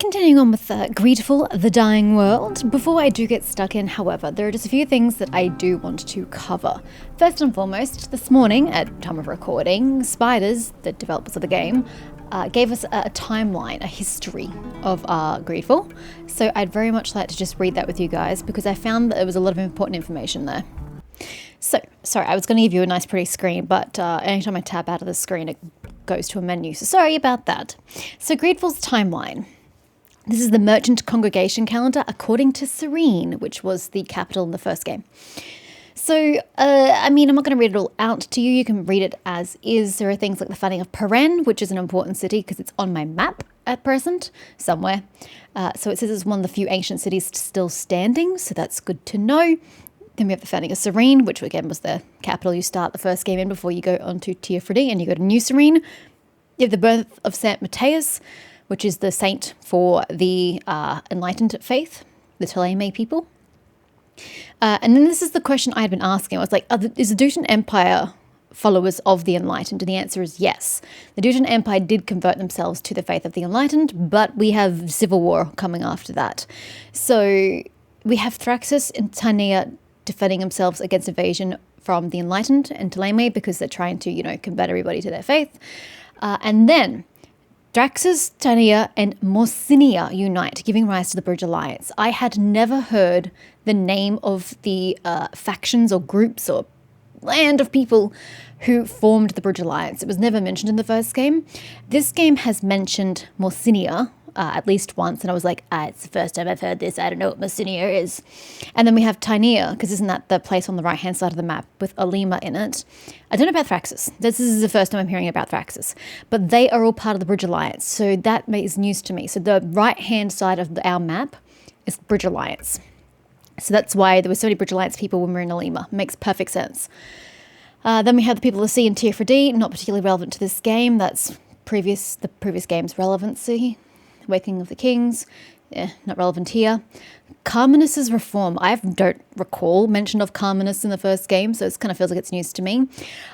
Continuing on with GREEDFALL, The Dying World. Before I do get stuck in, however, there are just a few things that I do want to cover. First and foremost, this morning, at time of recording, Spiders, the developers of the game, gave us a timeline, a history of GREEDFALL. So I'd very much like to just read that with you guys because I found that there was a lot of important information there. So, sorry, I was going to give you a nice pretty screen, but anytime I tap out of the screen, it goes to a menu. So sorry about that. So GREEDFALL's timeline. This is the merchant congregation calendar according to Sérène, which was the capital in the first game. So, I'm not going to read it all out to you. You can read it as is. There are things like the founding of Sérène, which is an important city because it's on my map at present, somewhere. So it says it's one of the few ancient cities still standing, so that's good to know. Then we have the founding of Sérène, which again was the capital you start the first game in before you go on to Teer Fradee and you go to New Sérène. You have the birth of Saint Matthias, which is the saint for the enlightened faith, the Telemay people. And then this is the question I had been asking. I was like, is the Gacene Empire followers of the enlightened? And the answer is yes. The Gacene Empire did convert themselves to the faith of the enlightened, but we have civil war coming after that. So we have Thraxus and Tanea defending themselves against invasion from the enlightened and Telemay because they're trying to, convert everybody to their faith. And then Thraxus, Tanea, and Morsinia unite, giving rise to the Bridge Alliance. I had never heard the name of the factions or groups or land of people who formed the Bridge Alliance. It was never mentioned in the first game. This game has mentioned Morsinia at least once, and I was like, it's the first time I've heard this. I don't know what Morsinia is. And then we have Tanea, because isn't that the place on the right-hand side of the map with Alima in it? I don't know about Thraxus. This is the first time I'm hearing about Thraxus. But they are all part of the Bridge Alliance, so that is news to me. So the right-hand side of our map is Bridge Alliance. So that's why there were so many Bridge Alliance people when we were in Alima. Makes perfect sense. Then we have the people of the sea in Teer Fradee, not particularly relevant to this game. That's the previous game's relevancy. Waking of the Kings, not relevant here. Carminus's reform. I don't recall mention of Carminus in the first game, so it kind of feels like it's news to me.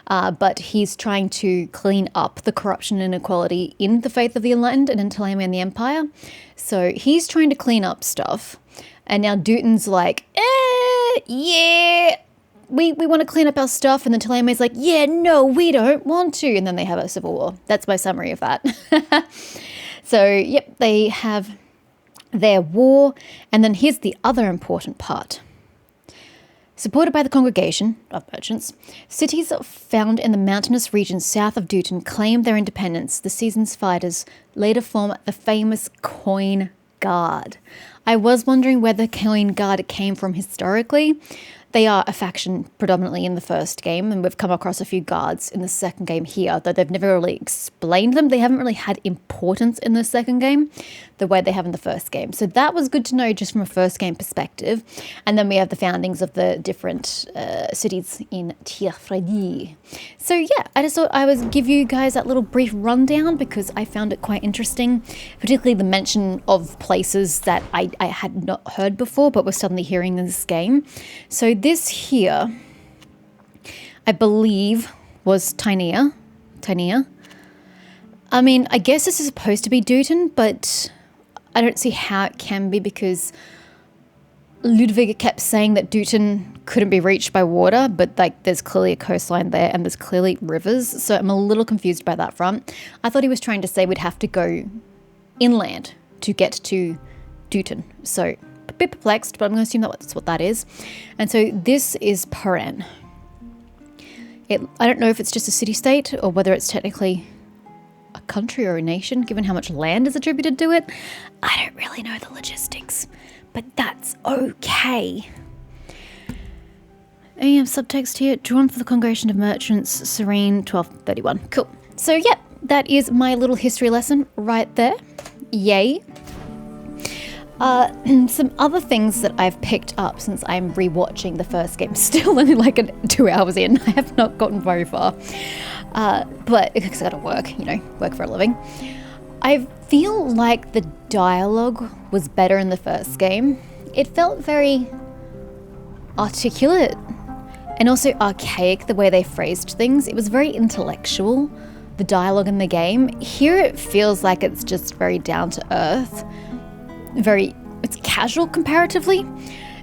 But he's trying to clean up the corruption and inequality in the faith of the enlightened and in Telemay and the Empire. So he's trying to clean up stuff. And now Dutin's like, yeah, we want to clean up our stuff. And then Telemay's like, yeah, no, we don't want to. And then they have a civil war. That's my summary of that. So, yep, they have their war. And then here's the other important part. Supported by the congregation of merchants, cities found in the mountainous regions south of Dutin claim their independence. The season's fighters later form the famous Coin Guard. I was wondering where the Coin Guard came from historically. They are a faction predominantly in the first game, and we've come across a few guards in the second game here, though they've never really explained them. They haven't really had importance in the second game the way they have in the first game. So that was good to know just from a first game perspective. And then we have the foundings of the different cities in Teer Fradee. So yeah, I just thought I would give you guys that little brief rundown because I found it quite interesting, particularly the mention of places that I had not heard before but was suddenly hearing in this game. So this here, I believe, was Tanea. I mean, I guess this is supposed to be Dutin, but I don't see how it can be because Ludwig kept saying that Dutin couldn't be reached by water, but there's clearly a coastline there and there's clearly rivers, so I'm a little confused by that front. I thought he was trying to say we'd have to go inland to get to Dutin, so a bit perplexed, but I'm going to assume that's what that is. And so this is Sérène. I don't know if it's just a city-state or whether it's technically a country or a nation, given how much land is attributed to it. I don't really know the logistics, but that's okay. AM subtext here, drawn for the Congregation of Merchants, Sérène, 1231. Cool. So yeah, that is my little history lesson right there. Yay. Some other things that I've picked up since I'm rewatching the first game, still only 2 hours in, I have not gotten very far, but because I gotta work for a living. I feel like the dialogue was better in the first game. It felt very articulate and also archaic the way they phrased things. It was very intellectual, the dialogue in the game. Here it feels like it's just very down to earth, it's casual comparatively.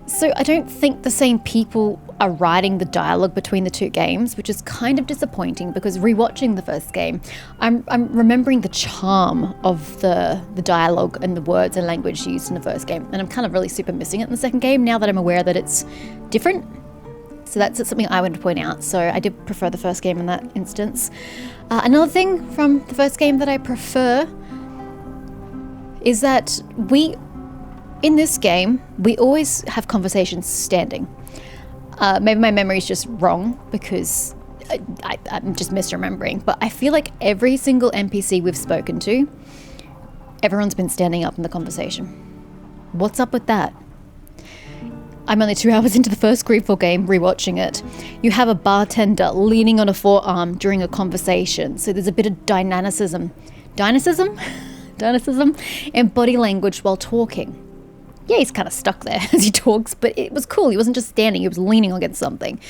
So I don't think the same people are writing the dialogue between the two games, which is kind of disappointing because rewatching the first game, I'm remembering the charm of the dialogue and the words and language used in the first game, and I'm kind of really super missing it in the second game now that I'm aware that it's different. So that's something I wanted to point out. So I did prefer the first game in that instance. Another thing from the first game that I prefer is that in this game, we always have conversations standing. Maybe my memory is just wrong because I'm just misremembering, but I feel like every single NPC we've spoken to, everyone's been standing up in the conversation. What's up with that? I'm only 2 hours into the first GREEDFALL game, rewatching it. You have a bartender leaning on a forearm during a conversation, so there's a bit of dynamicism in body language while talking. Yeah, he's kind of stuck there as he talks, but it was cool. He wasn't just standing, he was leaning against something.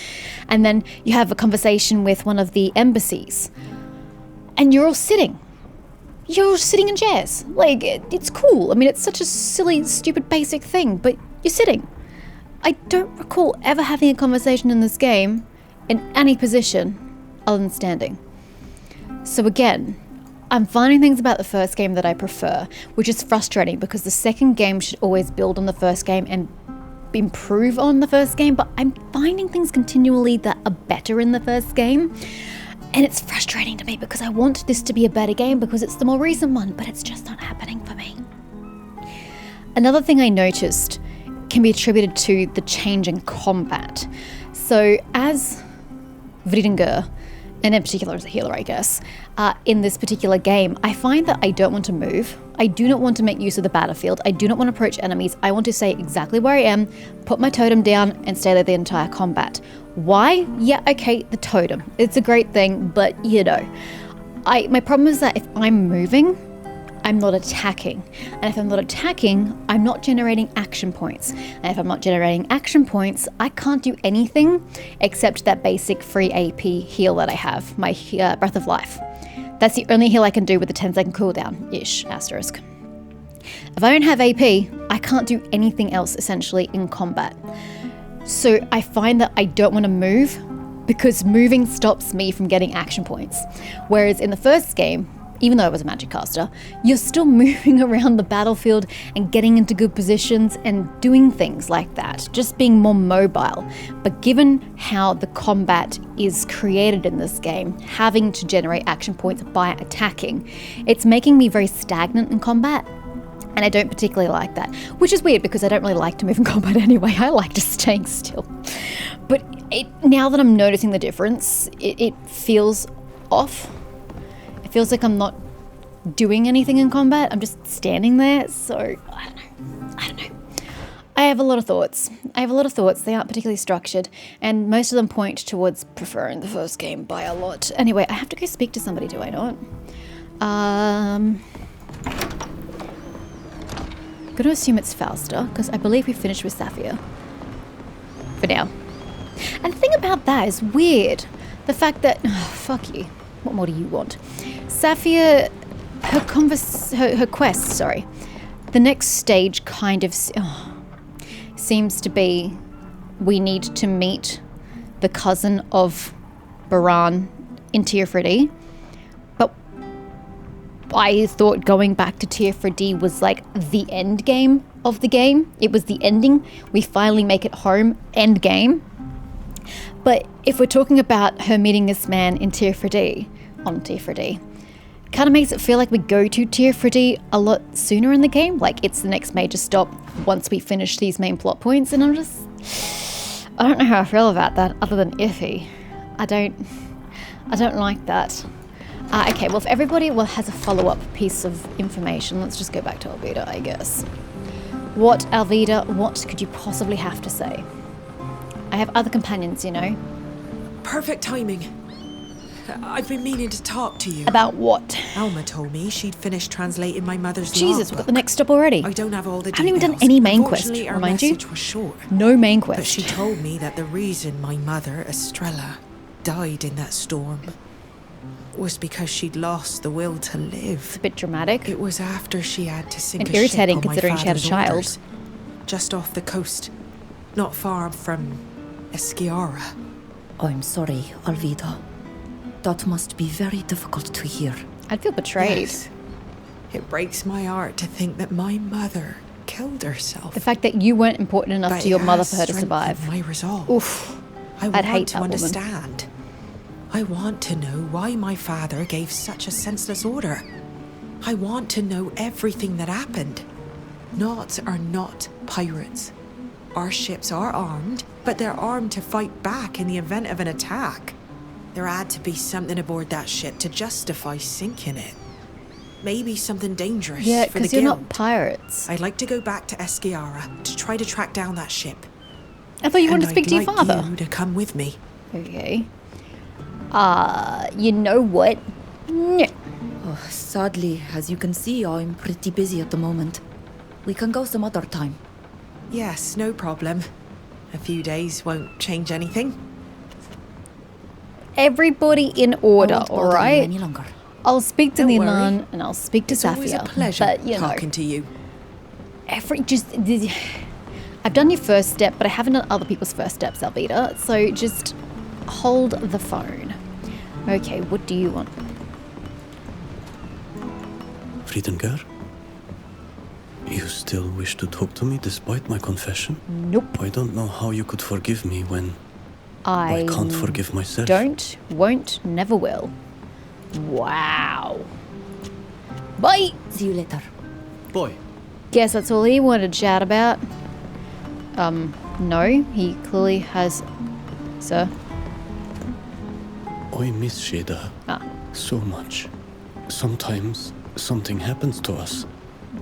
And then you have a conversation with one of the embassies, and you're all sitting. You're all sitting in chairs. Like, it's cool. I mean, it's such a silly, stupid, basic thing, but you're sitting. I don't recall ever having a conversation in this game in any position other than standing. So again, I'm finding things about the first game that I prefer, which is frustrating because the second game should always build on the first game and improve on the first game, but I'm finding things continually that are better in the first game, and it's frustrating to me because I want this to be a better game because it's the more recent one, but it's just not happening for me. Another thing I noticed can be attributed to the change in combat. So as Vridingr, and in particular as a healer, I guess, in this particular game, I find that I don't want to move. I do not want to make use of the battlefield. I do not want to approach enemies. I want to stay exactly where I am, put my totem down, and stay there the entire combat. Why? Yeah, okay, the totem. It's a great thing, but you know. My problem is that if I'm moving, I'm not attacking. And if I'm not attacking, I'm not generating action points. And if I'm not generating action points, I can't do anything except that basic free AP heal that I have, my Breath of Life. That's the only heal I can do with the 10-second cooldown-ish, asterisk. If I don't have AP, I can't do anything else essentially in combat. So I find that I don't want to move because moving stops me from getting action points. Whereas in the first game, even though I was a magic caster, you're still moving around the battlefield and getting into good positions and doing things like that, just being more mobile. But given how the combat is created in this game, having to generate action points by attacking, it's making me very stagnant in combat. And I don't particularly like that, which is weird because I don't really like to move in combat anyway. I like just staying still. But now that I'm noticing the difference, it feels off. It feels like I'm not doing anything in combat. I'm just standing there. So I don't know. I have a lot of thoughts. They aren't particularly structured, and most of them point towards preferring the first game by a lot. Anyway, I have to go speak to somebody, do I not? I'm gonna assume it's Falster, because I believe we finished with Saphir. For now. And the thing about that is weird. The fact that... Oh, fuck you. What more do you want? Saphir, her quest, the next stage kind of seems to be we need to meet the cousin of Baran in Teer Fradee. But I thought going back to Teer Fradee was like the end game of the game. It was the ending. We finally make it home, end game. But if we're talking about her meeting this man in Teer Fradee, kind of makes it feel like we go to Teer Fradee a lot sooner in the game. Like it's the next major stop once we finish these main plot points. And I don't know how I feel about that other than iffy. I don't like that. Okay, well if everybody has a follow-up piece of information, let's just go back to Alvida, I guess. What, Alvida, what could you possibly have to say? I have other companions, you know. Perfect timing. I've been meaning to talk to you. About what? Alma told me she'd finished translating my mother's Jesus, we've got the next stop already. I don't have all the details. I haven't even done any main quest, remind you. Her message was short. No main quest. But she told me that the reason my mother, Estrella, died in that storm was because she'd lost the will to live. It's a bit dramatic. It was after she had to sink And a irritating ship on my considering she had a father's child. orders, just off the coast, not far from Esquiara. I'm sorry, Alvida. That must be very difficult to hear. I'd feel betrayed. Yes. It breaks my heart to think that my mother killed herself. The fact that you weren't important enough But to your it mother has for her to strengthened survive. my resolve. Oof. I I'd want hate to that woman. understand. I want to know why my father gave such a senseless order. I want to know everything that happened. Knots are not pirates. Our ships are armed, but they're armed to fight back in the event of an attack. There had to be something aboard that ship to justify sinking it. Maybe something dangerous Yeah, for the because you're guild. not pirates. I'd like to go back to Esquiara to try to track down that ship. I thought you wanted And to speak I'd to your like father. you to come with me. Okay. You know what? No. Oh, sadly, as you can see, I'm pretty busy at the moment. We can go some other time. Yes, no problem. A few days won't change anything. Everybody in I order, won't bother you alright? any longer. I'll speak to Don't the worry. nun and I'll speak to It's always a Safia. pleasure But, you know, talking to you. I've done your first step, but I haven't done other people's first steps, Alvida. So just hold the phone. Okay, what do you want? Friedenger? You still wish to talk to me despite my confession? Nope. I don't know how you could forgive me when I I can't forgive myself. don't, won't, never will. Wow. Bye! See you later. Boy, Guess that's all he wanted to chat about. No, he clearly has... Sir? I miss Sheda Ah. so much. Sometimes something happens to us,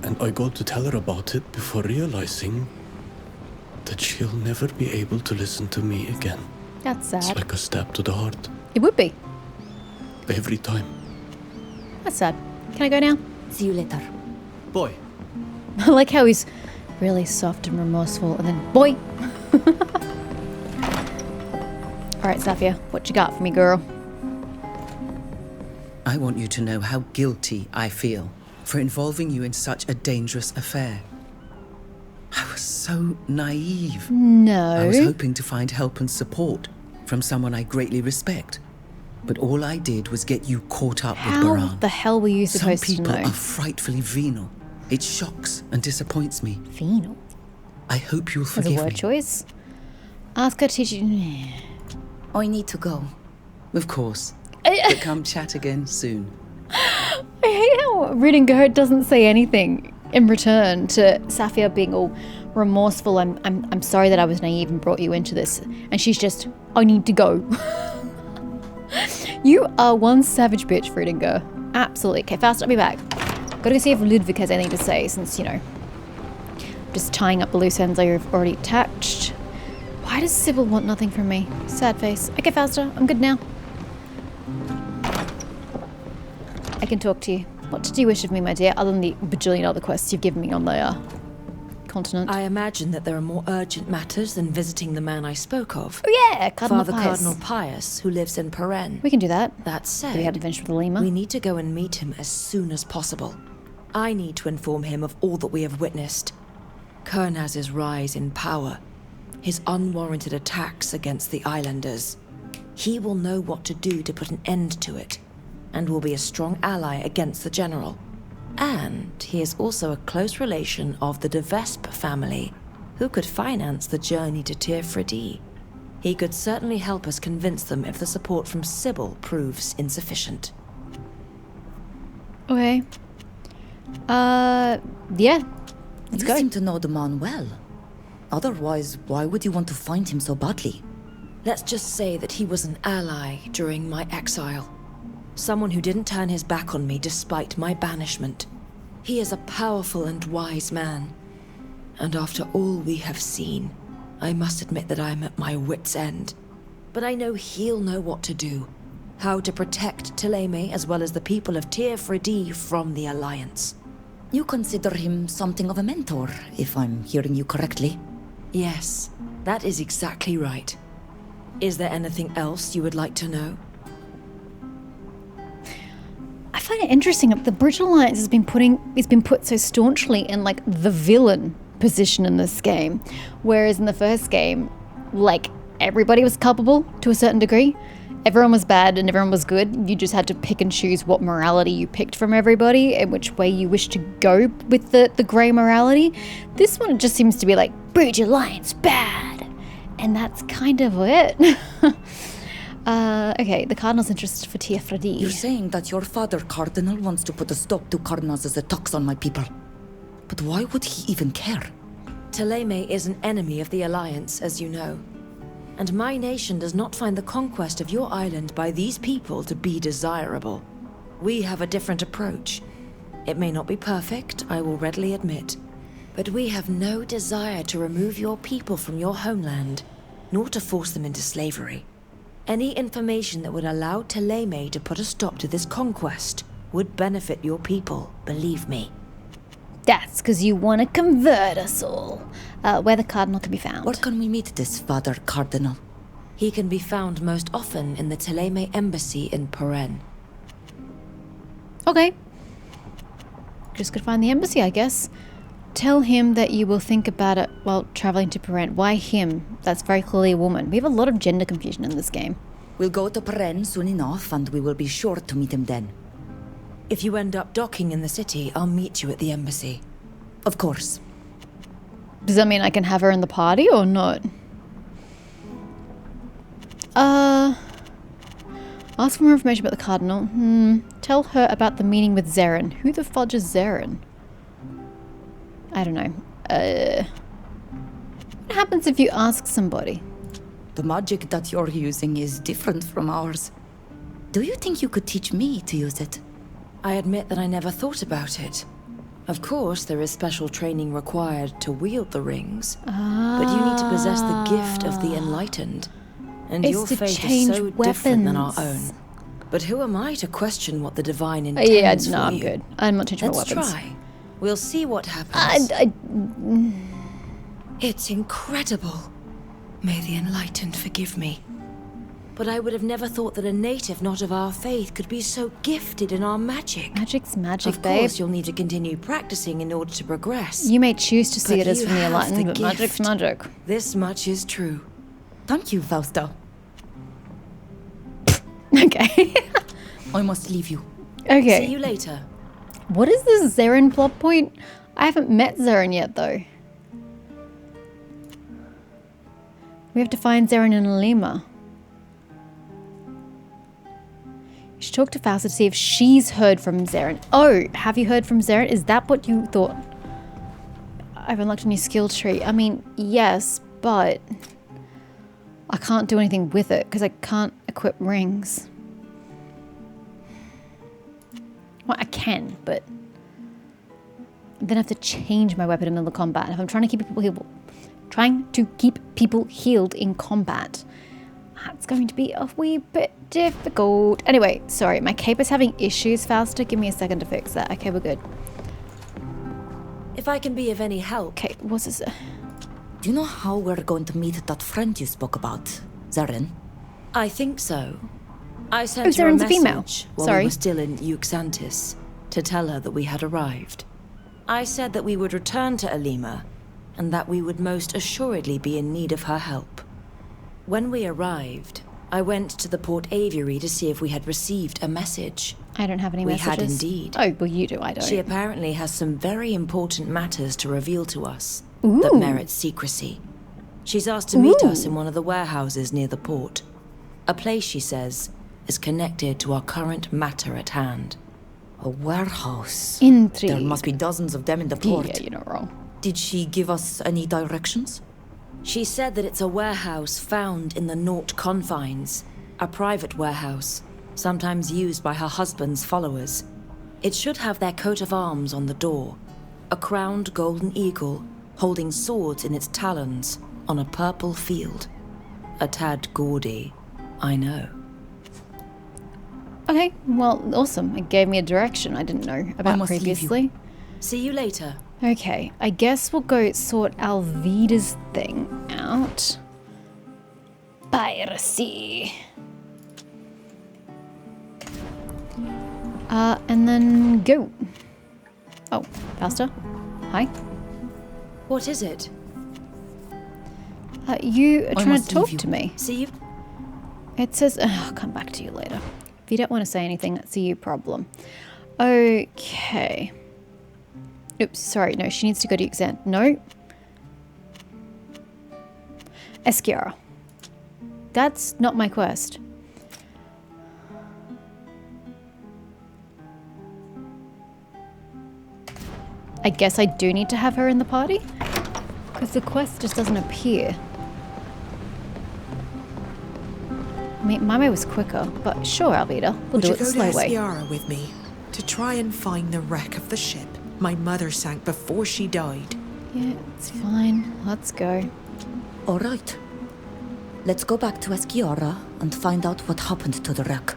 and I go to tell her about it before realizing that she'll never be able to listen to me again. That's It's sad. like a stab to the heart. It would be. Every time. That's sad. Can I go now? See you later. Boy. I like how he's really soft and remorseful, and then boy. All right, Safia, what you got for me, girl? I want you to know how guilty I feel for involving you in such a dangerous affair. I was so naive. No. I was hoping to find help and support from someone I greatly respect. But all I did was get you caught up with How Baran. the hell were you Some supposed to people know? are frightfully venal. It shocks and disappoints me. Venal. I hope you'll As a forgive word me. choice. Ask her to teach you. I need to go. Of course. But come chat again soon. I hate how Ridinger doesn't say anything in return to Safia being all remorseful. I'm sorry that I was naive and brought you into this. And she's just, I need to go. You are one savage bitch, Ridinger. Absolutely. Okay, fast, I'll be back. Gotta go see if Ludwig has anything to say since, you know, just tying up the loose ends I've already attached. Why does Sybil want nothing from me? Sad face. Okay, faster. I'm good now. I can talk to you. What did you wish of me, my dear, other than the bajillion other quests you've given me on the continent? I imagine that there are more urgent matters than visiting the man I spoke of. Oh yeah, Cardinal Father Pius. Cardinal Pius, who lives in Peren. We can do that. That Do we have said, adventure with the lemur? we need to go and meet him as soon as possible. I need to inform him of all that we have witnessed. Kurnaz's rise in power, his unwarranted attacks against the islanders. He will know what to do to put an end to it, and will be a strong ally against the general. And he is also a close relation of the de Vespe family, who could finance the journey to Teer Fradee. He could certainly help us convince them if the support from Sybil proves insufficient. Okay. Yeah. Let's You go. seem to know the man well. Otherwise, why would you want to find him so badly? Let's just say that he was an ally during my exile. Someone who didn't turn his back on me despite my banishment. He is a powerful and wise man. And after all we have seen, I must admit that I am at my wit's end. But I know he'll know what to do. How to protect Thélème as well as the people of Teer Fradee from the Alliance. You consider him something of a mentor, if I'm hearing you correctly. Yes, that is exactly right. Is there anything else you would like to know? find it interesting that the British Alliance has been put so staunchly in like the villain position in this game, whereas in the first game, like everybody was culpable to a certain degree. Everyone was bad and everyone was good. You just had to pick and choose what morality you picked from everybody and which way you wish to go with the grey morality. This one just seems to be like, British Alliance, bad. And that's kind of it. Okay, the Cardinal's interested for Teer Fradee. You're saying that your father, Cardinal, wants to put a stop to Kurnaz's attacks on my people. But why would he even care? Thélème is an enemy of the Alliance, as you know. And my nation does not find the conquest of your island by these people to be desirable. We have a different approach. It may not be perfect, I will readily admit. But we have no desire to remove your people from your homeland, nor to force them into slavery. Any information that would allow Thélème to put a stop to this conquest would benefit your people, believe me. That's because you want to convert us all. Where the Cardinal can be found. Where can we meet this Father Cardinal? He can be found most often in the Thélème embassy in Sérène. Okay. Just gotta find the embassy, I guess. Tell him that you will think about it while traveling to Sérène. Why him? That's very clearly a woman. We have a lot of gender confusion in this game. We'll go to Sérène soon enough, and we will be sure to meet him then. If you end up docking in the city, I'll meet you at the embassy. Of course. Does that mean I can have her in the party or not? Ask for more information about the Cardinal. Tell her about the meeting with Sérène. Who the fudge is Sérène? I don't know. What happens if you ask somebody? The magic that you're using is different from ours. Do you think you could teach me to use it? I admit that I never thought about it. Of course, there is special training required to wield the rings, but you need to possess the gift of the enlightened. And It's your to fate change is so different than our weapons. own. But who am I to question what the divine intends Yeah, for no, I'm you? good. I'm not changing my Let's weapons. try. We'll see what happens. It's incredible. May the enlightened forgive me. But I would have never thought that a native not of our faith could be so gifted in our magic. Magic's magic, Of babe. course, you'll need to continue practicing in order to progress. You may choose to see But it as you from the have enlightened, the but magic's gift. magic. This much is true. Thank you, Fausta. Okay. I must leave you. Okay. See you later. What is this Sérène plot point? I haven't met Sérène yet, though. We have to find Sérène in Lima. You should talk to Fausta to see if she's heard from Sérène. Oh, have you heard from Sérène? Is that what you thought? I've unlocked a new skill tree. I mean, yes, but I can't do anything with it because I can't equip rings. Well, I can, but then I have to change my weapon in the middle of combat. If I'm trying to keep people healed in combat, that's going to be a wee bit difficult. Anyway, sorry, my cape is having issues, Fausta. Give me a second to fix that. Okay, we're good. If I can be of any help. Okay, what's this? Do you know how we're going to meet that friend you spoke about, Sérène? I think so. I sent her a Sérène's a message female. while Sorry. we were still in Euxantis to tell her that we had arrived. I said that we would return to Alima and that we would most assuredly be in need of her help. When we arrived, I went to the port aviary to see if we had received a message. I don't have any We messages. had indeed. Oh, well, you do. I don't. She apparently has some very important matters to reveal to us that merit secrecy. She's asked to meet us in one of the warehouses near the port. A place, she says, is connected to our current matter at hand. A warehouse. Intrigue. There must be dozens of them in the port. Yeah, you're not wrong. Did she give us any directions? She said that it's a warehouse found in the Naut confines, a private warehouse, sometimes used by her husband's followers. It should have their coat of arms on the door, a crowned golden eagle holding swords in its talons on a purple field. A tad gaudy, I know. Okay, well, awesome. It gave me a direction I didn't know about must leave you. previously. See you later. Okay, I guess we'll go sort Alvida's thing out. Piracy. And then go. Oh, faster. Hi. What is it? You are I trying must to talk leave you. to me. See you. It says, I'll come back to you later. If you don't want to say anything, that's a you problem. Okay. Oops, sorry. No, she needs to go to Gacene. No. Eschiara. That's not my quest. I guess I do need to have her in the party? Because the quest just doesn't appear. I mean, my way was quicker, but sure, Alvida. We'll Would do you it the go slow to way. Eschiara with me to try and find the wreck of the ship my mother sank before she died? Yeah, it's fine. Let's go. All right. Let's go back to Eschiara and find out what happened to the wreck.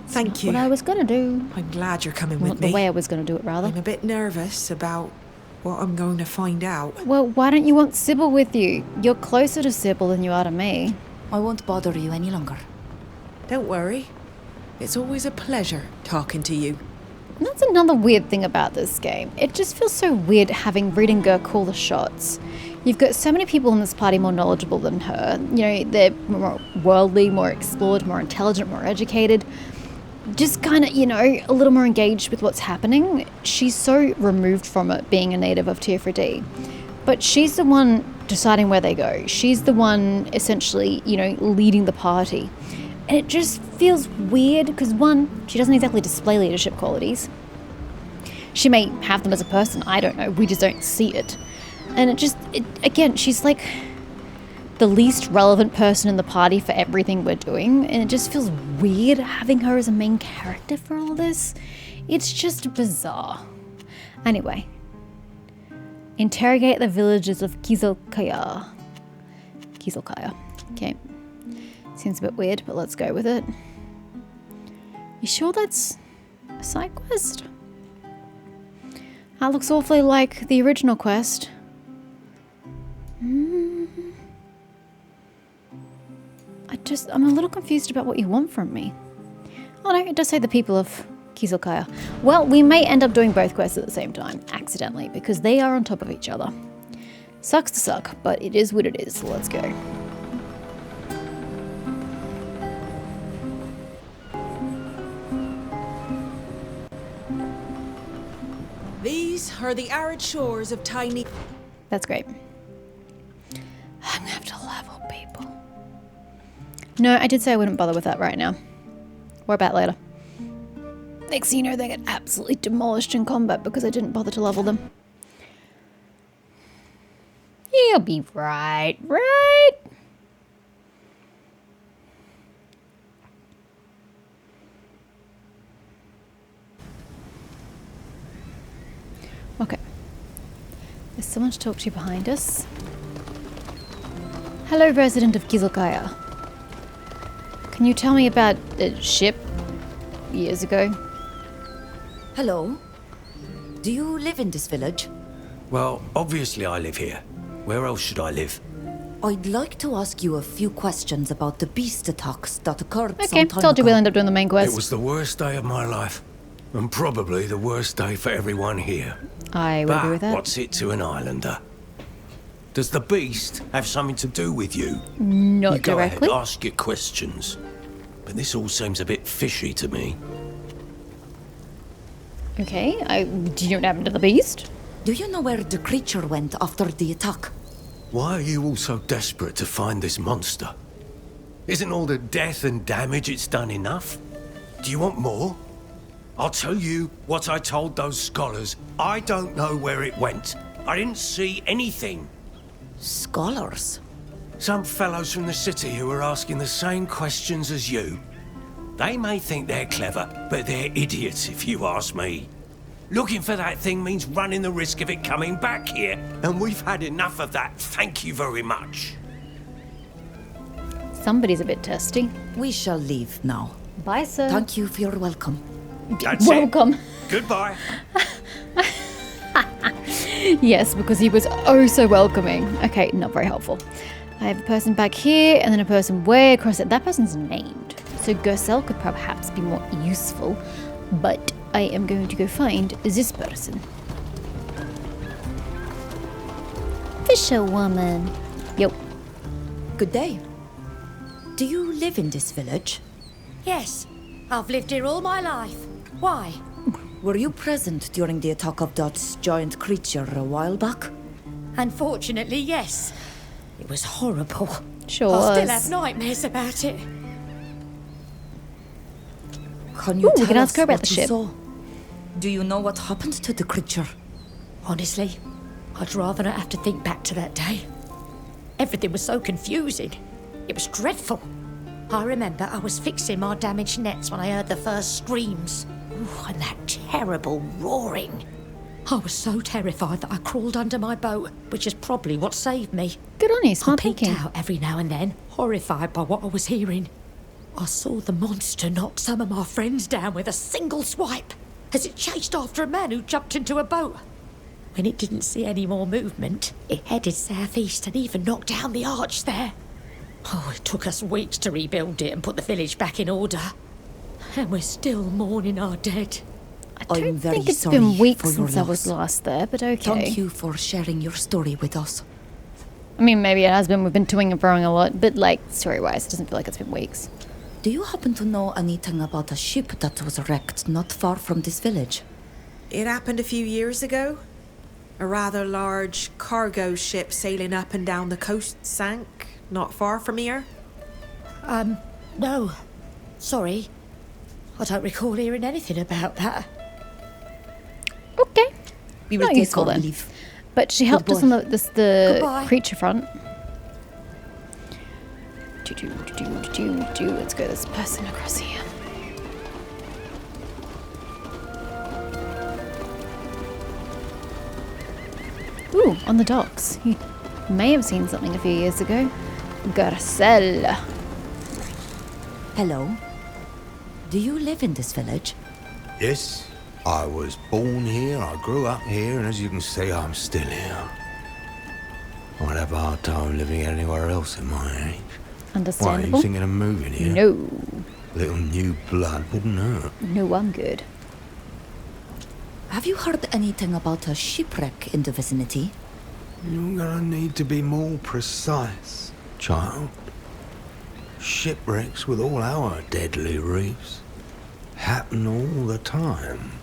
Thank you. What I was gonna do. I'm glad you're coming Well, with the me. way I was gonna do it, rather. I'm a bit nervous about what I'm going to find out. Well, why don't you want Sybil with you? You're closer to Sybil than you are to me. I won't bother you any longer. Don't worry. It's always a pleasure talking to you. And that's another weird thing about this game. It just feels so weird having Reed and Gur call the shots. You've got so many people in this party more knowledgeable than her. You know, they're more worldly, more explored, more intelligent, more educated. Just kind of, you know, a little more engaged with what's happening. She's so removed from it, being a native of Teer Fradee. But she's the one deciding where they go. She's the one essentially, you know, leading the party. And it just feels weird because, one, she doesn't exactly display leadership qualities. She may have them as a person, I don't know. We just don't see it. And again, she's like the least relevant person in the party for everything we're doing. And it just feels weird having her as a main character for all this. It's just bizarre. Anyway. Interrogate the villages of Kizilkaya. Okay. Seems a bit weird, but let's go with it. You sure that's a side quest? That looks awfully like the original quest. I'm a little confused about what you want from me. Oh no, it does say the people of Kizilkaya. Well, we may end up doing both quests at the same time, accidentally, because they are on top of each other. Sucks to suck, but it is what it is, so let's go. These are the arid shores of tiny... That's great. I'm gonna have to level people. No, I did say I wouldn't bother with that right now. Or about later. Next thing you know, they get absolutely demolished in combat because I didn't bother to level them. You'll be right? Okay. There's someone to talk to behind us. Hello, resident of Kizilkaya. Can you tell me about the ship years ago? Hello. Do you live in this village? Well, obviously I live here. Where else should I live? I'd like to ask you a few questions about the beast attacks that occurred some Okay, time told you ago. we'll end up doing the main quest. It was the worst day of my life. And probably the worst day for everyone here. I would But agree with that. what's it to an islander? Does the beast have something to do with you? Not You go directly. ahead, ask your questions. But this all seems a bit fishy to me. Okay, do you know what happened to the beast? Do you know where the creature went after the attack? Why are you all so desperate to find this monster? Isn't all the death and damage it's done enough? Do you want more? I'll tell you what I told those scholars. I don't know where it went. I didn't see anything. Scholars? Some fellows from the city who are asking the same questions as you. They may think they're clever, but they're idiots if you ask me. Looking for that thing means running the risk of it coming back here, and we've had enough of that, thank you very much. Somebody's a bit testy. We shall leave now. Bye, sir. Thank you for your welcome. That's Welcome. it. Goodbye. Yes, because he was oh so welcoming. Okay, not very helpful. I have a person back here and then a person way across it. That person's named. So Gacene could perhaps be more useful, but I am going to go find this person. Fisherwoman. Yo. Good day. Do you live in this village? Yes, I've lived here all my life. Why? Were you present during the attack of that giant creature a while back? Unfortunately, yes. It was horrible. Sure I still was. have nightmares about it. Can you Ooh, we tell can us ask her about what the you ship. saw? Do you know what happened to the creature? Honestly, I'd rather not have to think back to that day. Everything was so confusing. It was dreadful. I remember I was fixing my damaged nets when I heard the first screams. Ooh, and that terrible roaring. I was so terrified that I crawled under my boat, which is probably what saved me. Good on you, I smart peeked thinking. out every now and then, horrified by what I was hearing. I saw the monster knock some of my friends down with a single swipe, as it chased after a man who jumped into a boat. When it didn't see any more movement, it headed southeast and even knocked down the arch there. Oh, it took us weeks to rebuild it and put the village back in order. And we're still mourning our dead. I I'm don't very think it's sorry been weeks for your since I was loss. last there, but okay. Thank you for sharing your story with us. I mean, maybe it has been. We've been toing and froing a lot, but like, story-wise, it doesn't feel like it's been weeks. Do you happen to know anything about a ship that was wrecked not far from this village? It happened a few years ago. A rather large cargo ship sailing up and down the coast sank, not far from here. No. Sorry. I don't recall hearing anything about that. Okay. We will Not take useful our then. leave. But she helped us Goodbye. on the Goodbye. creature front. Let's go this person across here. Ooh, on the docks. You may have seen something a few years ago. Gacene. Hello. Do you live in this village? Yes, I was born here, I grew up here, and as you can see, I'm still here. I'd have a hard time living anywhere else at my age. Why, are you Understandable. thinking of moving here? No. Little new blood wouldn't hurt. No, I'm good. Have you heard anything about a shipwreck in the vicinity? You're gonna need to be more precise, child. Shipwrecks with all our deadly reefs happen all the time.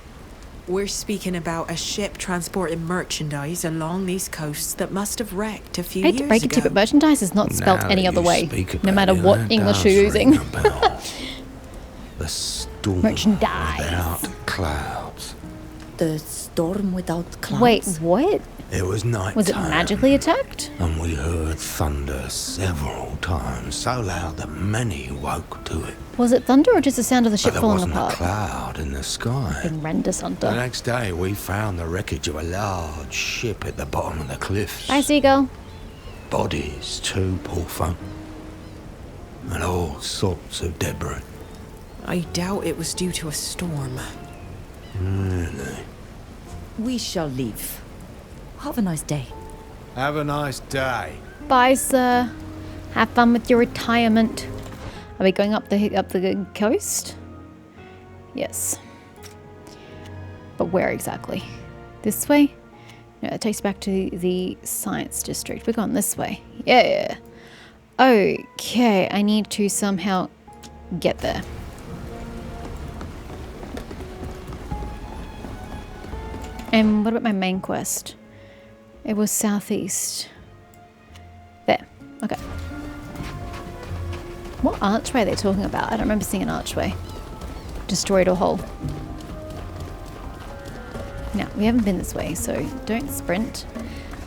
We're speaking about a ship transporting merchandise along these coasts that must have wrecked a few I hate to years break it to you, ago. but merchandise is not spelt Now any that other you way, speak no about matter it, what that English does you're ring using. a bell. The storm Merchandise. without clouds. The storm without clouds? Wait, what? It was night Was it time, magically attacked? and we heard thunder several times, so loud that many woke to it. Was it thunder or just the sound of the But ship there falling wasn't apart? a cloud in the sky. Horrendous The hunter. next day, we found the wreckage of a large ship at the bottom of the cliffs. Bye, seagull. Bodies, too, poor folk. And all sorts of debris. I doubt it was due to a storm. Really? We shall leave. Have a nice day. Have a nice day. Bye, sir. Have fun with your retirement. Are we going up the coast? Yes. But where exactly? This way? No, it takes back to the science district. We're going this way. Yeah. Okay, I need to somehow get there. And what about my main quest? It was southeast. There. Okay. What archway are they talking about? I don't remember seeing an archway. Destroyed or whole. Now, we haven't been this way, so don't sprint.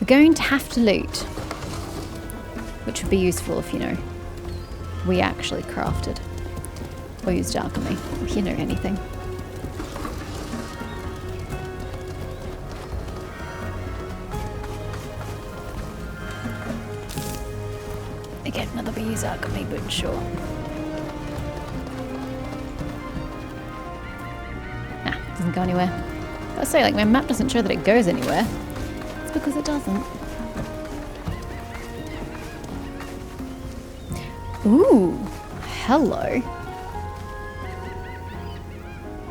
We're going to have to loot. Which would be useful if, you know, we actually crafted. Or used alchemy, if you know anything. Again, another we use alchemy, but sure. Nah, doesn't go anywhere. I say, like, my map doesn't show that it goes anywhere. It's because it doesn't. Ooh, hello.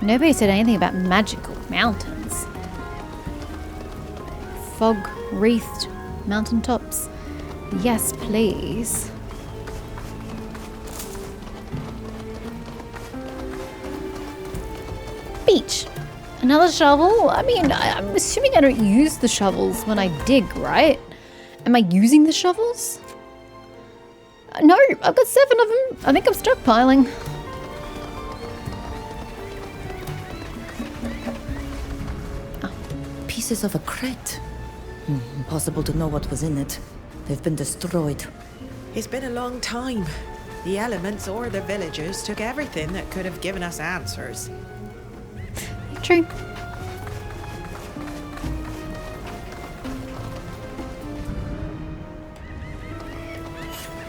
Nobody said anything about magical mountains. Fog-wreathed mountaintops. Yes, please. Beach. Another shovel? I mean, I'm assuming I don't use the shovels when I dig, right? Am I using the shovels? No, I've got 7 of them. I think I'm stockpiling. Pieces of a crate. Impossible to know what was in it. They've been destroyed. It's been a long time. The elements or the villagers took everything that could have given us answers. True.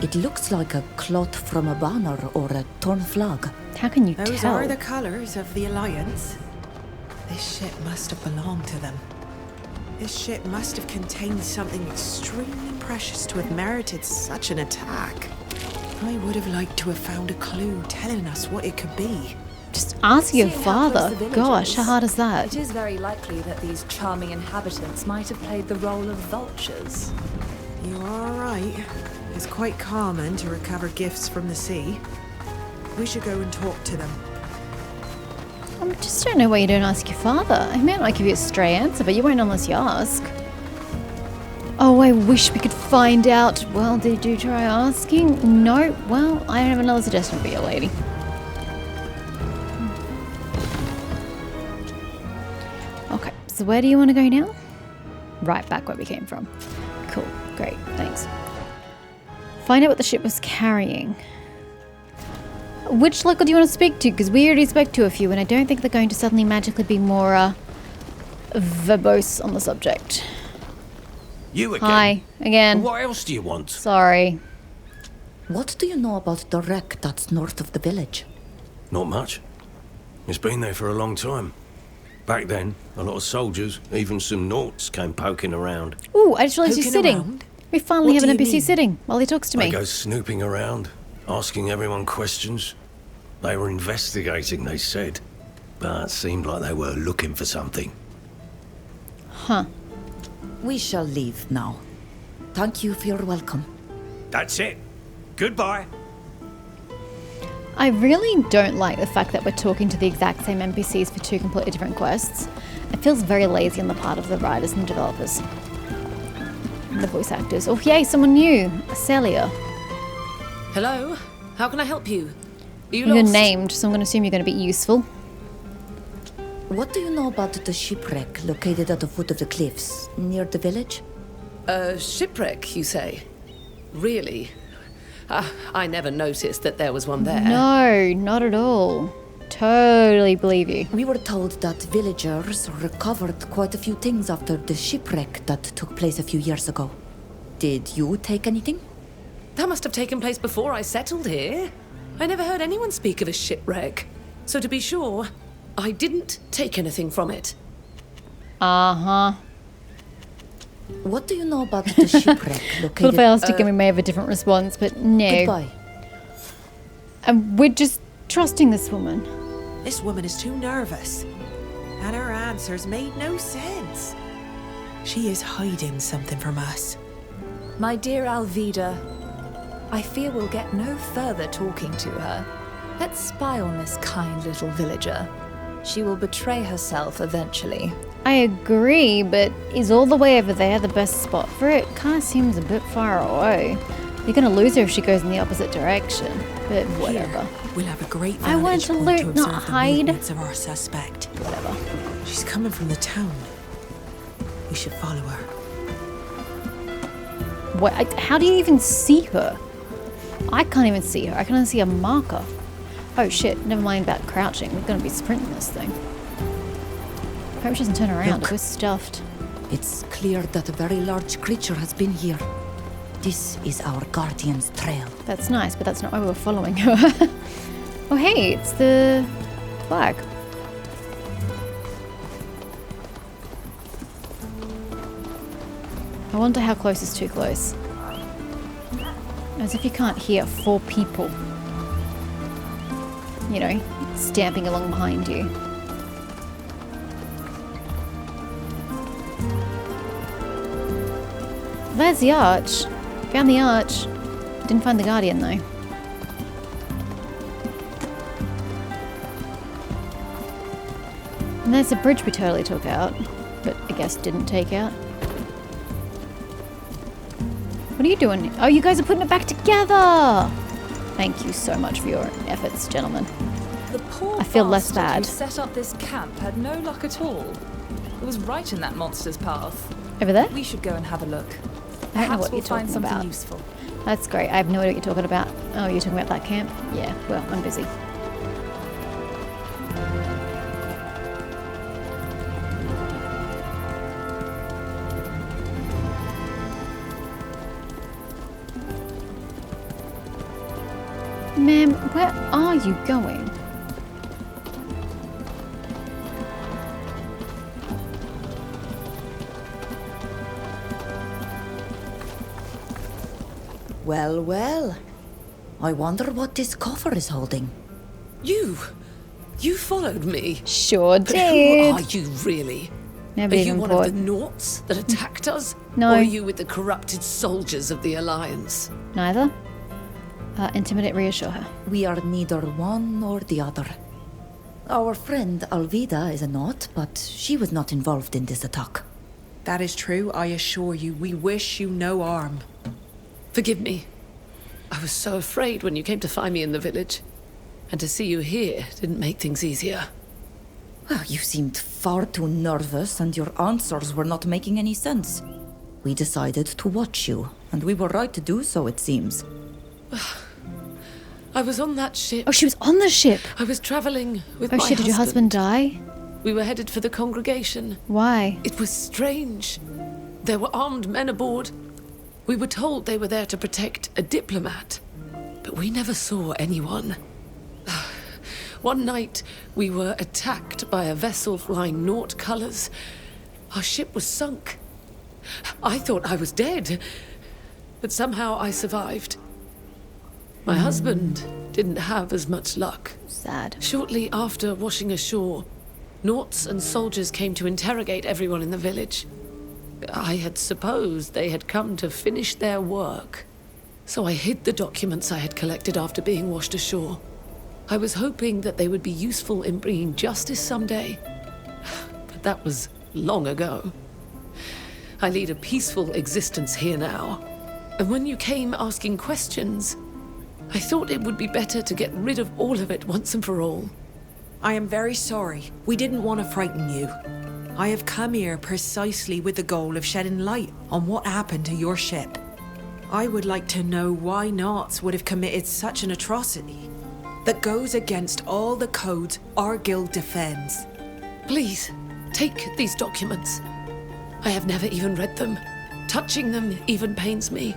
It looks like a cloth from a banner or a torn flag. How can you Those tell? are the colours of the Alliance. This ship must have belonged to them. This ship must have contained something extremely precious to have merited such an attack. I would have liked to have found a clue telling us what it could be. Just ask your Seeing how close father. the village Gosh, is, how hard is It that? is very likely that these charming inhabitants might have played the role of vultures. You are right. It's quite common to recover gifts from the sea. We should go and talk to them. I just don't know why you don't ask your father. I may not give you a straight answer, but you won't unless you ask. Oh, I wish we could find out. Well, did you try asking? No? Well, I have another suggestion for you, lady. Okay, so where do you want to go now? Right back where we came from. Cool, great, thanks. Find out what the ship was carrying. Which local do you want to speak to? Because we already spoke to a few, and I don't think they're going to suddenly magically be more verbose on the subject. You again? Hi, again. What else do you want? Sorry. What do you know about the wreck that's north of the village? Not much. It's been there for a long time. Back then, a lot of soldiers, even some Nauts, came poking around. Ooh, I just realised he's Poking sitting. around? We finally What have an do you NPC mean? sitting while he talks to They me. go snooping around, asking everyone questions. They were investigating, they said. But it seemed like they were looking for something. Huh. We shall leave now. Thank you for your welcome. That's it. Goodbye. I really don't like the fact that we're talking to the exact same NPCs for 2 completely different quests. It feels very lazy on the part of the writers and developers. And the voice actors. Oh yay, someone new. Celia. Hello? How can I help you? Are you You're lost? named, so I'm going to assume you're going to be useful. What do you know about the shipwreck located at the foot of the cliffs, near the village? A shipwreck, you say? Really? I never noticed that there was one there. No, not at all. Totally believe you. We were told that villagers recovered quite a few things after the shipwreck that took place a few years ago. Did you take anything? That must have taken place before I settled here. I never heard anyone speak of a shipwreck. So to be sure, I didn't take anything from it. Uh-huh. What do you know about the shipwreck Well, located... if I asked again, we may have a different response, but no. Goodbye. And we're just trusting this woman. This woman is too nervous. And her answers made no sense. She is hiding something from us. My dear Alvida, I fear we'll get no further talking to her. Let's spy on this kind little villager. She will betray herself eventually. I agree, but is all the way over there the best spot for it? Kind of seems a bit far away. You're gonna lose her if she goes in the opposite direction, but whatever. Here, we'll have a great I want vantage to point loot, to not observe the hide. movements of our suspect. Whatever. She's coming from the town. We should follow her. What? How do you even see her? I can't even see her. I can only see a marker. Oh shit, never mind about crouching. We're gonna be sprinting this thing. Hope she doesn't turn around. Look. We're stuffed. It's clear that a very large creature has been here. This is our guardian's trail. That's nice, but that's not why we were following her. Oh hey, it's the flag. I wonder how close is too close. As if you can't hear 4 people, you know, stamping along behind you. there's the arch. Found the arch. Didn't find the Guardian, though. And there's a bridge we totally took out, but I guess didn't take out. What are you doing? Oh, you guys are putting it back together! Thank you so much for your efforts, gentlemen. The poor I feel less bastard who bad. set up this camp had no luck at all. It was right in that monster's path. Over there? We should go and have a look. I don't know Perhaps what we'll you're find talking something about. useful. That's great. I have no idea what you're talking about. Oh, you're talking about that camp? Yeah, well, I'm busy. Ma'am, where are you going? Well, well. I wonder what this coffer is holding. You followed me. Sure But did. who are you really? Never Are you even one thought. of the Naughts that attacked us? No. Or are you with the corrupted soldiers of the Alliance? Neither. Intimidate, reassure her. We are neither one nor the other. Our friend Alvida is a Naut, but she was not involved in this attack. That is true, I assure you. We wish you no harm. Forgive me. I was so afraid when you came to find me in the village. And to see you here didn't make things easier. Well, you seemed far too nervous and your answers were not making any sense. We decided to watch you, and we were right to do so, it seems. I was on that ship. Oh, she was on the ship. I was traveling with Oh my shit, did your husband die? We were headed for the congregation. Why? It was strange. There were armed men aboard. We were told they were there to protect a diplomat, but we never saw anyone. One night, we were attacked by a vessel flying Naut colors. Our ship was sunk. I thought I was dead, but somehow I survived. My husband didn't have as much luck. Sad. Shortly after washing ashore, Nauts and soldiers came to interrogate everyone in the village. I had supposed they had come to finish their work, so I hid the documents I had collected after being washed ashore. I was hoping that they would be useful in bringing justice someday, but that was long ago. I lead a peaceful existence here now, and when you came asking questions, I thought it would be better to get rid of all of it once and for all. I am very sorry. We didn't want to frighten you. I have come here precisely with the goal of shedding light on what happened to your ship. I would like to know why Nauts would have committed such an atrocity that goes against all the codes our guild defends. Please, take these documents. I have never even read them. Touching them even pains me.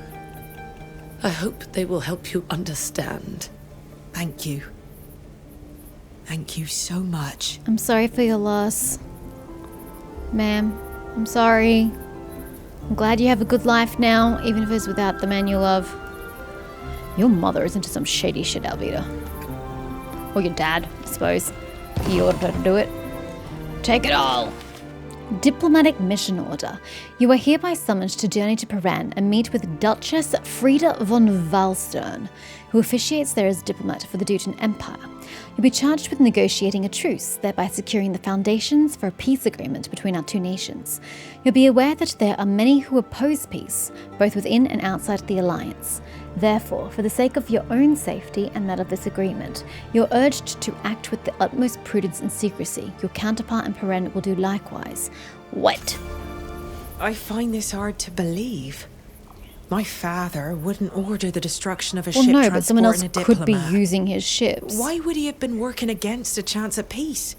I hope they will help you understand. Thank you. Thank you so much. I'm sorry for your loss. Ma'am, I'm sorry. I'm glad you have a good life now, even if it's without the man you love. Your mother is into some shady shit, Alvida. Or your dad, I suppose. He ordered her to do it. Take it all! Diplomatic mission order. You are hereby summoned to journey to Paran and meet with Duchess Frida von Wallstern, who officiates there as diplomat for the Dutan Empire. You'll be charged with negotiating a truce, thereby securing the foundations for a peace agreement between our two nations. You'll be aware that there are many who oppose peace, both within and outside the alliance. Therefore, for the sake of your own safety and that of this agreement, you're urged to act with the utmost prudence and secrecy. Your counterpart in Paran will do likewise. What? I find this hard to believe. My father wouldn't order the destruction of a Well, ship no, but someone else transporting a could be diplomat. using his ships. Why would he have been working against a chance at peace?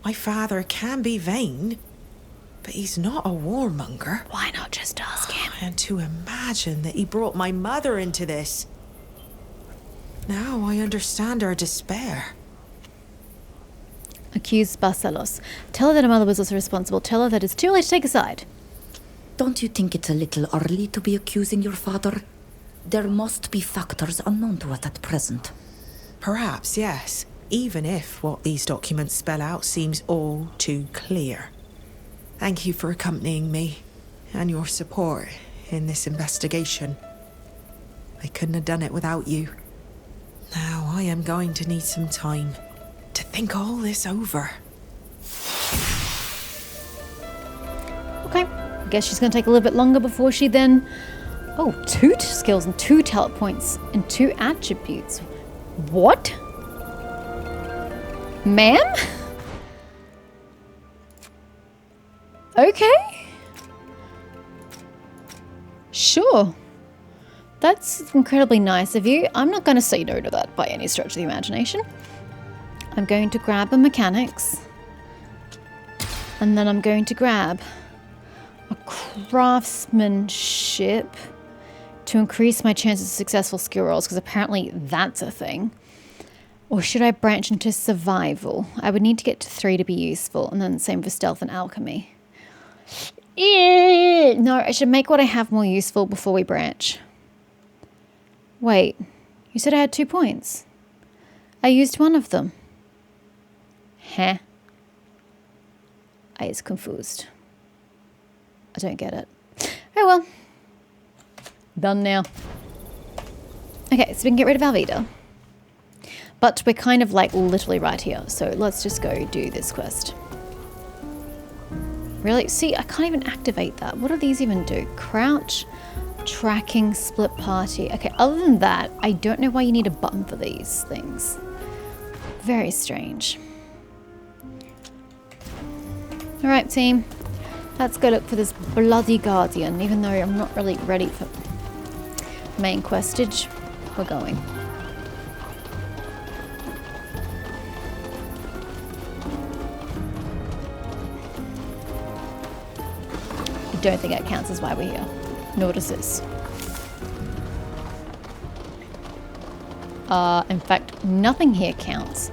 My father can be vain, but he's not a warmonger. Why not just ask him? And to imagine that he brought my mother into this. Now I understand her despair. Accuse Barcelos. Tell her that her mother was also responsible. Tell her that it's too late to take a side. Don't you think it's a little early to be accusing your father? There must be factors unknown to us at present. Perhaps, yes. Even if what these documents spell out seems all too clear. Thank you for accompanying me, and your support in this investigation. I couldn't have done it without you. Now I am going to need some time to think all this over. Okay, I guess she's going to take a little bit longer before she then... Oh, 2 skills and 2 talent points and 2 attributes. What? Ma'am? Okay. Sure. That's incredibly nice of you. I'm not going to say no to that by any stretch of the imagination. I'm going to grab a mechanics. And then I'm going to grab a craftsmanship to increase my chances of successful skill rolls, because apparently that's a thing. Or should I branch into survival? I would need to get to 3 to be useful, and then same for stealth and alchemy. No, I should make what I have more useful before we branch. Wait, you said I had 2 points. I used one of them. Huh? I is confused. I don't get it. Oh well. Done now. Okay, so we can get rid of Alvida. But we're kind of like literally right here. So let's just go do this quest. Really? See, I can't even activate that. What do these even do? Crouch, tracking, split party. Okay, other than that, I don't know why you need a button for these things. Very strange. Alright, team. Let's go look for this bloody guardian, even though I'm not really ready for main questage. We're going. I don't think that counts as why we're here. Nor does this. In fact, nothing here counts.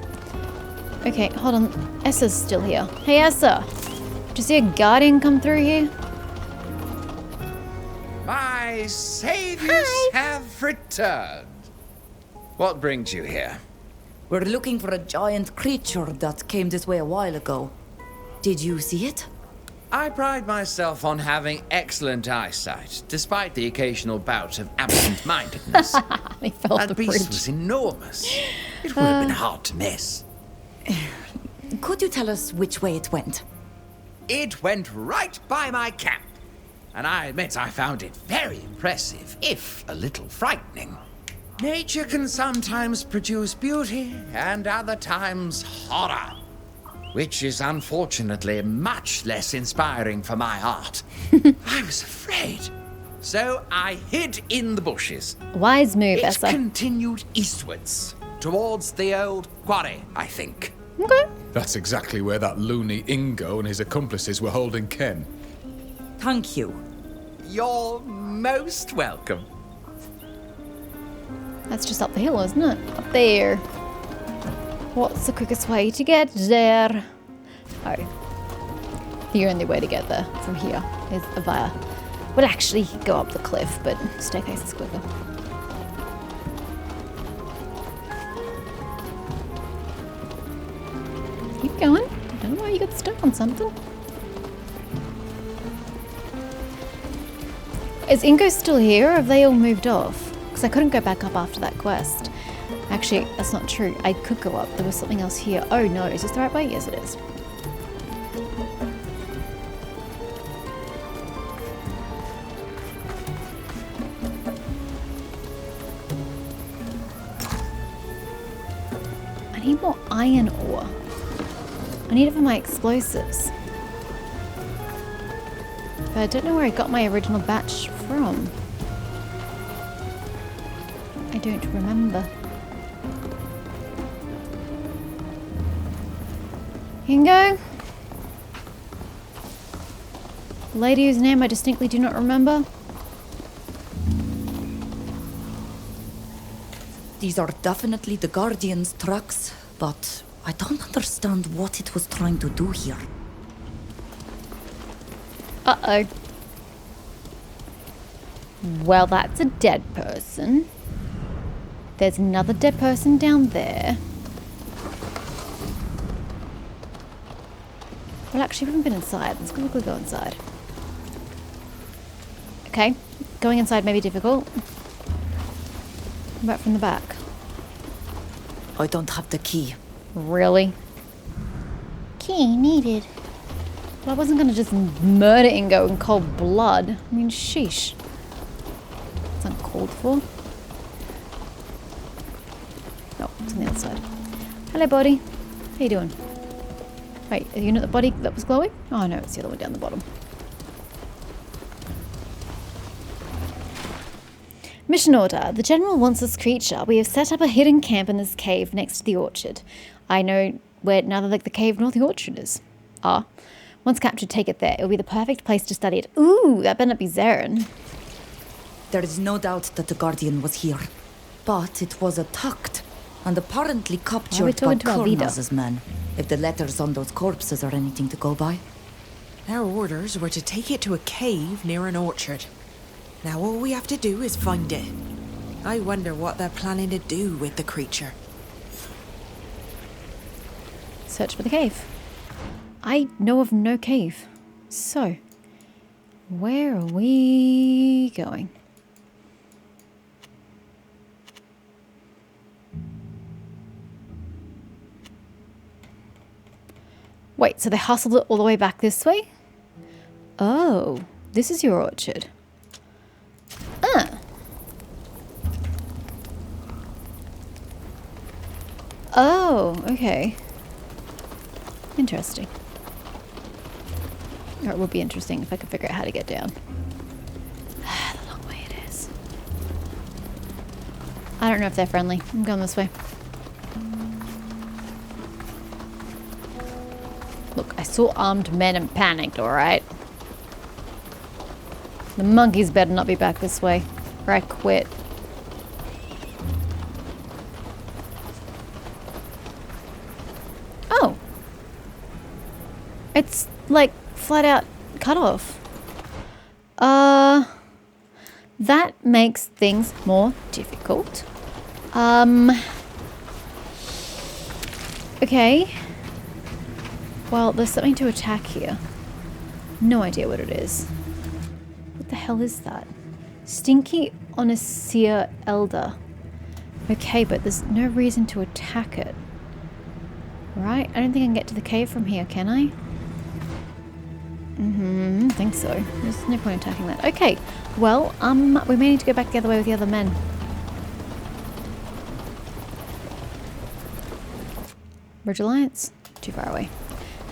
Okay, hold on. Essa's still here. Hey, Essa! Did you see a guardian come through here? My saviors have returned. What brings you here? We're looking for a giant creature that came this way a while ago. Did you see it? I pride myself on having excellent eyesight, despite the occasional bout of absent-mindedness. They fell off That the beast bridge. was enormous. It would have been hard to miss. Could you tell us which way it went? It went right by my camp, and I admit I found it very impressive, if a little frightening. Nature can sometimes produce beauty, and other times horror, which is unfortunately much less inspiring for my art. I was afraid, so I hid in the bushes. Wise move, It Essa. continued eastwards, towards the old quarry, I think. Okay. That's exactly where that loony Ingo and his accomplices were holding Ken. Thank you. You're most welcome. That's just up the hill, isn't it? Up there. What's the quickest way to get there? Oh. The only way to get there from here is via... Well, actually, you could go up the cliff, but staircase is quicker. Keep going. I don't know why you got stuck on something. Is Ingo still here, or have they all moved off? Because I couldn't go back up after that quest. Actually, that's not true. I could go up. There was something else here. Oh no, is this the right way? Yes, it is. I need more iron ore. I need it for my explosives. But I don't know where I got my original batch from. I don't remember. Ingo? The lady whose name I distinctly do not remember? These are definitely the Guardian's trucks, but I don't understand what it was trying to do here. Uh-oh. Well, that's a dead person. There's another dead person down there. Well, actually, we haven't been inside. Let's quickly go inside. Okay. going inside may be difficult. Back from the back. I don't have the key. Really? Key needed. But I wasn't gonna just murder Ingo in cold blood. I mean, sheesh. It's uncalled for. Oh, it's on the other side. Hello, body. How you doing? Wait, are you not the body that was glowing? Oh no, it's the other one down the bottom. Mission order. The General wants this creature. We have set up a hidden camp in this cave next to the orchard. I know where neither the cave nor the orchard is. Once captured, take it there. It will be the perfect place to study it. Ooh, that better not be Sérène. There is no doubt that the Guardian was here. But it was attacked and apparently captured by Kurnaz's men. If the letters on those corpses are anything to go by. Their orders were to take it to a cave near an orchard. Now all we have to do is find it. I wonder what they're planning to do with the creature. Search for the cave. I know of no cave. So, where are we going? Wait, so they hustled it all the way back this way? Oh, this is your orchard. Oh, okay. Interesting. Or it would be interesting if I could figure out how to get down. The long way it is. I don't know if they're friendly. I'm going this way. Look, I saw armed men and panicked, alright? The monkeys better not be back this way, or I quit. Oh. It's like flat out cut off. That makes things more difficult. Okay. Well, there's something to attack here. No idea what it is. What the hell is that? Stinky Onisea Elder. Okay, but there's no reason to attack it. Right? I don't think I can get to the cave from here, can I? I think so. There's no point attacking that. Okay, well, we may need to go back the other way with the other men. Bridge Alliance? Too far away.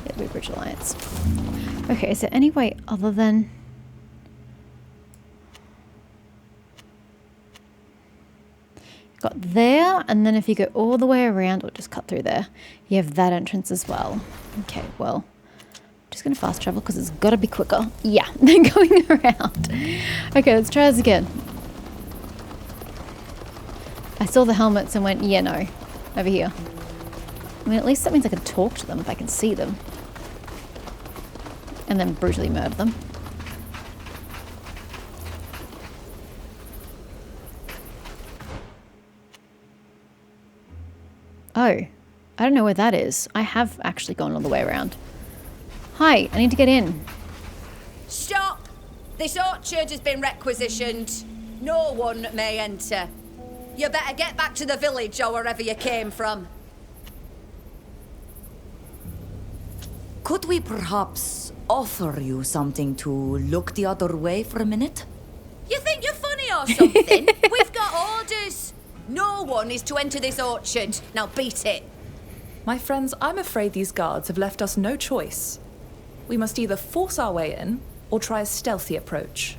It'll be Bridge Alliance. Okay, is there any way other than... Got there, and then if you go all the way around, or just cut through there, you have that entrance as well. Okay, well, I'm just going to fast travel because it's got to be quicker. Yeah, than going around. Okay, let's try this again. I saw the helmets and went, yeah, no, over here. I mean, at least that means I can talk to them if I can see them. And then brutally murder them. Oh, I don't know where that is. I have actually gone all the way around. Hi, I need to get in. Stop! This orchard has been requisitioned. No one may enter. You better get back to the village or wherever you came from. Could we perhaps offer you something to look the other way for a minute? You think you're funny or something? We've got orders. No one is to enter this orchard. Now beat it. My friends, I'm afraid these guards have left us no choice. We must either force our way in or try a stealthy approach.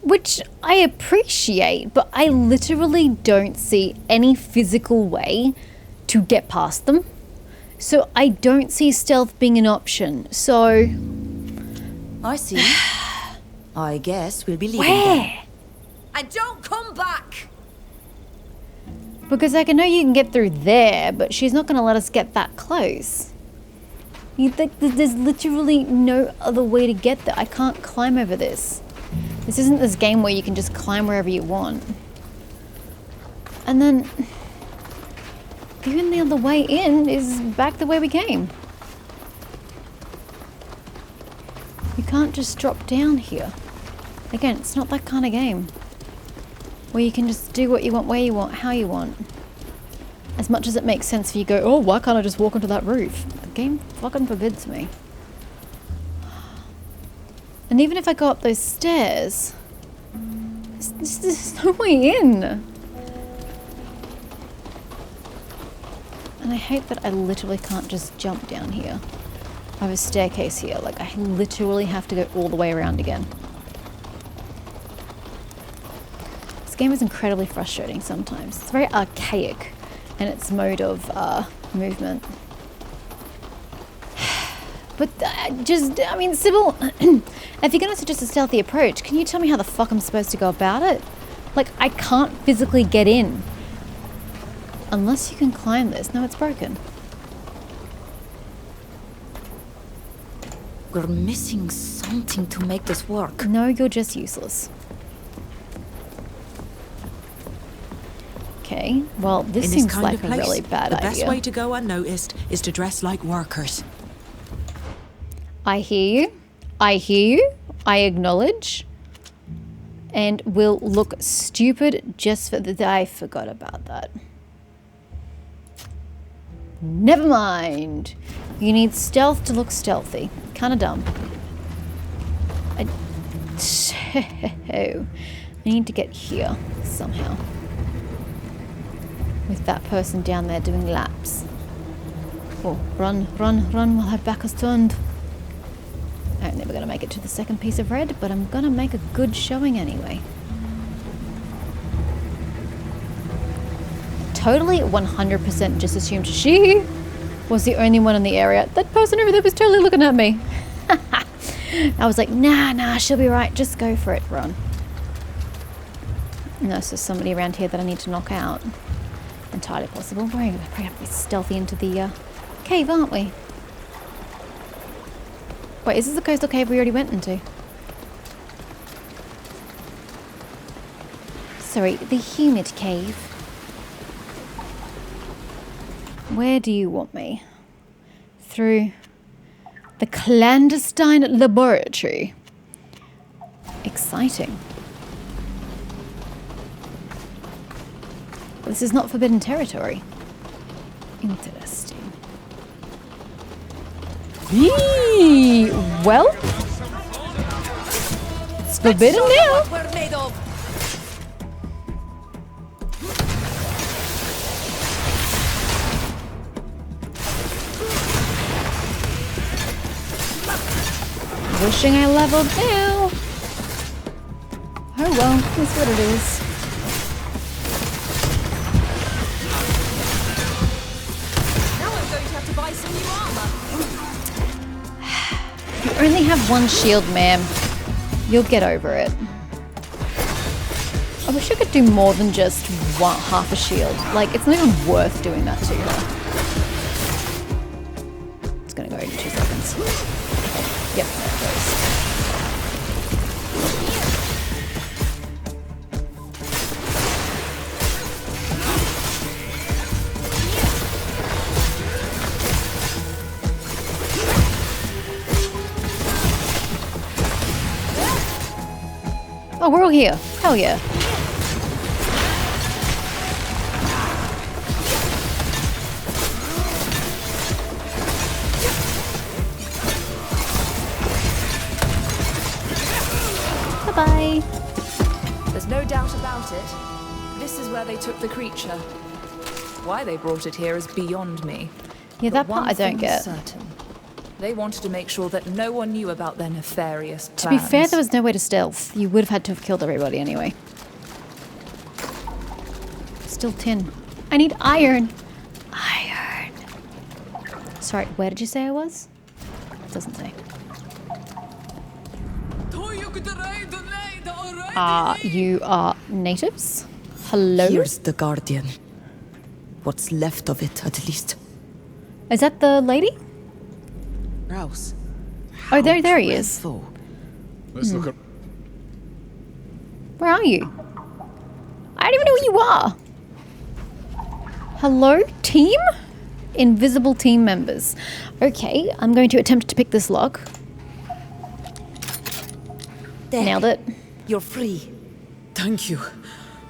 Which I appreciate, but I literally don't see any physical way to get past them. So I don't see stealth being an option, so... I see. I guess we'll be leaving Where? And don't come back! Because I know you can get through there, but she's not going to let us get that close. There's literally no other way to get there. I can't climb over this. This isn't this game where you can just climb wherever you want. And then... even the other way in is back the way we came. You can't just drop down here. Again, it's not that kind of game where you can just do what you want, where you want, how you want. As much as it makes sense for you to go, oh, why can't I just walk onto that roof? The game fucking forbids me. And even if I go up those stairs, there's no way in. And I hate that I literally can't just jump down here. I have a staircase here, like I literally have to go all the way around again. This game is incredibly frustrating sometimes. It's very archaic in its mode of movement. But I mean, Sybil, if you're gonna suggest a stealthy approach, can you tell me how the fuck I'm supposed to go about it? Like, I can't physically get in. Unless you can climb this. No, it's broken. We're missing something to make this work. No, you're just useless. Okay, well, this seems like a really bad idea. The best way to go unnoticed is to dress like workers. I hear you. I hear you. I acknowledge. And we'll look stupid just for the... I forgot about that. Never mind. You need stealth to look stealthy. Kind of dumb. I need to get here somehow. With that person down there doing laps. Oh, run, run, run while her back is turned. I'm never going to make it to the second piece of red, but I'm going to make a good showing anyway. Totally 100% just assumed she was the only one in the area. That person over there was totally looking at me. I was like, nah, she'll be right. Just go for it, run. No, so somebody around here that I need to knock out. Entirely possible. We're going to probably have to be stealthy into the cave, aren't we? Wait, is this the coastal cave we already went into? Sorry, the humid cave. Where do you want me? Through the clandestine laboratory. Exciting. This is not forbidden territory. Interesting. Eee, well, it's forbidden now. Wishing I leveled now. Oh well, that's what it is. Now I'm going to have to buy some new armor. You only have one shield, ma'am. You'll get over it. I wish I could do more than just half a shield. Like, it's not even worth doing that to her. It's gonna go in 2 seconds. Yep, there it goes. Oh, we're all here. Hell yeah. Bye-bye. There's no doubt about it. This is where they took the creature. Why they brought it here is beyond me. Yeah, that part I don't get. Certain. They wanted to make sure that no one knew about their nefarious plans. To be fair, there was no way to stealth. You would have had to have killed everybody anyway. Still tin. I need iron. Iron. Sorry, where did you say I was? It doesn't say. You are natives? Hello? Here's the Guardian. What's left of it, at least. Is that the lady? Rouse. Oh, there he is. Let's look at... Where are you? I don't even know who you are. Hello, team? Invisible team members. Okay, I'm going to attempt to pick this lock. There. Nailed it. You're free. Thank you.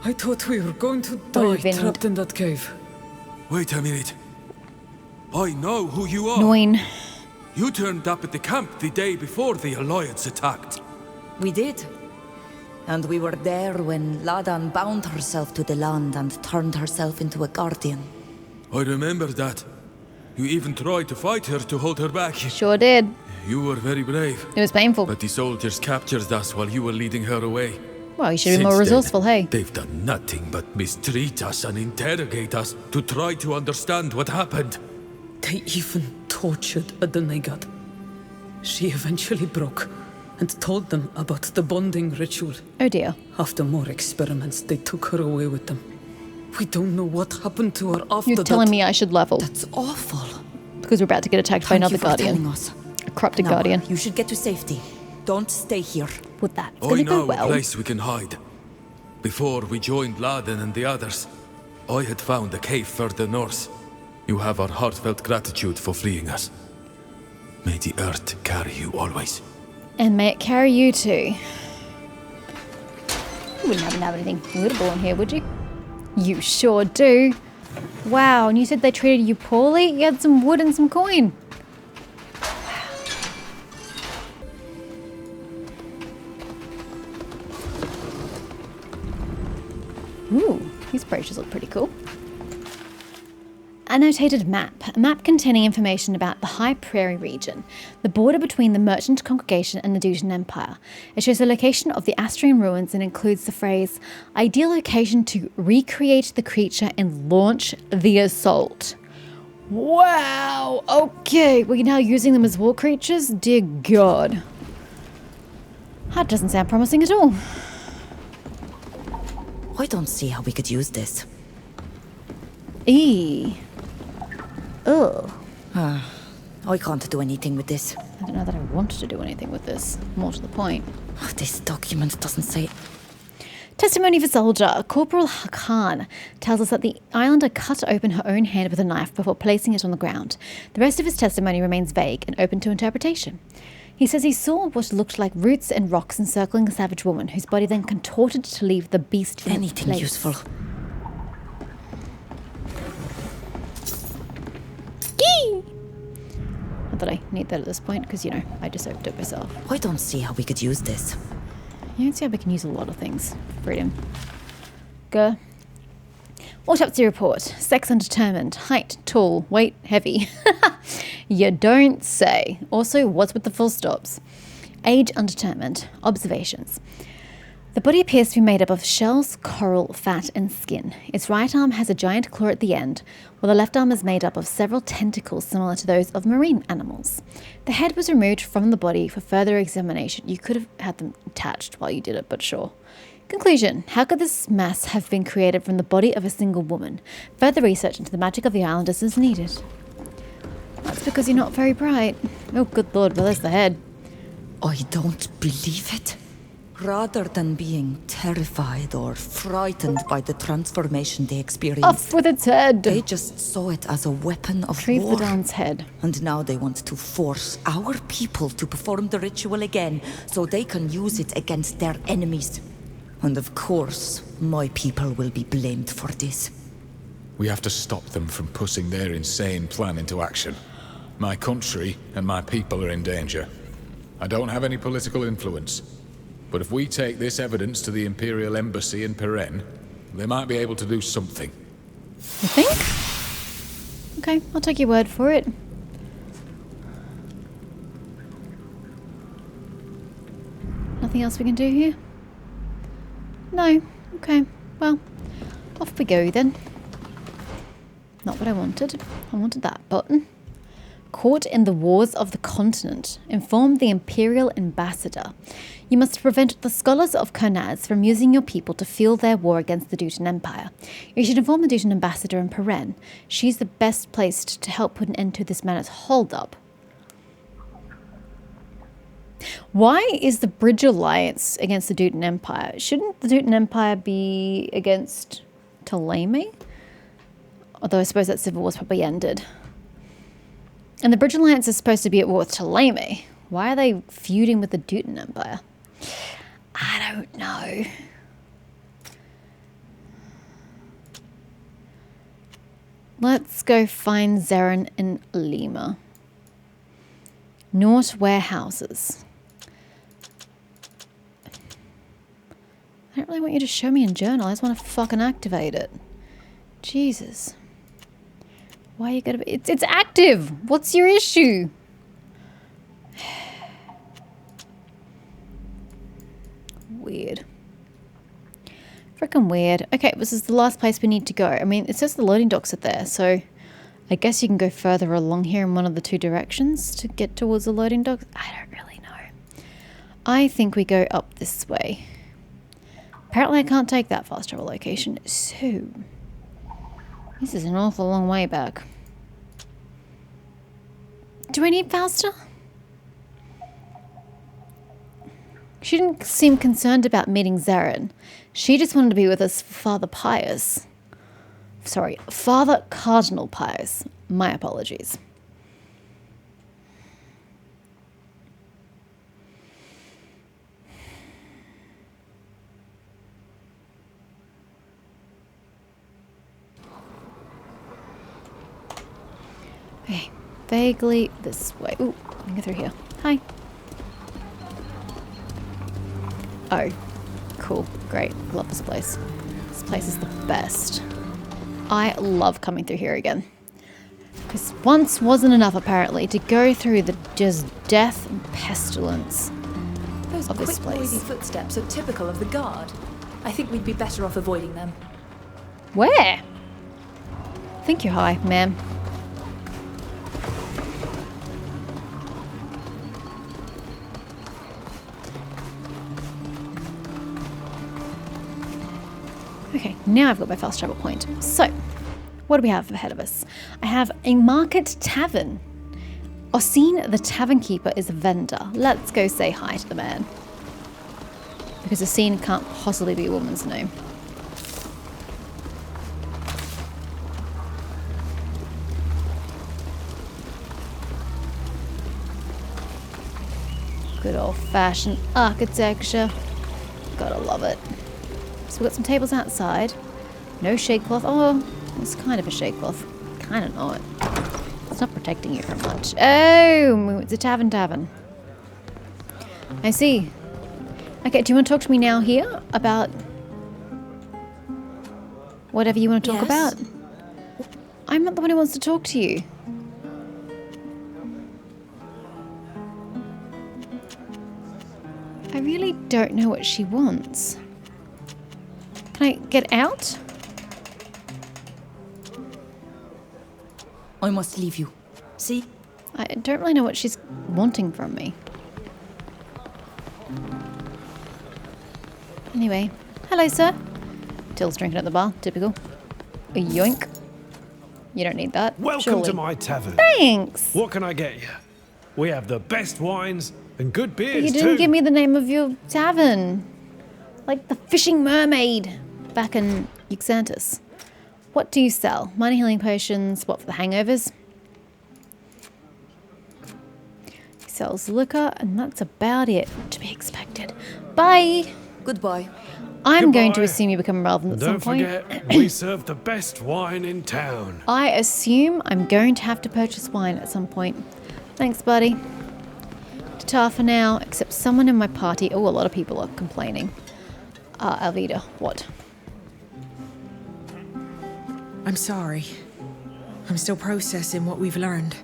I thought we were going to die trapped in that cave. Wait a minute. I know who you are. Annoying. You turned up at the camp the day before the Alliance attacked. We did. And we were there when Ladan bound herself to the land and turned herself into a guardian. I remember that. You even tried to fight her to hold her back. Sure did. You were very brave. It was painful. But the soldiers captured us while you were leading her away. Well, you should be more resourceful, hey? They've done nothing but mistreat us and interrogate us to try to understand what happened. They even tortured a doneigad. She eventually broke and told them about the bonding ritual. Oh dear. After more experiments, they took her away with them. We don't know what happened to her after that. You're telling me I should level. That's awful. Because we're about to get attacked by another guardian. Us. A corrupted No, guardian. You should get to safety. Don't stay here. With that, it's I gonna know go well. a place we can hide. Before we joined Laden and the others, I had found a cave further north. You have our heartfelt gratitude for freeing us. May the earth carry you always. And may it carry you too. You wouldn't happen to have anything little in here, would you? You sure do. Wow, and you said they treated you poorly? You had some wood and some coin. Ooh, these brooches look pretty cool. Annotated map. A map containing information about the High Prairie region, the border between the Merchant Congregation and the Dutan Empire. It shows the location of the Astrian ruins and includes the phrase, ideal location to recreate the creature and launch the assault. Wow, okay, we're now using them as war creatures? Dear God. That doesn't sound promising at all. I don't see how we could use this. Ugh. I can't do anything with this. I don't know that I want to do anything with this. More to the point. This document doesn't say... Testimony for soldier. Corporal Khan tells us that the islander cut open her own hand with a knife before placing it on the ground. The rest of his testimony remains vague and open to interpretation. He says he saw what looked like roots and rocks encircling a savage woman, whose body then contorted to leave the beast in Anything place. useful. Not that I need that at this point, because, you know, I just opened it myself. I don't see how we could use this. You don't see how we can use a lot of things. Freedom. Go. Autopsy report. Sex undetermined. Height, tall. Weight, heavy. You don't say. Also, what's with the full stops? Age undetermined. Observations. The body appears to be made up of shells, coral, fat, and skin. Its right arm has a giant claw at the end, while the left arm is made up of several tentacles similar to those of marine animals. The head was removed from the body for further examination. You could have had them attached while you did it, but sure. Conclusion. How could this mass have been created from the body of a single woman? Further research into the magic of the islanders is needed. That's because you're not very bright. Oh, good lord, well, there's the head. I don't believe it. Rather than being terrified or frightened by the transformation they experienced, Off with its head! They just saw it as a weapon of Retrieve war. the Dawn's head. And now they want to force our people to perform the ritual again so they can use it against their enemies. And of course, my people will be blamed for this. We have to stop them from putting their insane plan into action. My country and my people are in danger. I don't have any political influence. But if we take this evidence to the Imperial Embassy in Peren, they might be able to do something. You think? Okay, I'll take your word for it. Nothing else we can do here? No. Okay, well, off we go then. Not what I wanted. I wanted that button. Caught in the wars of the continent, informed the Imperial Ambassador. You must prevent the scholars of Kurnaz from using your people to fuel their war against the Dutan Empire. You should inform the Dutan Ambassador in Peren. She's the best placed to help put an end to this man's hold-up. Why is the Bridge Alliance against the Dutan Empire? Shouldn't the Dutan Empire be against Ptolemy? Although I suppose that civil war's probably ended. And the Bridge Alliance is supposed to be at war with Ptolemy. Why are they feuding with the Dutan Empire? I don't know. Let's go find Sérène in Lima. North warehouses. I don't really want you to show me in journal. I just want to fucking activate it. Jesus. Why are you gonna be... It's active! What's your issue? Weird. Freaking weird. Okay, this is the last place we need to go. I mean, it says the loading docks are there, so I guess you can go further along here in one of the two directions to get towards the loading docks. I don't really know. I think we go up this way. Apparently I can't take that fast travel location, so this is an awful long way back. Do I need faster? She didn't seem concerned about meeting Sérène. She just wanted to be with us for Father Pius. Sorry, Father Cardinal Pius. My apologies. Okay, vaguely this way. Ooh, I can go through here. Hi. Oh, cool. Great. Love this place. This place is the best. I love coming through here again. Because once wasn't enough, apparently, to go through the just death and pestilence Those of this quick, noisy place. footsteps are typical of the guard. I think we'd be better off avoiding them. Where? Think you're high, ma'am. Okay, now I've got my fast travel point. So, what do we have ahead of us? I have a market tavern. Gacene, the tavern keeper, is a vendor. Let's go say hi to the man. Because Gacene can't possibly be a woman's name. Good old-fashioned architecture. Gotta love it. So we've got some tables outside. No shade cloth. Oh, it's kind of a shade cloth. Kind of not. It's not protecting you from much. Oh, it's a tavern. I see. Okay, do you want to talk to me now here about whatever you want to talk about? I'm not the one who wants to talk to you. I really don't know what she wants. Can I get out? I must leave you. See? I don't really know what she's wanting from me. Anyway, hello, sir. Till's drinking at the bar. Typical. A yoink. You don't need that. Welcome surely. to my tavern. Thanks. What can I get you? We have the best wines and good beers But you didn't too. give me the name of your tavern. Like the Fishing Mermaid back in Xantus. What do you sell? Minor healing potions. What, for the hangovers? He sells liquor, and that's about it. To be expected. Bye. Goodbye. I'm going to Goodbye. assume you become relevant at some Don't point. forget, we serve the best wine in town. I assume I'm going to have to purchase wine at some point. Thanks, buddy. Ta-ta for now, except someone in my party. Oh, a lot of people are complaining. Alvida, what? I'm sorry. I'm still processing what we've learned.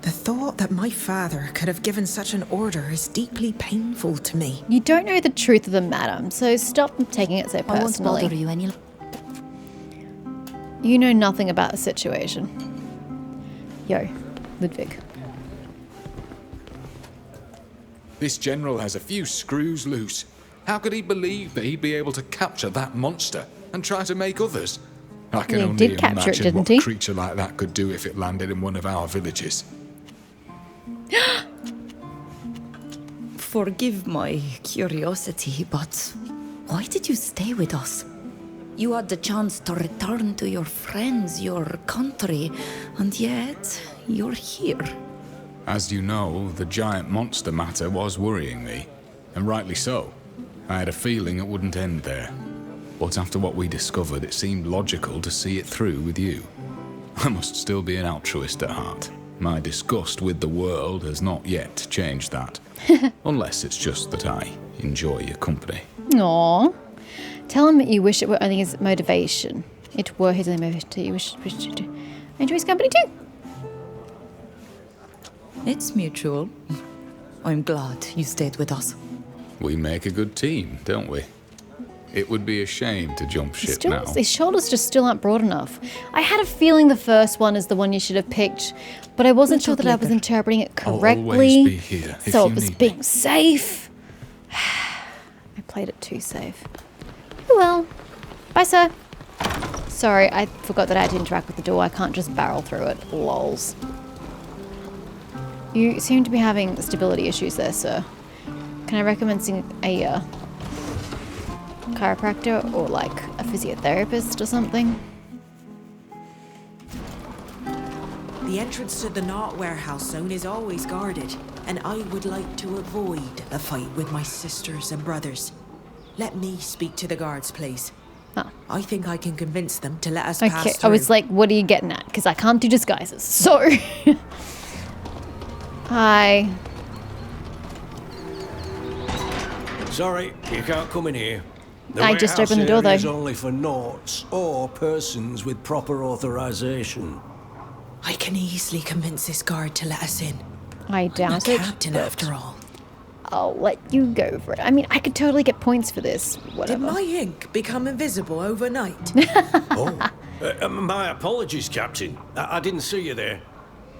The thought that my father could have given such an order is deeply painful to me. You don't know the truth of the matter, so stop taking it so I won't personally. bother you any. You know nothing about the situation. Yo, Ludwig. This general has a few screws loose. How could he believe that he'd be able to capture that monster and try to make others? I can He only did capture it, imagine didn't what he? a creature like that could do if it landed in one of our villages. Forgive my curiosity, but why did you stay with us? You had the chance to return to your friends, your country, and yet you're here. As you know, the giant monster matter was worrying me, and rightly so. I had a feeling it wouldn't end there. But after what we discovered, it seemed logical to see it through with you. I must still be an altruist at heart. My disgust with the world has not yet changed that. Unless it's just that I enjoy your company. Aww. Tell him that you wish it were only his motivation. It were his only motivation. You wish to enjoy his company too. It's mutual. I'm glad you stayed with us. We make a good team, don't we? It would be a shame to jump ship now. His shoulders just still aren't broad enough. I had a feeling the first one is the one you should have picked, but I wasn't sure that I was interpreting it correctly. I'll always be here if so you it was need being me. safe. I played it too safe. Oh well. Bye, sir. Sorry, I forgot that I had to interact with the door. I can't just barrel through it. Lols. You seem to be having stability issues there, sir. Can I recommend seeing a chiropractor or like a physiotherapist or something? The entrance to the Knot warehouse zone is always guarded, and I would like to avoid a fight with my sisters and brothers. Let me speak to the guards, please. Oh. I think I can convince them to let us pass Okay, through. I was like, what are you getting at? Because I can't do disguises. So, hi. Sorry, you can't come in here. The I just opened the door, warehouse though. area is only for Naughts or persons with proper authorization. I can easily convince this guard to let us in. I doubt it. Captain, after all. I'll let you go for it. I mean, I could totally get points for this. Whatever. Did my ink become invisible overnight? My apologies, Captain. I didn't see you there.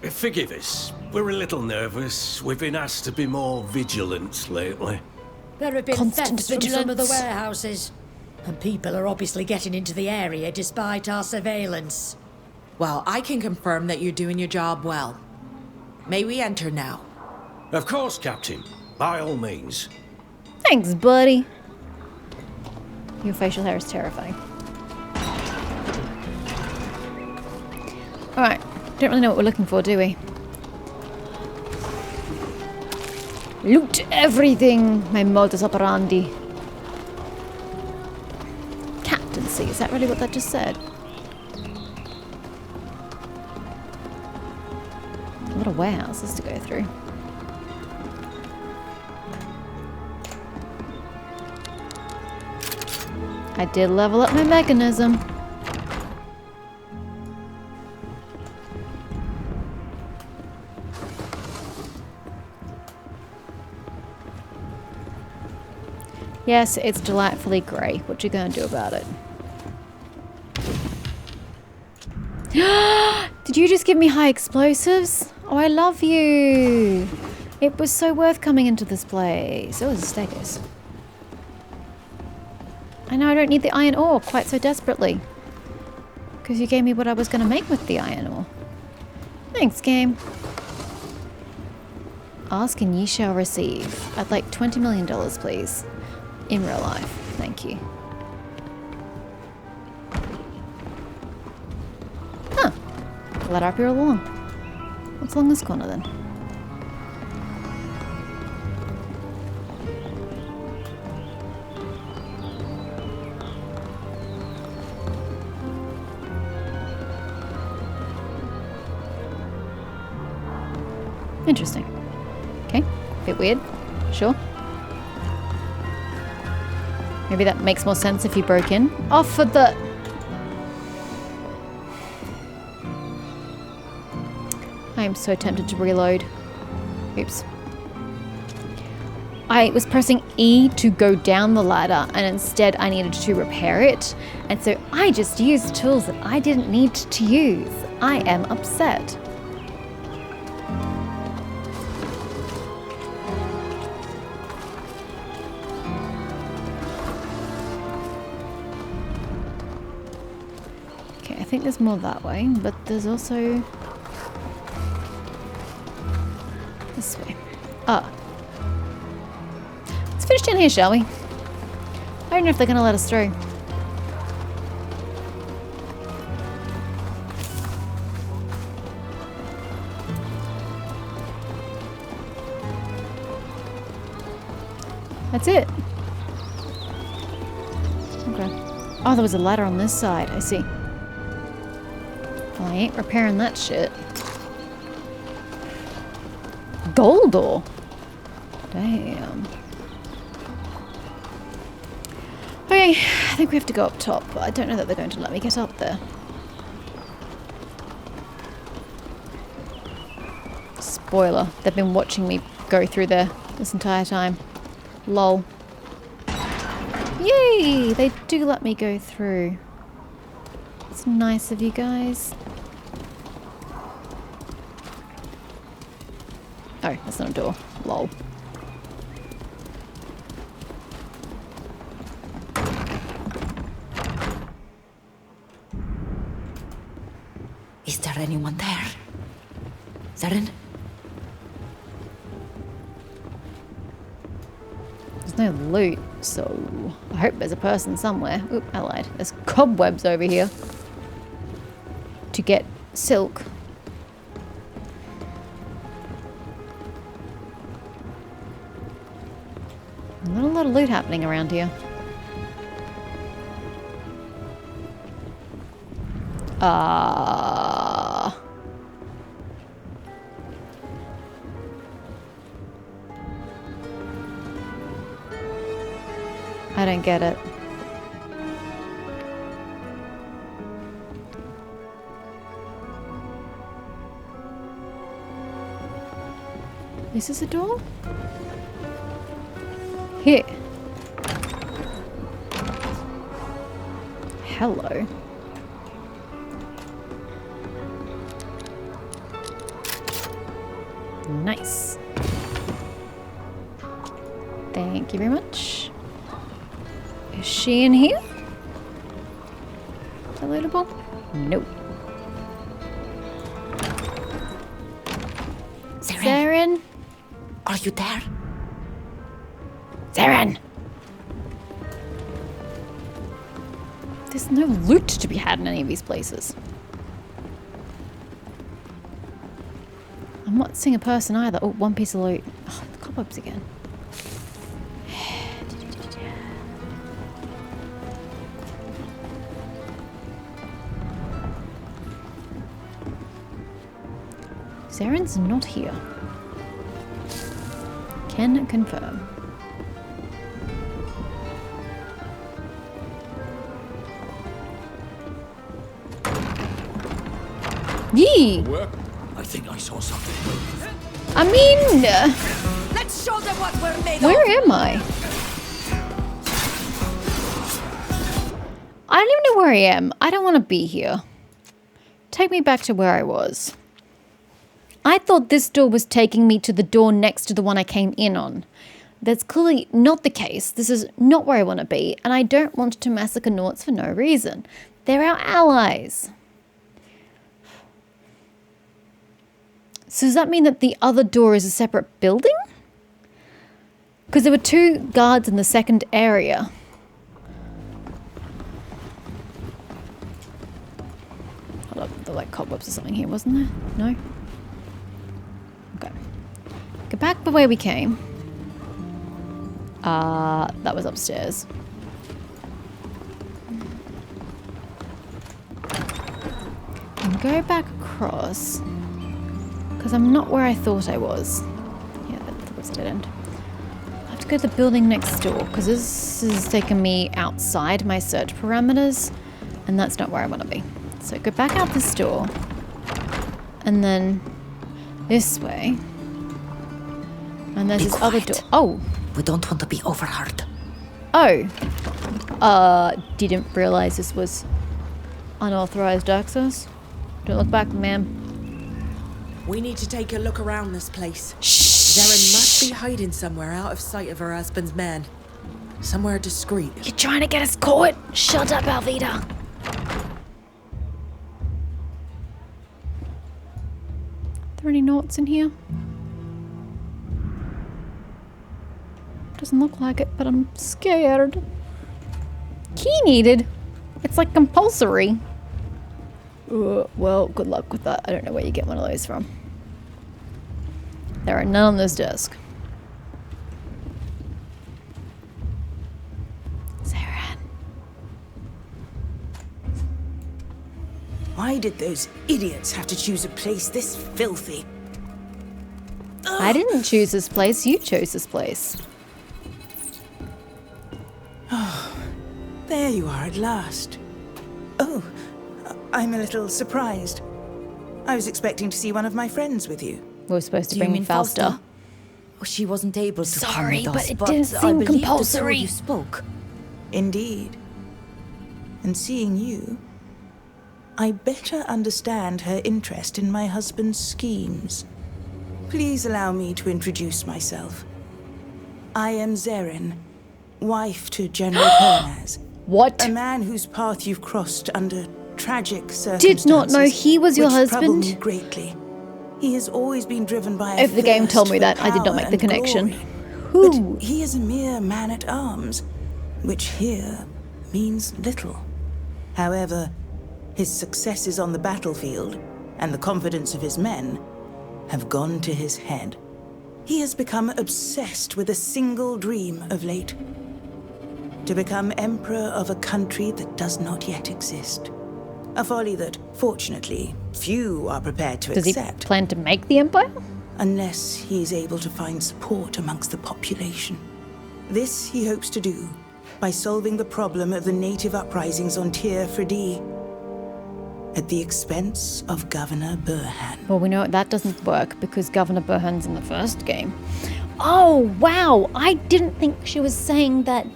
Forgive us. We're a little nervous. We've been asked to be more vigilant lately. There have been Constant thefts from some of the vigilance. warehouses, and people are obviously getting into the area despite our surveillance. Well, I can confirm that you're doing your job well. May we enter now? Of course, Captain. By all means. Thanks, buddy. Your facial hair is terrifying. Alright. Don't really know what we're looking for, do we? Loot everything, my modus operandi. Captaincy, is that really what that just said? A lot of warehouses to go through. I did level up my mechanism. Yes, it's delightfully grey. What you gonna do about it? Did you just give me high explosives? Oh, I love you. It was so worth coming into this place. Oh, there's a staircase. I know I don't need the iron ore quite so desperately. Because you gave me what I was going to make with the iron ore. Thanks, game. Ask and ye shall receive. I'd like $20 million, please. In real life. Thank you. Huh. Ladder up here all along. What's along this corner then? Interesting. Okay, bit weird. Sure. Maybe that makes more sense if you broke in. Oh, for the... I am so tempted to reload. Oops. I was pressing E to go down the ladder, and instead I needed to repair it. And so I just used tools that I didn't need to use. I am upset. I think there's more that way, but there's also this way. Ah. Let's finish down here, shall we? I don't know if they're gonna let us through. That's it. Oh, there was a ladder on this side. I see. Well, I ain't repairing that shit. Gold ore. Damn. Okay, I think we have to go up top, but I don't know that they're going to let me get up there. Spoiler, they've been watching me go through there this entire time. Lol. Yay! They do let me go through. It's nice of you guys. Oh, that's not a door. Lol. Is there anyone there? Sérène? There's no loot, so I hope there's a person somewhere. Oop, I lied. There's cobwebs over here. To get silk. Not a lot of loot happening around here. I don't get it. Is this a door? Here. Hello. Nice. Thank you very much. Is she in here? Is that lootable? Nope. Sérène? Are you there? Sérène! There's no loot to be had in any of these places. I'm not seeing a person either. Oh, one piece of loot. Oh, the cobwebs again. Sérène's not here. Can confirm. Yee! I think I saw something. I mean... Let's show them what we're made where of. am I? I don't even know where I am. I don't want to be here. Take me back to where I was. I thought this door was taking me to the door next to the one I came in on. That's clearly not the case. This is not where I want to be, and I don't want to massacre Nauts for no reason. They're our allies. So does that mean that the other door is a separate building? Because there were 2 guards in the second area. Hold up, there were like cobwebs or something here, wasn't there? No? Okay. Go back the way we came. That was upstairs. And go back across. Because I'm not where I thought I was. Yeah, that was a dead end. I have to go to the building next door, because this is taking me outside my search parameters, and that's not where I want to be. So go back out this door, and then this way. And there's this other door. Oh! We don't want to be overheard. Oh. Didn't realize this was unauthorized access. Don't look back, ma'am. We need to take a look around this place. Sérène must be hiding somewhere out of sight of her husband's men. Somewhere discreet. You're trying to get us caught? Shut up, Alvida. Are there any Nauts in here? Doesn't look like it, but I'm scared. Key needed. It's like compulsory. Well, good luck with that. I don't know where you get one of those from. There are none on this desk. Sérène. Why did those idiots have to choose a place this filthy? I didn't choose this place, you chose this place. Oh, there you are at last. Oh, I'm a little surprised. I was expecting to see one of my friends with you. We were supposed to Do you bring mean Falster. Oh, she wasn't able to come Sorry, with but us, it but didn't I seem believe compulsory. the two you spoke. Indeed. And seeing you, I better understand her interest in my husband's schemes. Please allow me to introduce myself. I am Sérène, wife to General Kurnaz. What? A man whose path you've crossed under tragic circumstances. Did not know he was your which trouble husband. me greatly. He has always been driven by a If the game thirst told me for that, I did not power make the and connection. glory. Who? But he is a mere man-at-arms, which here means little. However, his successes on the battlefield and the confidence of his men have gone to his head. He has become obsessed with a single dream of late: to become emperor of a country that does not yet exist. A folly that, fortunately, few are prepared to Does accept. he plan to make the Empire? Unless he is able to find support amongst the population. This he hopes to do by solving the problem of the native uprisings on Teer Fradee, at the expense of Governor Burhan. Well, we know that doesn't work because Governor Burhan's in the first game. Oh, wow! I didn't think she was saying that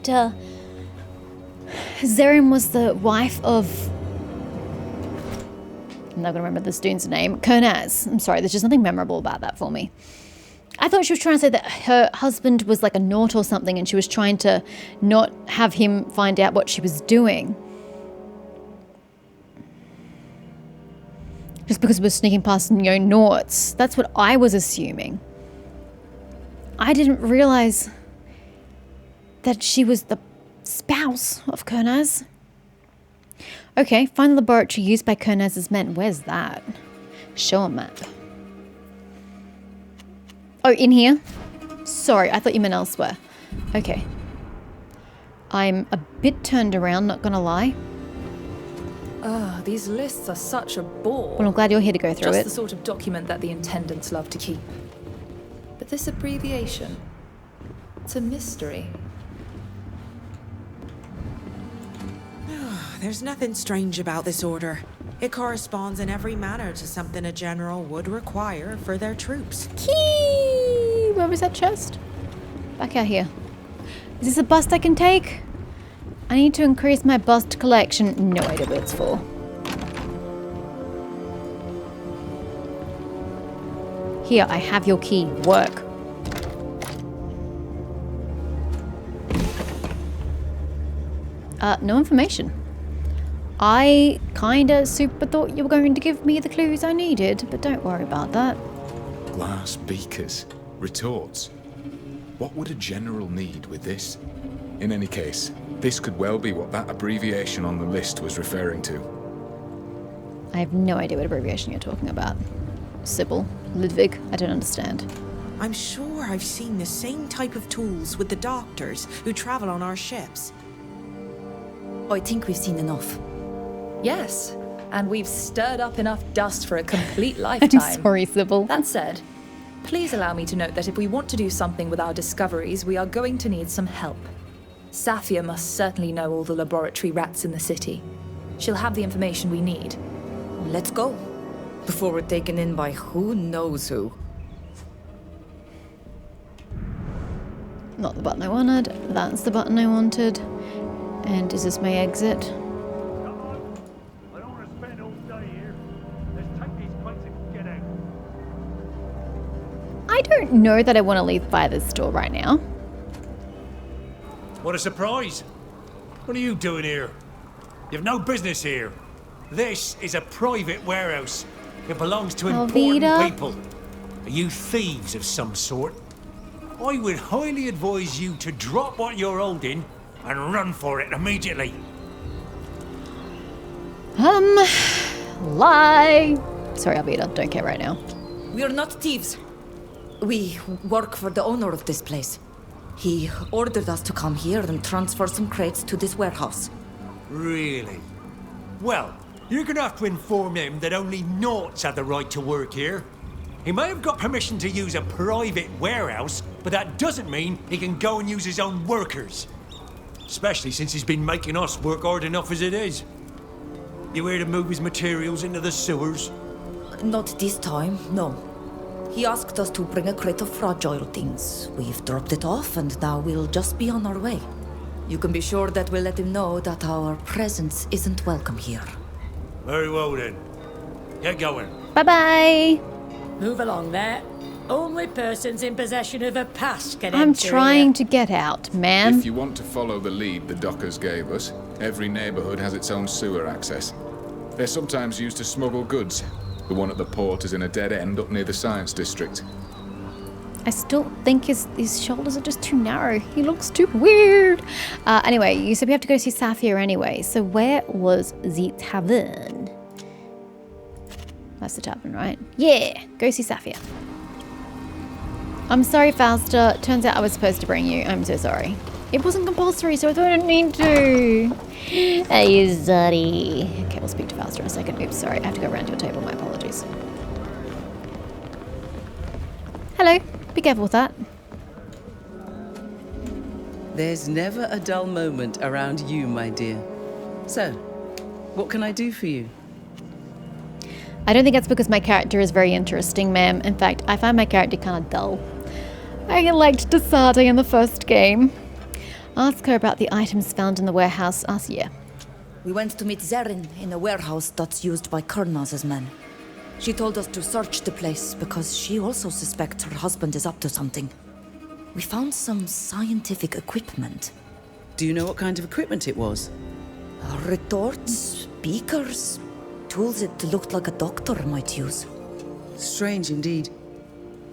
Sérène was the wife of... I'm not going to remember this dude's name. Kurnaz. I'm sorry, there's just nothing memorable about that for me. I thought she was trying to say that her husband was like a naut or something and she was trying to not have him find out what she was doing. Just because we're sneaking past, nauts. That's what I was assuming. I didn't realize that she was the spouse of Kurnaz. Okay, find the laboratory used by Kurnaz's men. Where's that? Show a map. Oh, in here? Sorry, I thought you meant elsewhere. Okay. I'm a bit turned around, not gonna lie. These lists are such a bore. Well, I'm glad you're here to go through Just it. the sort of document that the intendants love to keep. But this abbreviation, it's a mystery. There's nothing strange about this order. It corresponds in every manner to something a general would require for their troops. Key! Where was that chest? Back out here. Is this a bust I can take? I need to increase my bust collection. No idea what it's for. Here, I have your key. Work. No information. I kinda super thought you were going to give me the clues I needed, but don't worry about that. Glass beakers, retorts. What would a general need with this? In any case, this could well be what that abbreviation on the list was referring to. I have no idea what abbreviation you're talking about. Sybil, Ludwig, I don't understand. I'm sure I've seen the same type of tools with the doctors who travel on our ships. I think we've seen enough. Yes, and we've stirred up enough dust for a complete lifetime. I'm sorry, Sybil. That said, please allow me to note that if we want to do something with our discoveries, we are going to need some help. Safia must certainly know all the laboratory rats in the city. She'll have the information we need. Let's go. Before we're taken in by who knows who. Not the button I wanted. That's the button I wanted. And is this my exit? I don't know that I want to leave by this door right now. What a surprise! What are you doing here? You've no business here. This is a private warehouse. It belongs to important Alvida? people. Are you thieves of some sort? I would highly advise you to drop what you're holding and run for it immediately. Lie. Sorry, Alvida, don't care right now. We are not thieves. We work for the owner of this place. He ordered us to come here and transfer some crates to this warehouse. Really? Well, You're gonna have to inform him that only Noughts have the right to work here. He may have got permission to use a private warehouse, but that doesn't mean he can go and use his own workers. Especially since he's been making us work hard enough as it is. You here to move his materials into the sewers? Not this time, no. He asked us to bring a crate of fragile things. We've dropped it off, and now we'll just be on our way. You can be sure that we'll let him know that our presence isn't welcome here. Very well then. Get going. Bye-bye. Move along there. Only persons in possession of a pass can I'm enter trying here. to get out, man. If you want to follow the lead the dockers gave us, every neighborhood has its own sewer access. They're sometimes used to smuggle goods. The one at the port is in a dead end up near the science district. I still think his shoulders are just too narrow. He looks too weird. Anyway, you said we have to go see Safia anyway. So where was the tavern? That's the tavern, right? Yeah, go see Safia. I'm sorry, Fausta. Turns out I was supposed to bring you. I'm so sorry. It wasn't compulsory, so I thought I didn't need to. Hey, sorry. Okay, we'll speak to Fausta in a second. Oops, sorry. I have to go around your table. My apologies. Hello. Be careful with that. There's never a dull moment around you, my dear. So, what can I do for you? I don't think that's because my character is very interesting, ma'am. In fact, I find my character kind of dull. I liked Desade in the first game. Ask her about the items found in the warehouse last year. We went to meet Sérène in a warehouse that's used by Kurnaz's men. She told us to search the place because she also suspects her husband is up to something. We found some scientific equipment. Do you know what kind of equipment it was? Retorts, beakers, tools it looked like a doctor might use. Strange indeed.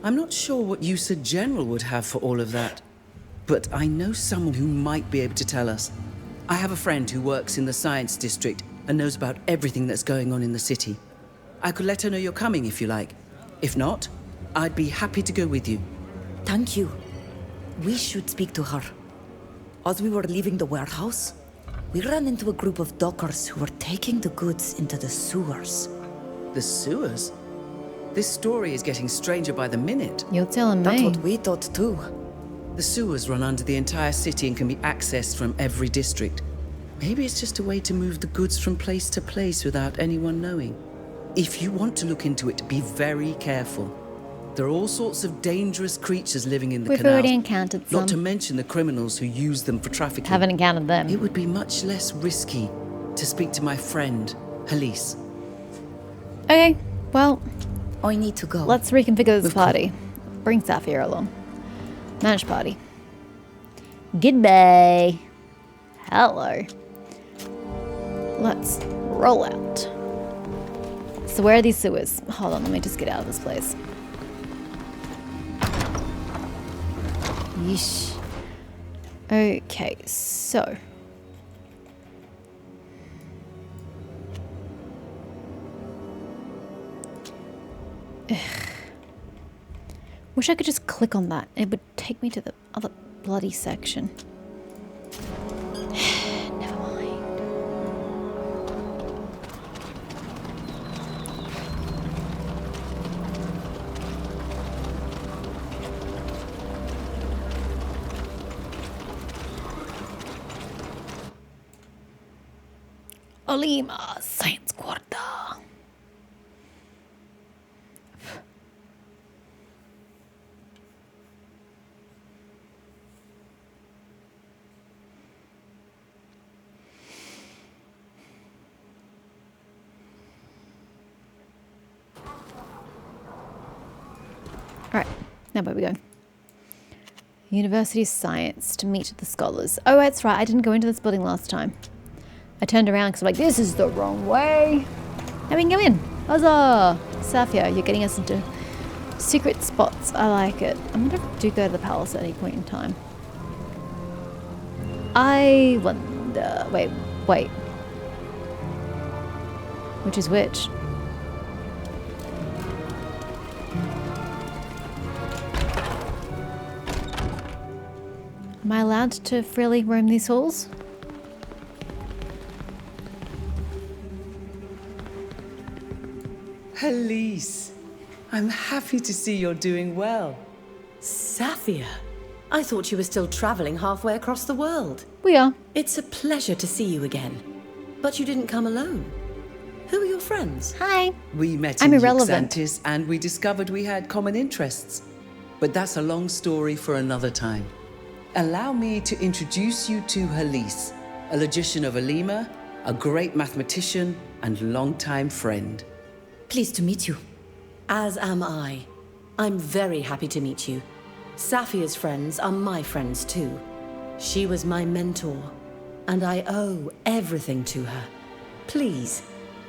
I'm not sure what use a general would have for all of that. But I know someone who might be able to tell us. I have a friend who works in the science district and knows about everything that's going on in the city. I could let her know you're coming if you like. If not, I'd be happy to go with you. Thank you. We should speak to her. As we were leaving the warehouse, we ran into a group of dockers who were taking the goods into the sewers. The sewers? This story is getting stranger by the minute. You're telling me. That's what we thought too. The sewers run under the entire city and can be accessed from every district. Maybe it's just a way to move the goods from place to place without anyone knowing. If you want to look into it, be very careful. There are all sorts of dangerous creatures living in the canals. We've already encountered some. Not to mention the criminals who use them for trafficking. Haven't encountered them. It would be much less risky to speak to my friend, Halise. Okay, well, I need to go. Let's reconfigure this party. Bring Safia along. Manage party. Goodbye. Hello. Let's roll out. So where are these sewers? Hold on, let me just get out of this place. Yeesh. Okay, so. Ugh. Wish I could just click on that. It would take me to the other bloody section. Never mind. Olima Science Quarter. Alright, now where we go? University of Science to meet the scholars. Oh, that's right, I didn't go into this building last time. I turned around because I'm like, this is the wrong way. Now we can go in. Huzzah! Safia, you're getting us into secret spots. I like it. I wonder if I do go to the palace at any point in time. I wonder... Wait. Which is which? Am I allowed to freely roam these halls? Elise, I'm happy to see you're doing well. Safia, I thought you were still traveling halfway across the world. We are. It's a pleasure to see you again. But you didn't come alone. Who are your friends? Hi. We met I'm in irrelevant. Gacene and we discovered we had common interests. But that's a long story for another time. Allow me to introduce you to Elise, a logician of Alima, a great mathematician and longtime friend. Pleased to meet you. As am I. I'm very happy to meet you. Safia's friends are my friends too. She was my mentor, and I owe everything to her. Please,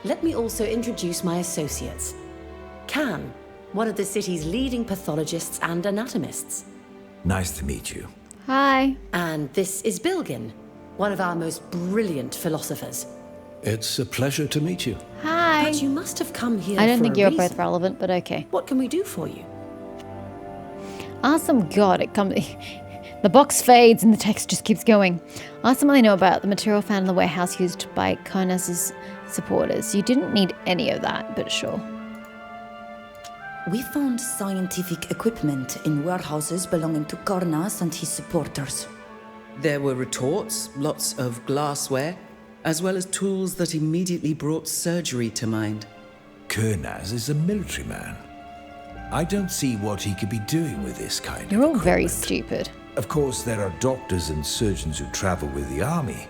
let me also introduce my associates. Can, one of the city's leading pathologists and anatomists. Nice to meet you. Hi. And this is Bilgin, one of our most brilliant philosophers. It's a pleasure to meet you. Hi. But you must have come here I don't for think a you're reason. both relevant, but okay. What can we do for you? Awesome. God, it comes. The box fades and the text just keeps going. Ask them what they know about the material found in the warehouse used by Kurnaz's supporters. You didn't need any of that, but sure. We found scientific equipment in warehouses belonging to Kurnaz and his supporters. There were retorts, lots of glassware, as well as tools that immediately brought surgery to mind. Kurnaz is a military man. I don't see what he could be doing with this kind You're of all very stupid. Of course, there are doctors and surgeons who travel with the army,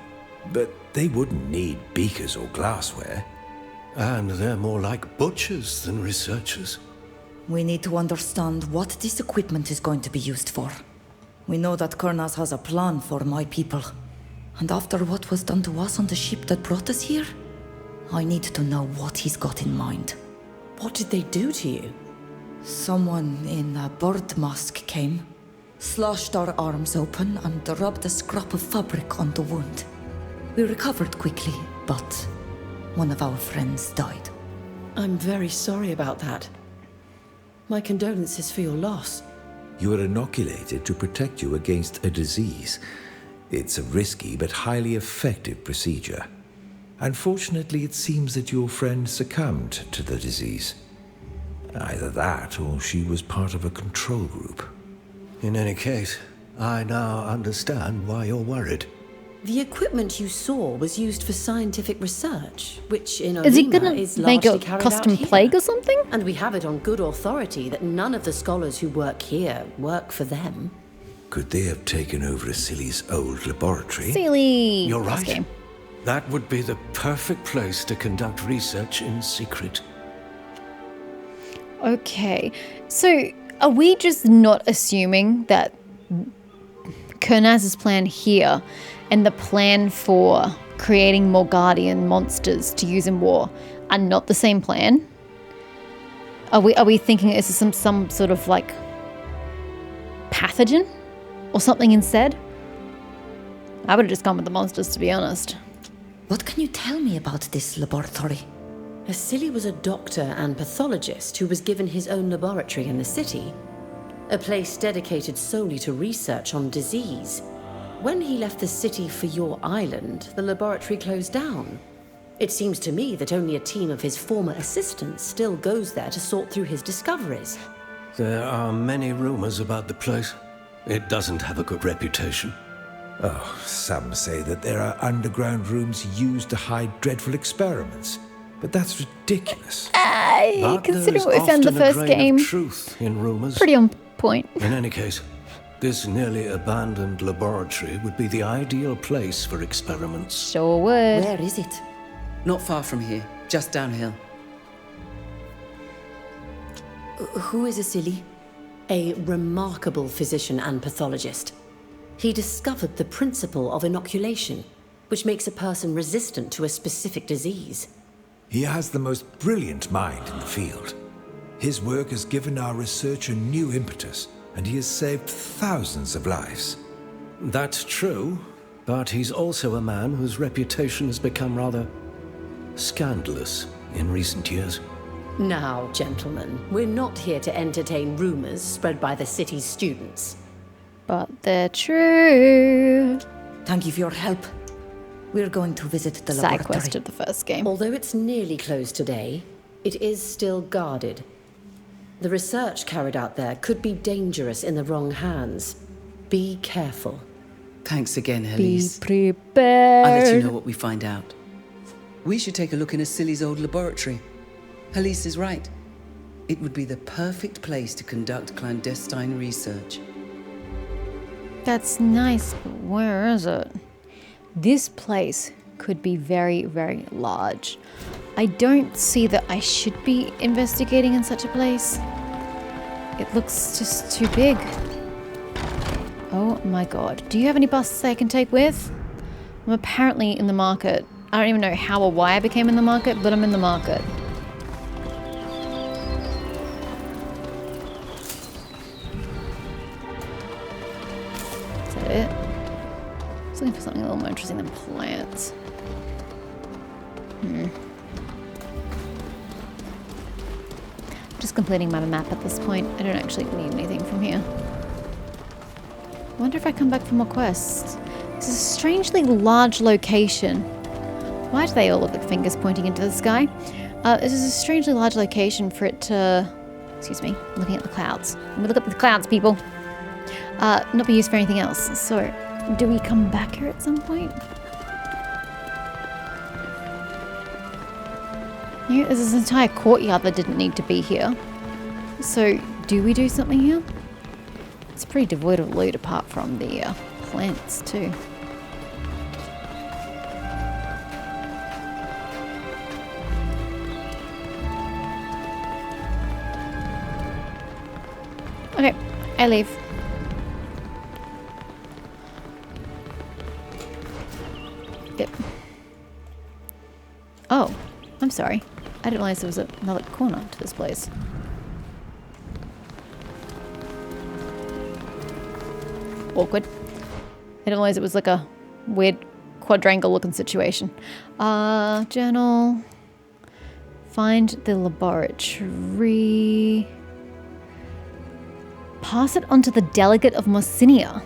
but they wouldn't need beakers or glassware. And they're more like butchers than researchers. We need to understand what this equipment is going to be used for. We know that Kurnaz has a plan for my people. And after what was done to us on the ship that brought us here, I need to know what he's got in mind. What did they do to you? Someone in a bird mask came, slashed our arms open, and rubbed a scrap of fabric on the wound. We recovered quickly, but one of our friends died. I'm very sorry about that. My condolences for your loss. You were inoculated to protect you against a disease. It's a risky but highly effective procedure. Unfortunately, it seems that your friend succumbed to the disease. Either that, or she was part of a control group. In any case, I now understand why you're worried. The equipment you saw was used for scientific research, which in Is he Olima gonna is make largely a carried custom out here. plague or something? And we have it on good authority that none of the scholars who work here work for them. Could they have taken over Asili's old laboratory? Silly. You're This right. game. That would be the perfect place to conduct research in secret. Okay. So, are we just not assuming that Kurnaz's plan here and the plan for creating more guardian monsters to use in war are not the same plan? Are we thinking this is some sort of like pathogen or something instead? I would have just gone with the monsters, to be honest. What can you tell me about this laboratory? Asili was a doctor and pathologist who was given his own laboratory in the city, a place dedicated solely to research on disease. When he left the city for your island, the laboratory closed down. It seems to me that only a team of his former assistants still goes there to sort through his discoveries. There are many rumors about the place. It doesn't have a good reputation. Oh, some say that there are underground rooms used to hide dreadful experiments. But that's ridiculous. But Consider there's what we found in the often a first grain game. of truth in rumors. Pretty on point. In any case, this nearly abandoned laboratory would be the ideal place for experiments. Sure would. Where is it? Not far from here, just downhill. Who is Asili? A remarkable physician and pathologist. He discovered the principle of inoculation, which makes a person resistant to a specific disease. He has the most brilliant mind in the field. His work has given our research a new impetus, and he has saved thousands of lives. That's true, but he's also a man whose reputation has become rather scandalous in recent years. Now, gentlemen, we're not here to entertain rumors spread by the city's students. But they're true. Thank you for your help. We're going to visit the Side laboratory. quest of the first game. Although it's nearly closed today, It is still guarded. The research carried out there could be dangerous in the wrong hands. Be careful. Thanks again, Elise. Be prepared. I'll let you know what we find out. We should take a look in Asili's old laboratory. Elise is right. It would be the perfect place to conduct clandestine research. That's nice, but where is it? This place could be very, very large. I don't see that I should be investigating in such a place. It looks just too big. Oh my god. Do you have any busts I can take with? I'm apparently in the market. I don't even know how or why I became in the market, but I'm in the market. Is that it? I was looking for something a little more interesting than plants. Just completing my map at this point. I don't actually need anything from here. I wonder if I come back for more quests. This is a strangely large location. Why do they all look like fingers pointing into the sky? This is a strangely large location for it to... Excuse me, I'm looking at the clouds. I'm look at the clouds, people. Not be used for anything else. So, do we come back here at some point? Yeah, there's this entire courtyard that didn't need to be here. So, do we do something here? It's pretty devoid of loot apart from the plants too. Okay, I leave. Yep. Oh, I'm sorry. I didn't realize there was another corner to this place. Awkward. I didn't realize it was like a weird quadrangle looking situation. Journal. Find the laboratory. Pass it on to the delegate of Messinia.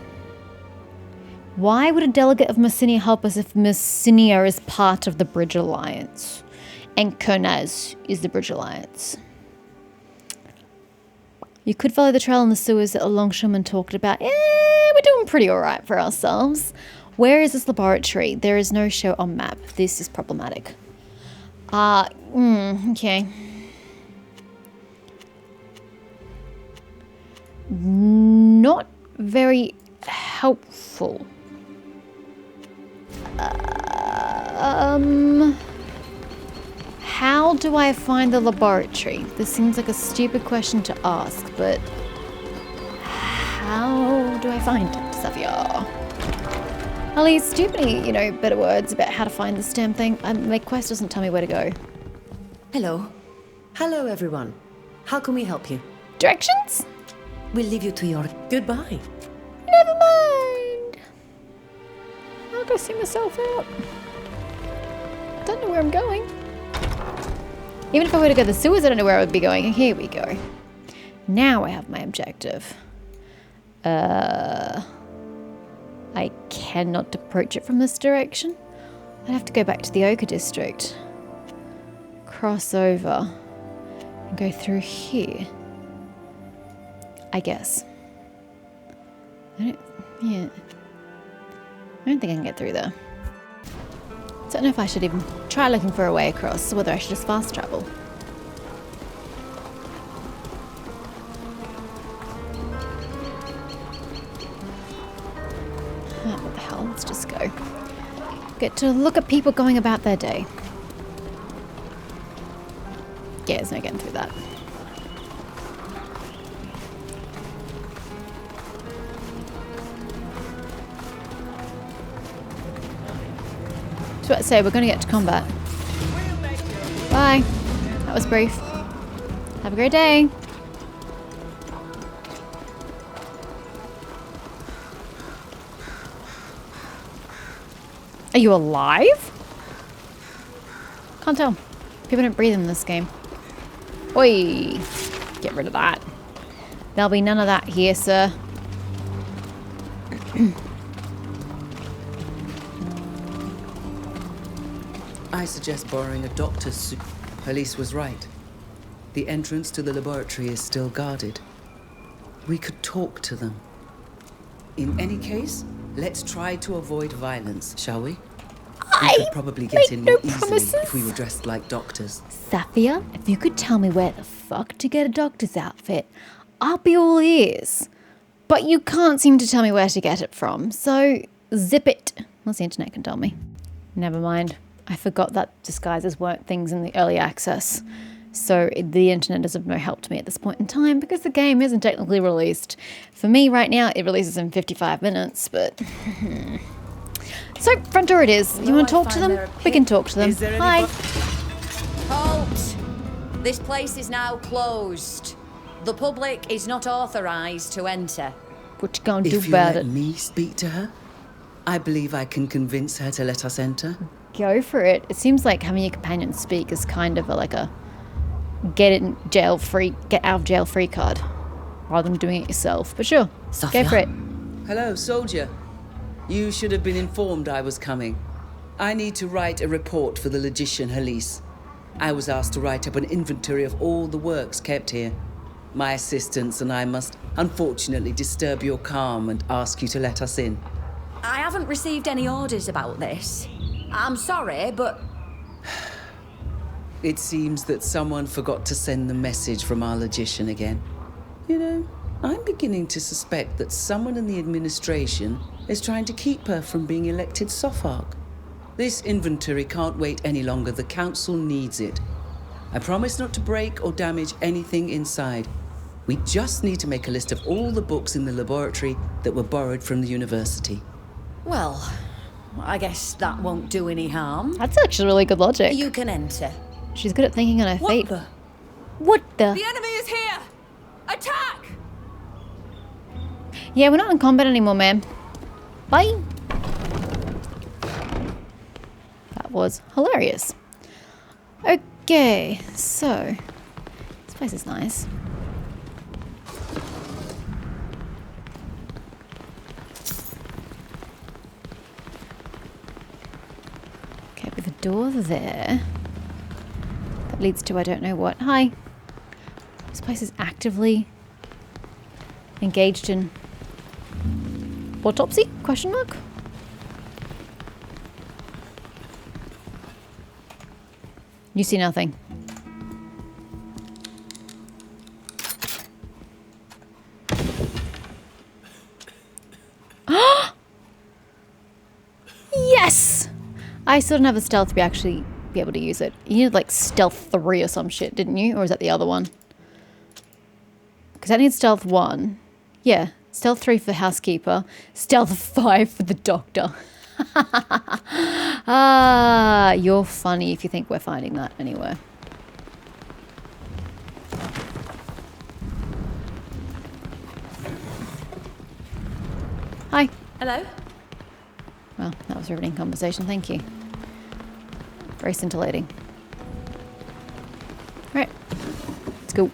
Why would a delegate of Messinia help us if Messinia is part of the Bridge Alliance? And Kurnaz is the Bridge Alliance. You could follow the trail in the sewers that a longshoreman talked about. We're doing pretty alright for ourselves. Where is this laboratory? There is no show on map. This is problematic. Okay. Not very helpful. How do I find the laboratory? This seems like a stupid question to ask, but how do I find it, Xavier? At least, do you have any, better words about how to find this damn thing? My quest doesn't tell me where to go. Hello. Hello, everyone. How can we help you? Directions? We'll leave you to your goodbye. Never mind. I'll go see myself out. Don't know where I'm going. Even if I were to go to the sewers, I don't know where I would be going. Here we go. Now I have my objective. I cannot approach it from this direction. I'd have to go back to the Ochre district. Cross over. And go through here. I guess. I don't think I can get through there. I don't know if I should even try looking for a way across, or whether I should just fast travel. What the hell, let's just go. Get to look at people going about their day. Yeah, there's no getting through that. I was about to say, we're going to get to combat. Bye. That was brief. Have a great day. Are you alive? Can't tell. People don't breathe in this game. Oi! Get rid of that. There'll be none of that here, sir. I suggest borrowing a doctor's suit. Elise was right. The entrance to the laboratory is still guarded. We could talk to them. In any case, let's try to avoid violence, shall we? We could probably get in more easily if we were dressed like doctors. Safia, if you could tell me where the fuck to get a doctor's outfit, I'll be all ears. But you can't seem to tell me where to get it from, so zip it. Unless the internet can tell me. Never mind. I forgot that disguises weren't things in the early access. So the internet is of no help to me at this point in time because the game isn't technically released. For me right now, it releases in 55 minutes, but... So, front door it is. You want to talk to them? We can talk to them. Hi. Halt! This place is now closed. The public is not authorised to enter. What you gonna do If you about let it? me speak to her, I believe I can convince her to let us enter. Go for it. It seems like having your companion speak is kind of like a get out of jail free card rather than doing it yourself. But sure, go for it. Hello, soldier. You should have been informed I was coming. I need to write a report for the logician Halise. I was asked to write up an inventory of all the works kept here. My assistants and I must unfortunately disturb your calm and ask you to let us in. I haven't received any orders about this. I'm sorry, but... It seems that someone forgot to send the message from our logician again. You know, I'm beginning to suspect that someone in the administration is trying to keep her from being elected Sopharch. This inventory can't wait any longer. The council needs it. I promise not to break or damage anything inside. We just need to make a list of all the books in the laboratory that were borrowed from the university. Well, I guess that won't do any harm. That's actually really good logic. You can enter. She's good at thinking on her feet. The? What the? The enemy is here! Attack! Yeah, we're not in combat anymore, man. Bye. That was hilarious. Okay, so this place is nice. Okay, with a door there that leads to I don't know what. Hi. This place is actively engaged in autopsy? Question mark? You see nothing. Yes! I still don't have a stealth to actually be able to use it. You needed like stealth 3 or some shit, didn't you? Or is that the other one? Because I need stealth 1. Yeah, stealth 3 for the housekeeper. Stealth 5 for the doctor. Ah, you're funny if you think we're finding that anywhere. Hi. Hello. Well, that was a riveting conversation, thank you. Very scintillating. Alright, let's go.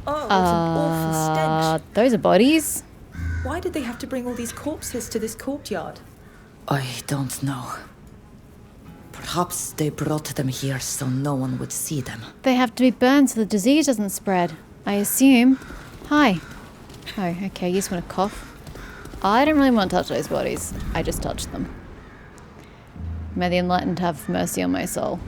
Oh, what an awful stench. Those are bodies. Why did they have to bring all these corpses to this courtyard? I don't know. Perhaps they brought them here so no one would see them. They have to be burned so the disease doesn't spread, I assume. Hi. Oh, okay, you just want to cough. I don't really want to touch those bodies. I just touched them. May the enlightened have mercy on my soul.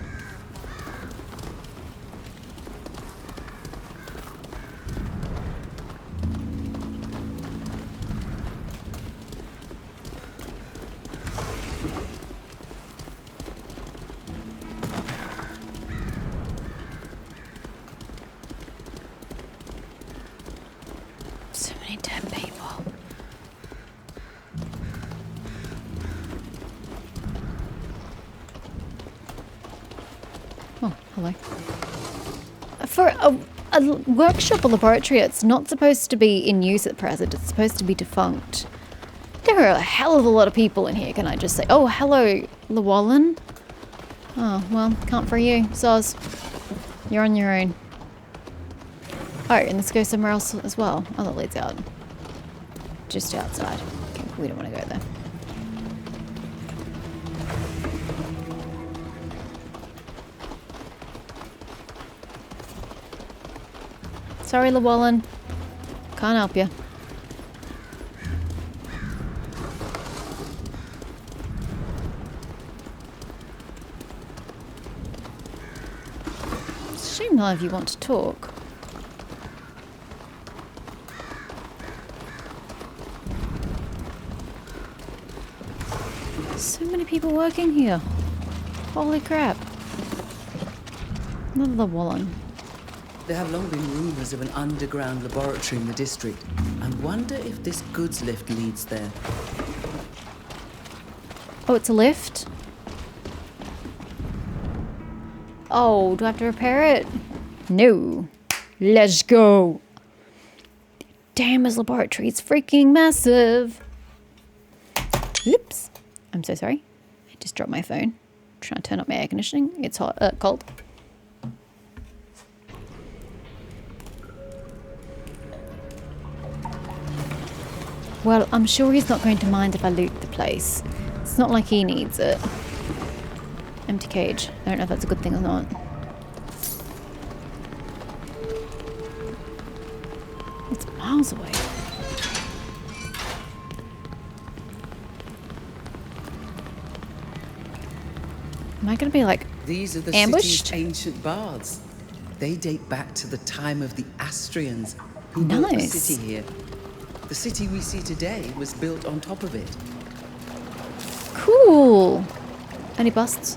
So many dead people. Oh, hello. For a workshop or laboratory, it's not supposed to be in use at present. It's supposed to be defunct. There are a hell of a lot of people in here, can I just say? Oh, hello, Llewellyn. Oh, well, can't for you. Soz. You're on your own. Oh, and let's go somewhere else as well. Oh, that leads out. Just outside. Okay, we don't want to go there. Sorry, Llewellyn. Can't help you. It's a shame none of you want to talk. So many people working here. Holy crap. Another Llewellyn. There have long been rumors of an underground laboratory in the district. I wonder if this goods lift leads there. Oh, it's a lift? Oh, do I have to repair it? No. Let's go. Damn, this laboratory is freaking massive. Oops. I'm so sorry. I just dropped my phone. Trying to turn up my air conditioning. It's hot, cold. Well, I'm sure he's not going to mind if I loot the place. It's not like he needs it. Empty cage. I don't know if that's a good thing or not. It's miles away. Am I going to be like These are the ambushed? city's ancient baths. They date back to the time of the Astrians, who Nice. built the city here. The city we see today was built on top of it. Cool. Any busts?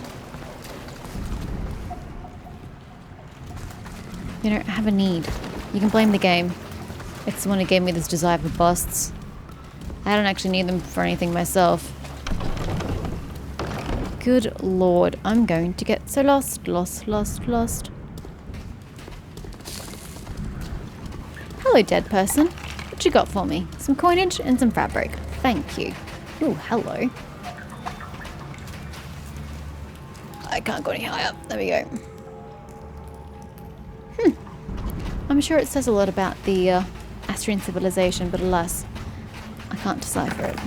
You don't have a need. You can blame the game. It's the one who gave me this desire for busts. I don't actually need them for anything myself. Good lord, I'm going to get so lost. Hello, dead person. What you got for me? Some coinage and some fabric. Thank you. Ooh, hello. I can't go any higher. There we go. I'm sure it says a lot about the Astrian civilization, but alas, I can't decipher it.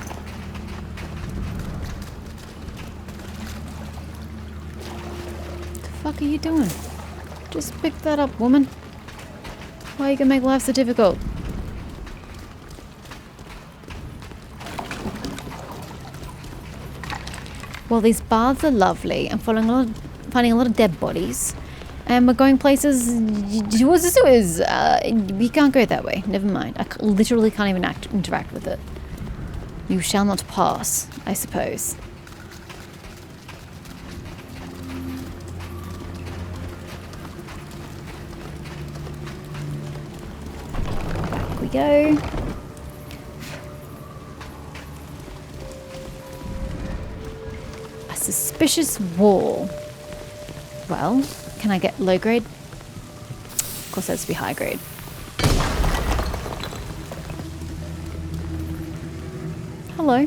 What the fuck are you doing? Just pick that up, woman. Why are you gonna make life so difficult? Well, these baths are lovely. I'm finding a lot of dead bodies. And we're going places. We can't go that way. Never mind. I literally can't even interact with it. You shall not pass, I suppose. Back we go. A suspicious wall. Well, can I get low grade? Of course, that's to be high grade. Hello.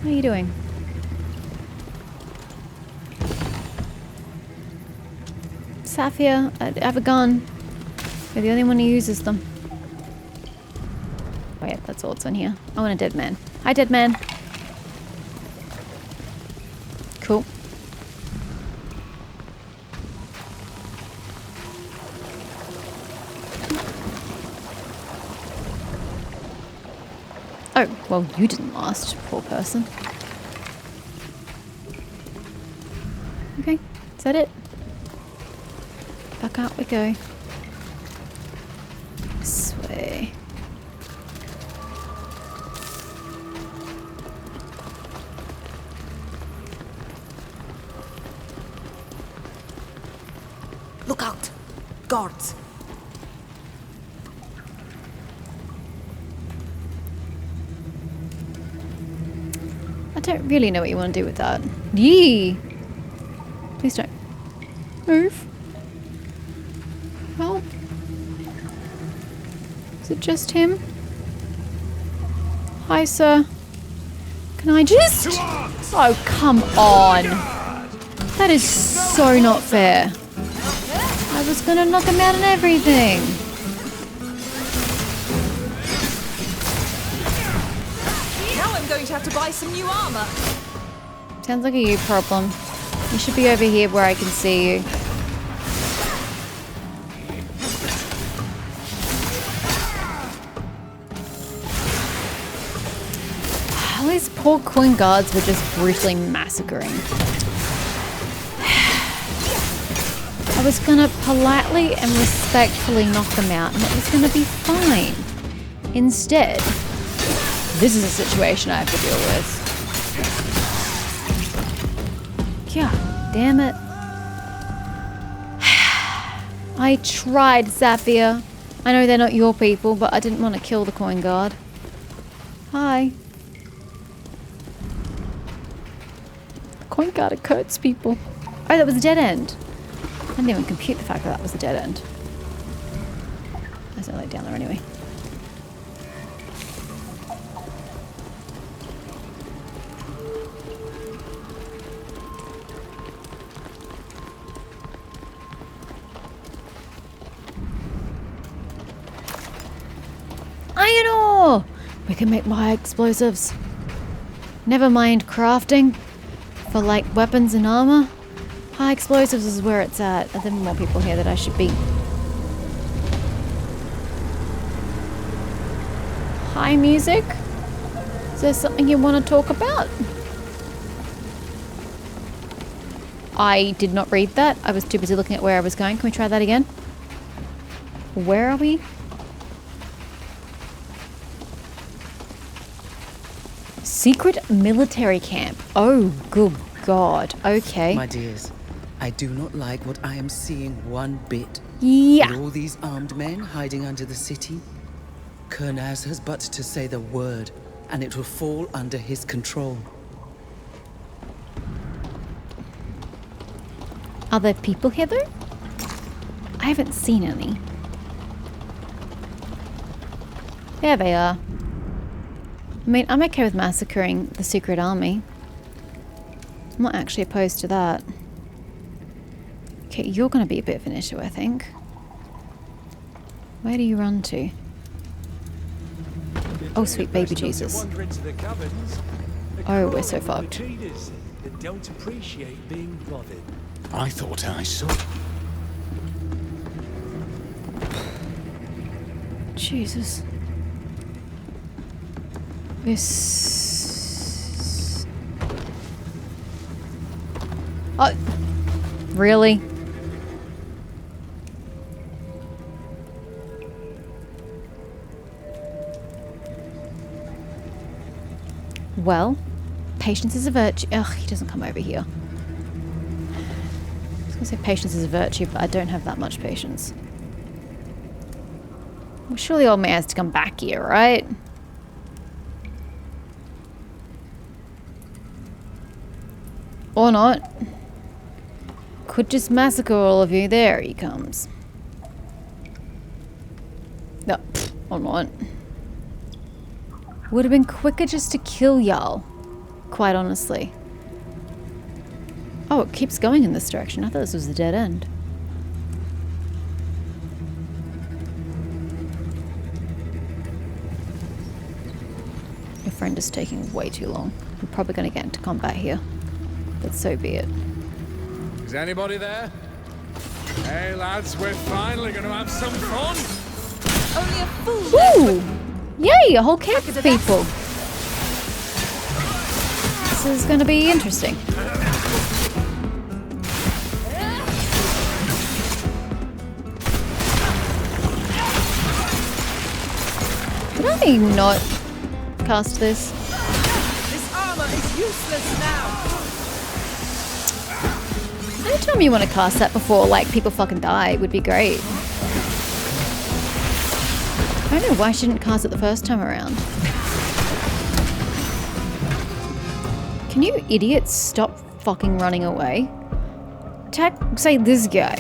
How are you doing? Saphir, I have a gun. You're the only one who uses them. Oh yeah, that's all that's on here. I want a dead man. Hi, dead man. Cool. Oh, well, you didn't last, poor person. Okay, is that it? Back out we go. This way. Look out! Guards! I don't really know what you want to do with that. Yee! Please don't. Move. Help. Is it just him? Hi, sir. Can I just... Oh, come on. That is so not fair. I was gonna knock him out and everything. Now I'm going to have to buy some new armor. Sounds like a you problem. You should be over here where I can see you. poor coin guards were just brutally massacring. I was gonna politely and respectfully knock them out and it was gonna be fine. Instead, this is a situation I have to deal with. God damn it. I tried, Saphir. I know they're not your people, but I didn't want to kill the coin guard. Hi. The coin guard hurts people. Oh, that was a dead end. I didn't even compute the fact that that was a dead end. There's no light down there anyway. Iron ore! We can make more explosives. Never mind crafting for like weapons and armor. High explosives is where it's at. Are there more people here that I should be? Hi, music? Is there something you want to talk about? I did not read that. I was too busy looking at where I was going. Can we try that again? Where are we? Secret military camp. Oh, good God. Okay. My dears, I do not like what I am seeing one bit. Yeah. With all these armed men hiding under the city, Kurnaz has but to say the word, and it will fall under his control. Are there people here though? I haven't seen any. There they are. I mean, I'm okay with massacring the secret army. I'm not actually opposed to that. Okay, you're going to be a bit of an issue, I think. Where do you run to? Oh, sweet baby Jesus. Oh, we're so fucked. Don't appreciate being bothered. I thought I saw. Jesus. This... Oh, really? Well, patience is a virtue. Ugh, he doesn't come over here. I was gonna say patience is a virtue, but I don't have that much patience. Well, surely old man has to come back here, right? Or not. Could just massacre all of you. There he comes. No, or not. Would have been quicker just to kill y'all. Quite honestly. Oh, it keeps going in this direction. I thought this was a dead end. Your friend is taking way too long. We're probably going to get into combat here. But so be it. Is anybody there? Hey lads, we're finally going to have some fun. Only a fool. Woo! Yay! A whole camp of people. This is going to be interesting. Did I not cast this? This armor is useless now. Anytime you want to cast that before, like, people fucking die would be great. I don't know why I shouldn't cast it the first time around. Can you idiots stop fucking running away? Attack, say, this guy.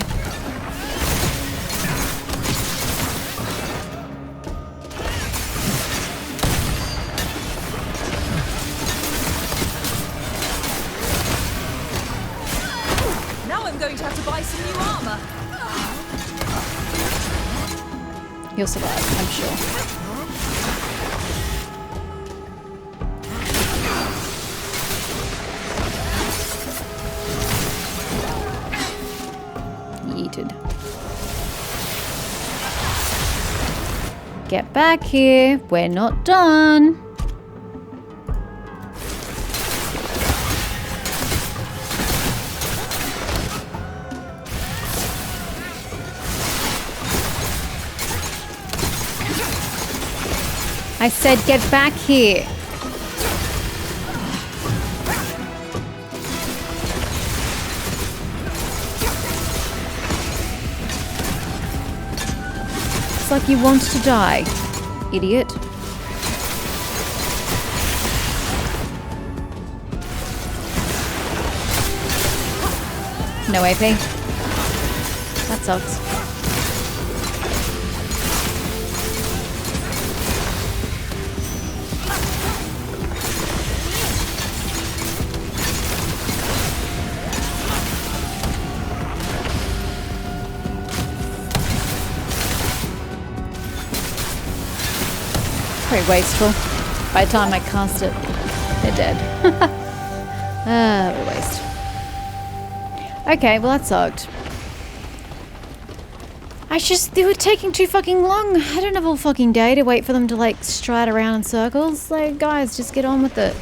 Now I'm going to have to buy some new armor. You'll survive, I'm sure. Yeeted. Get back here. We're not done. I said get back here. It's like you want to die, idiot. No AP. That sucks. Very wasteful. By the time I cast it, they're dead. What a waste. Okay, well that sucked. They were taking too fucking long. I don't have all fucking day to wait for them to like stride around in circles. Like, guys, just get on with it.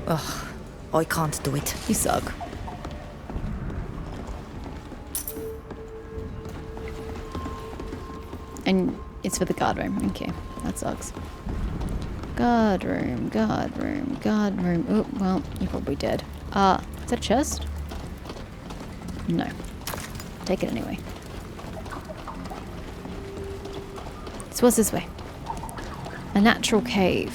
Ugh, I can't do it. You suck. And it's for the guard room. Okay, that sucks. Guard room, guard room, guard room. Oh, well, you're probably dead. Is that a chest? No. Take it anyway. So what's this way? A natural cave.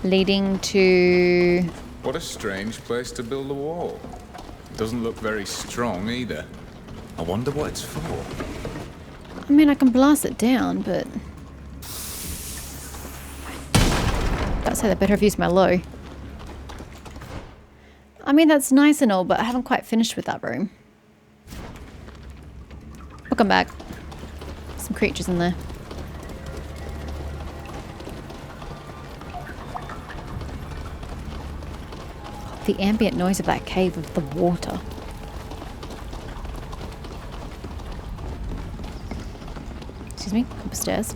Leading to... What a strange place to build a wall. It doesn't look very strong either. I wonder what it's for. I mean, I can blast it down, but... I'd say I better have used my low. I mean, that's nice and all, but I haven't quite finished with that room. I'll come back. Some creatures in there. The ambient noise of that cave of the water. Excuse me, upstairs.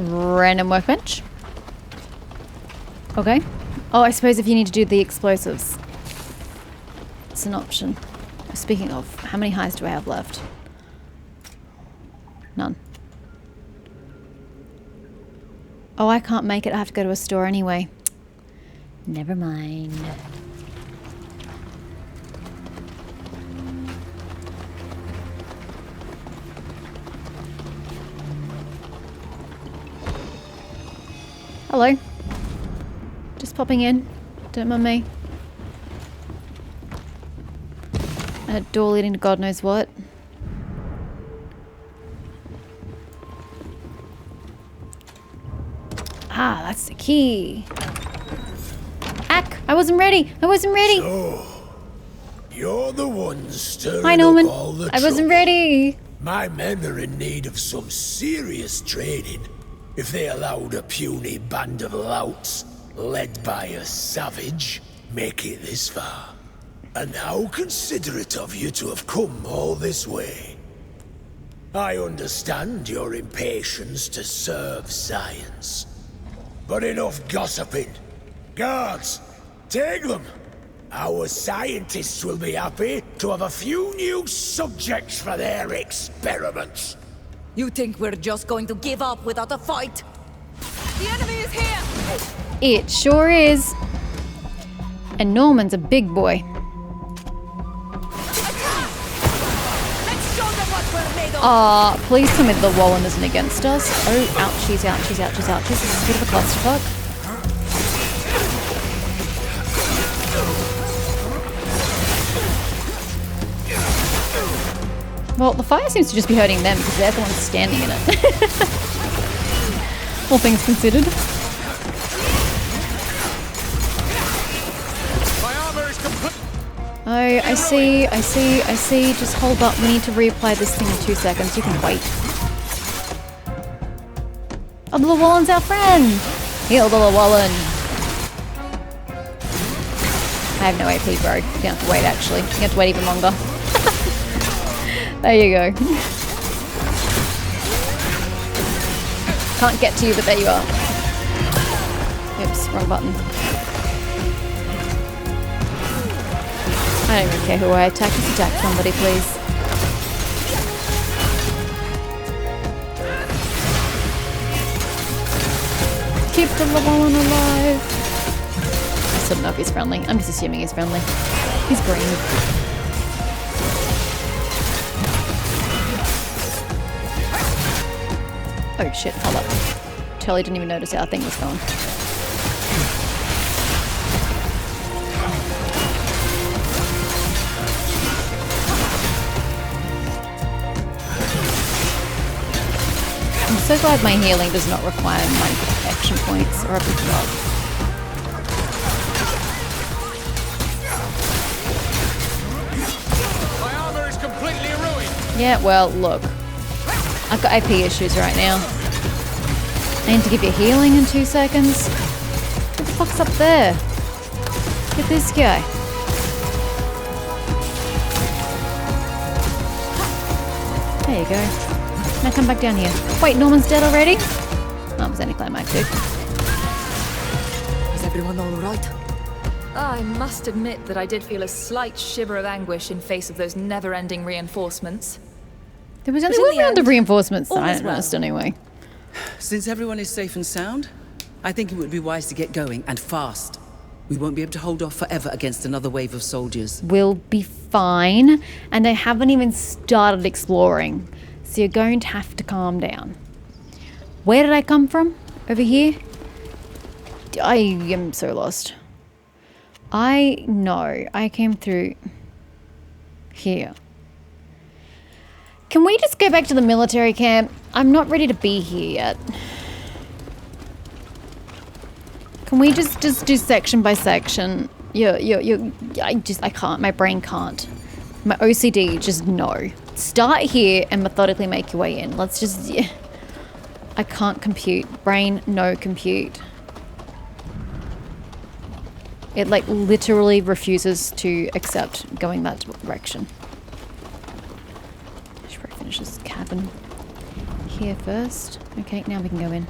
Random workbench. Okay. Oh, I suppose if you need to do the explosives, it's an option. Speaking of, how many highs do I have left? None. Oh, I can't make it. I have to go to a store anyway. Never mind. Hello. Just popping in. Don't mind me. A door leading to God knows what. Ah, that's the key. Ack! I wasn't ready! I wasn't ready! So, you're the ones stirring Hi, Norman. up all the I wasn't trouble. ready! My men are in need of some serious training if they allowed a puny band of louts, led by a savage, make it this far. And how considerate of you to have come all this way. I understand your impatience to serve science. But enough gossiping. Guards, take them. Our scientists will be happy to have a few new subjects for their experiments. You think we're just going to give up without a fight? The enemy is here! It sure is. And Norman's a big boy. Aw, please tell me the Wallen isn't against us. Oh, ouchies, ouchies, ouchies, ouchies. This is a bit of a clusterfuck. Well, the fire seems to just be hurting them because they're the ones standing in it. All things considered. Oh, I see. Just hold up. We need to reapply this thing in 2 seconds. You can wait. Oh, the Llewellyn's our friend! Heal the Llewellyn. I have no AP, bro. You don't have to wait, actually. You have to wait even longer. There you go. Can't get to you, but there you are. Oops, wrong button. I don't even care who I attack. Just attack somebody, please. Keep the one alive. I still don't know if he's friendly. I'm just assuming he's friendly. He's green. Oh shit, hold up. Totally didn't even notice how our thing was going. I'm so glad my healing does not require my action points or a big drop. My armor is completely ruined. Yeah, well, look. I've got AP issues right now. I need to give you healing in 2 seconds. What the fuck's up there? Get this guy. There you go. Now come back down here. Wait, Norman's dead already? Oh, it was anticlimactic. Is everyone all right? I must admit that I did feel a slight shiver of anguish in face of those never-ending reinforcements. There was only one round of reinforcements, all I is well. noticed anyway. Since everyone is safe and sound, I think it would be wise to get going, and fast. We won't be able to hold off forever against another wave of soldiers. We'll be fine, and I haven't even started exploring, so you're going to have to calm down. Where did I come from? Over here? I am so lost. I know I came through here. Can we just go back to the military camp? I'm not ready to be here yet. Can we just do section by section? I can't. My brain can't. My OCD just no. Start here and methodically make your way in. Let's just. Yeah. I can't compute. Brain, no compute. It like literally refuses to accept going that direction. I should probably finish this cabin here first. Okay, now we can go in.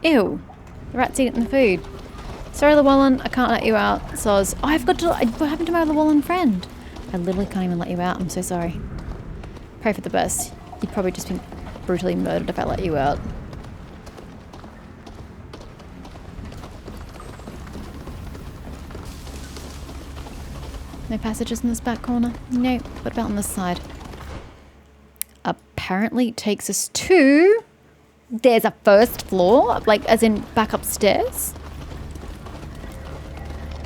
Ew, the rat's eating the food. Sorry, Llewellyn, I can't let you out. Soz. Oh, I've got to. What happened to my Llewellyn friend? I literally can't even let you out. I'm so sorry. Pray for the best. You'd probably just be brutally murdered if I let you out. No passages in this back corner? No. What about on this side? Apparently it takes us to... There's a first floor, like as in back upstairs.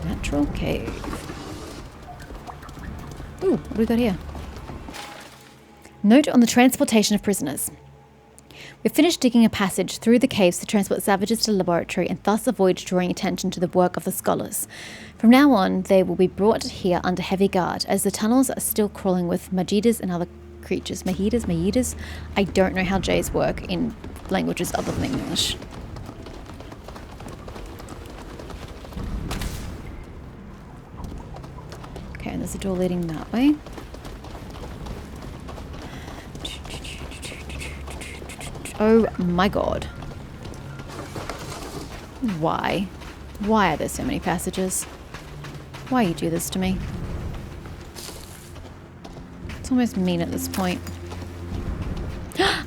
Natural cave. Ooh, what do we got here? Note on the transportation of prisoners. We've finished digging a passage through the caves to transport savages to the laboratory and thus avoid drawing attention to the work of the scholars. From now on, they will be brought here under heavy guard, as the tunnels are still crawling with majidas and other creatures. Majidas? I don't know how J's work in languages other than English. Okay, and there's a door leading that way. Oh my god. Why? Why are there so many passages? Why you do this to me? It's almost mean at this point.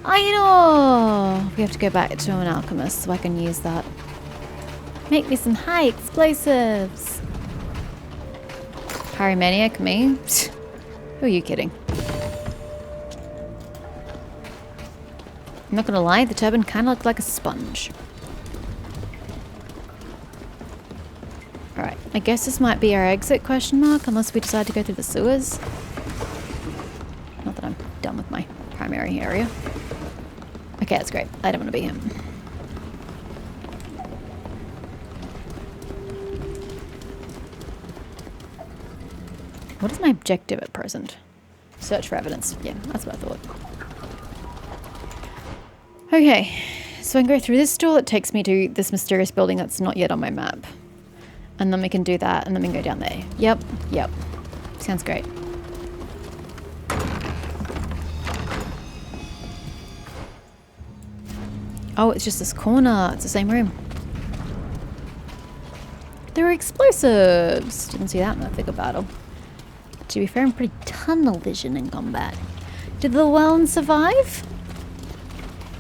I know! We have to go back to an alchemist so I can use that. Make me some high explosives! Pyromaniac, me? Who are you kidding? I'm not gonna lie, the turban kinda looked like a sponge. Alright, I guess this might be our exit, question mark, unless we decide to go through the sewers. Not that I'm done with my primary area. Okay, that's great. I don't want to be him. What is my objective at present? Search for evidence. Yeah, that's what I thought. Okay, so I can go through this door that takes me to this mysterious building that's not yet on my map. And then we can do that, and then we can go down there. Yep. Sounds great. Oh, it's just this corner. It's the same room. There were explosives. Didn't see that in that bigger battle. To be fair, I'm pretty tunnel vision in combat. Did the Llewellyn survive?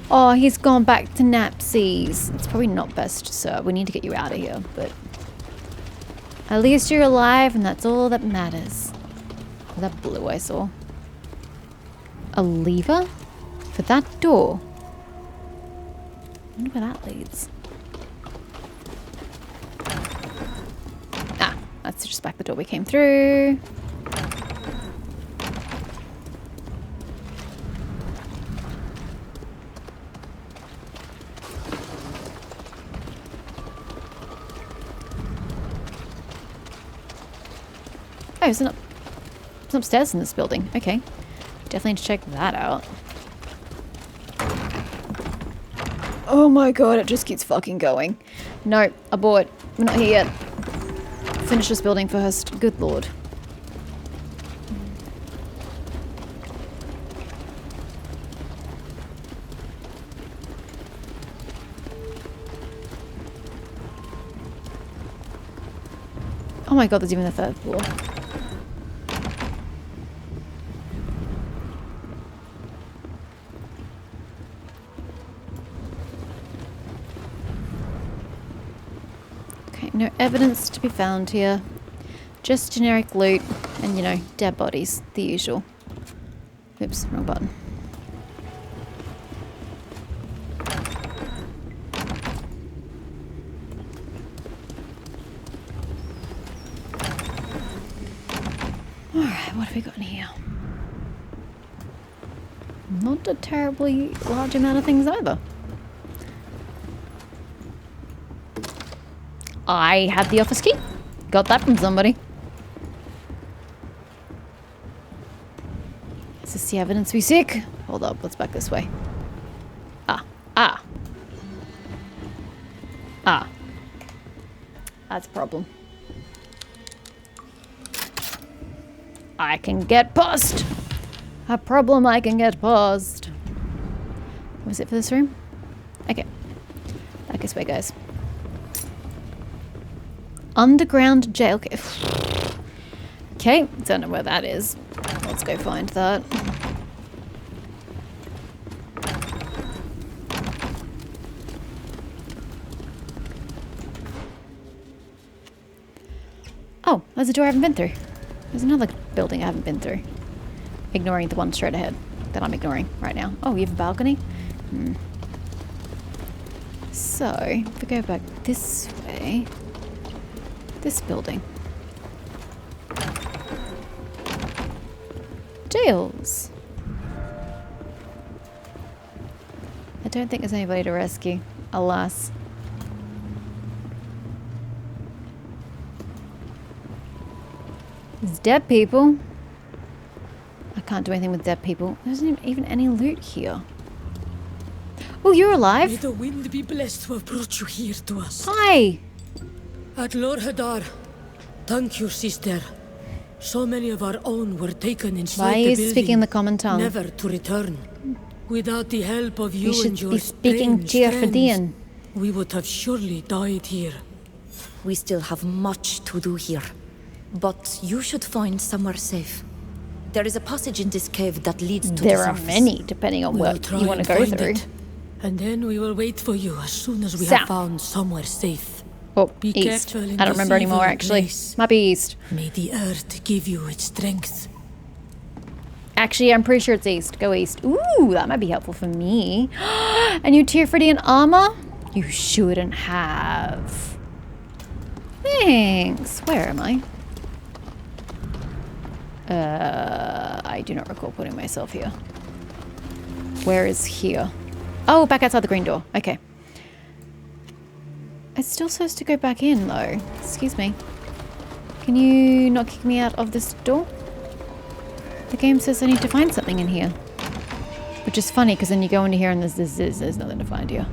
Oh, he's gone back to Napsies. It's probably not best, sir. We need to get you out of here, but at least you're alive, and that's all that matters. Was that blue I saw? A lever? For that door? I wonder where that leads. Ah, that's just back the door we came through. Oh, it's upstairs in this building. Okay. Definitely need to check that out. Oh my god, it just keeps fucking going. No, abort. We're not here yet. Finish this building first. Good lord. Oh my god, there's even a third floor. No evidence to be found here. Just generic loot and, you know, dead bodies. The usual. Oops, wrong button. Alright, what have we got in here? Not a terribly large amount of things either. I had the office key. Got that from somebody. Is this the evidence we seek? Hold up, let's back this way. Ah. That's a problem. I can get past. A problem I can get past. Was it for this room? Okay. Back this way, guys. Underground jail. Okay, don't know where that is. Let's go find that. Oh, there's a door I haven't been through. There's another building I haven't been through. Ignoring the one straight ahead that I'm ignoring right now. Oh, you have a balcony? So, if we go back this way... This building. Jails. I don't think there's anybody to rescue, alas. There's dead people. I can't do anything with dead people. There isn't even any loot here. Oh, you're alive. May the wind be blessed to have brought you here to us. Hi. At Lord Hadar, thank you, sister. So many of our own were taken inside Why are the you building, speaking the common tongue? never to return. Without the help of you and your be speaking strange Teer friends, Fradee. we would have surely died here. We still have much to do here, but you should find somewhere safe. There is a passage in this cave that leads to There the are surface. many, depending on what you want to go through. And then we will wait for you as soon as we South. have found somewhere safe. Oh, Be east. careful in I don't this remember anymore, evil actually. place. Might be east. May the earth give you its strength. Actually, I'm pretty sure it's east. Go east. Ooh, that might be helpful for me. And you Teer Fradee armor? You shouldn't have. Thanks. Where am I? I do not recall putting myself here. Where is here? Oh, back outside the green door. Okay. It's still supposed to go back in, though. Excuse me. Can you not kick me out of this door? The game says I need to find something in here. Which is funny, because then you go into here and there's nothing to find here.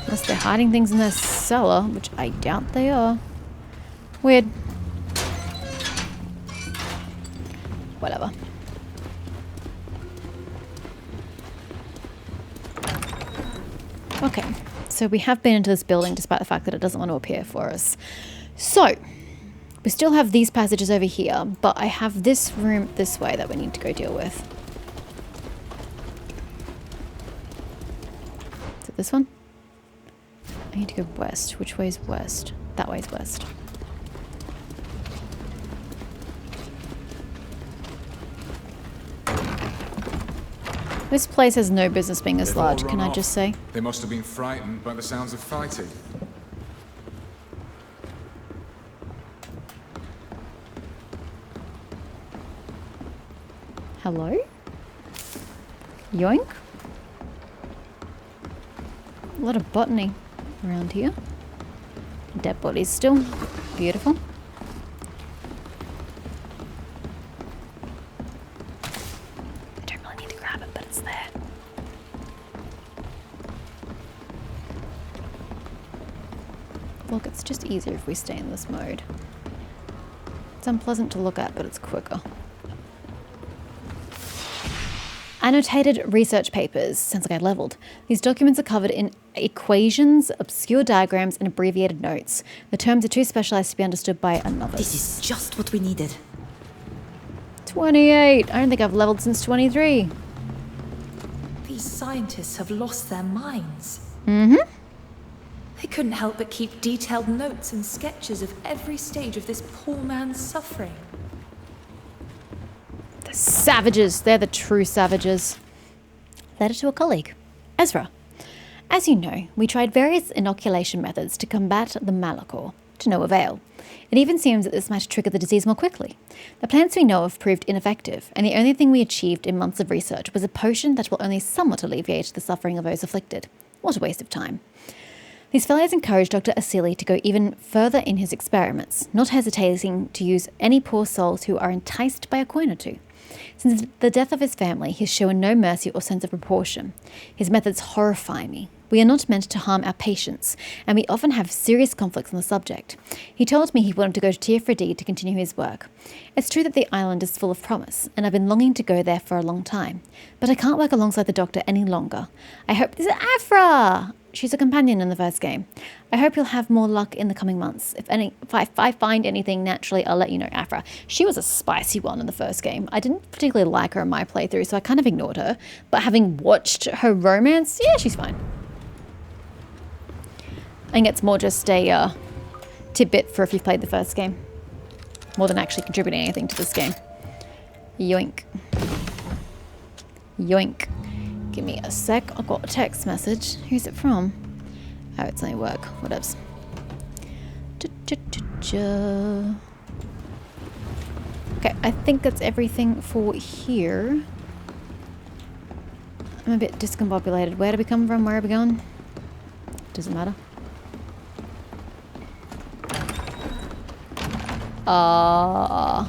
Unless they're hiding things in their cellar, which I doubt they are. Weird. Whatever. Okay, so we have been into this building despite the fact that it doesn't want to appear for us. So, we still have these passages over here, but I have this room this way that we need to go deal with. Is it this one? I need to go west. Which way is west? That way is west. This place has no business being this large, can I just say? They must have been frightened by the sounds of fighting. Hello? Yoink? A lot of botany around here. Dead bodies still. Beautiful. I don't really need to grab it, but it's there. Look, it's just easier if we stay in this mode. It's unpleasant to look at, but it's quicker. Annotated research papers. Sounds like I leveled. These documents are covered in equations, obscure diagrams, and abbreviated notes. The terms are too specialized to be understood by a novice. This is just what we needed. 28. I don't think I've leveled since 23. These scientists have lost their minds. Mm-hmm. They couldn't help but keep detailed notes and sketches of every stage of this poor man's suffering. The savages. They're the true savages. Letter to a colleague. Ezra. As you know, we tried various inoculation methods to combat the Malachor, to no avail. It even seems that this might trigger the disease more quickly. The plants we know of proved ineffective, and the only thing we achieved in months of research was a potion that will only somewhat alleviate the suffering of those afflicted. What a waste of time. These fellows encouraged Dr. Asili to go even further in his experiments, not hesitating to use any poor souls who are enticed by a coin or two. Since the death of his family, he's shown no mercy or sense of proportion. His methods horrify me. We are not meant to harm our patients, and we often have serious conflicts on the subject. He told me he wanted to go to Teer Fradee to continue his work. It's true that the island is full of promise, and I've been longing to go there for a long time. But I can't work alongside the doctor any longer. I hope this is Afra! She's a companion in the first game. I hope you'll have more luck in the coming months. If I find anything naturally, I'll let you know, Afra. She was a spicy one in the first game. I didn't particularly like her in my playthrough, so I kind of ignored her. But having watched her romance, yeah, she's fine. I think it's more just a tidbit for if you've played the first game. More than actually contributing anything to this game. Yoink. Yoink. Give me a sec. I've got a text message. Who's it from? Oh, it's only work. Whatevs. Okay, I think that's everything for here. I'm a bit discombobulated. Where do we come from? Where are we going? Doesn't matter. Oh,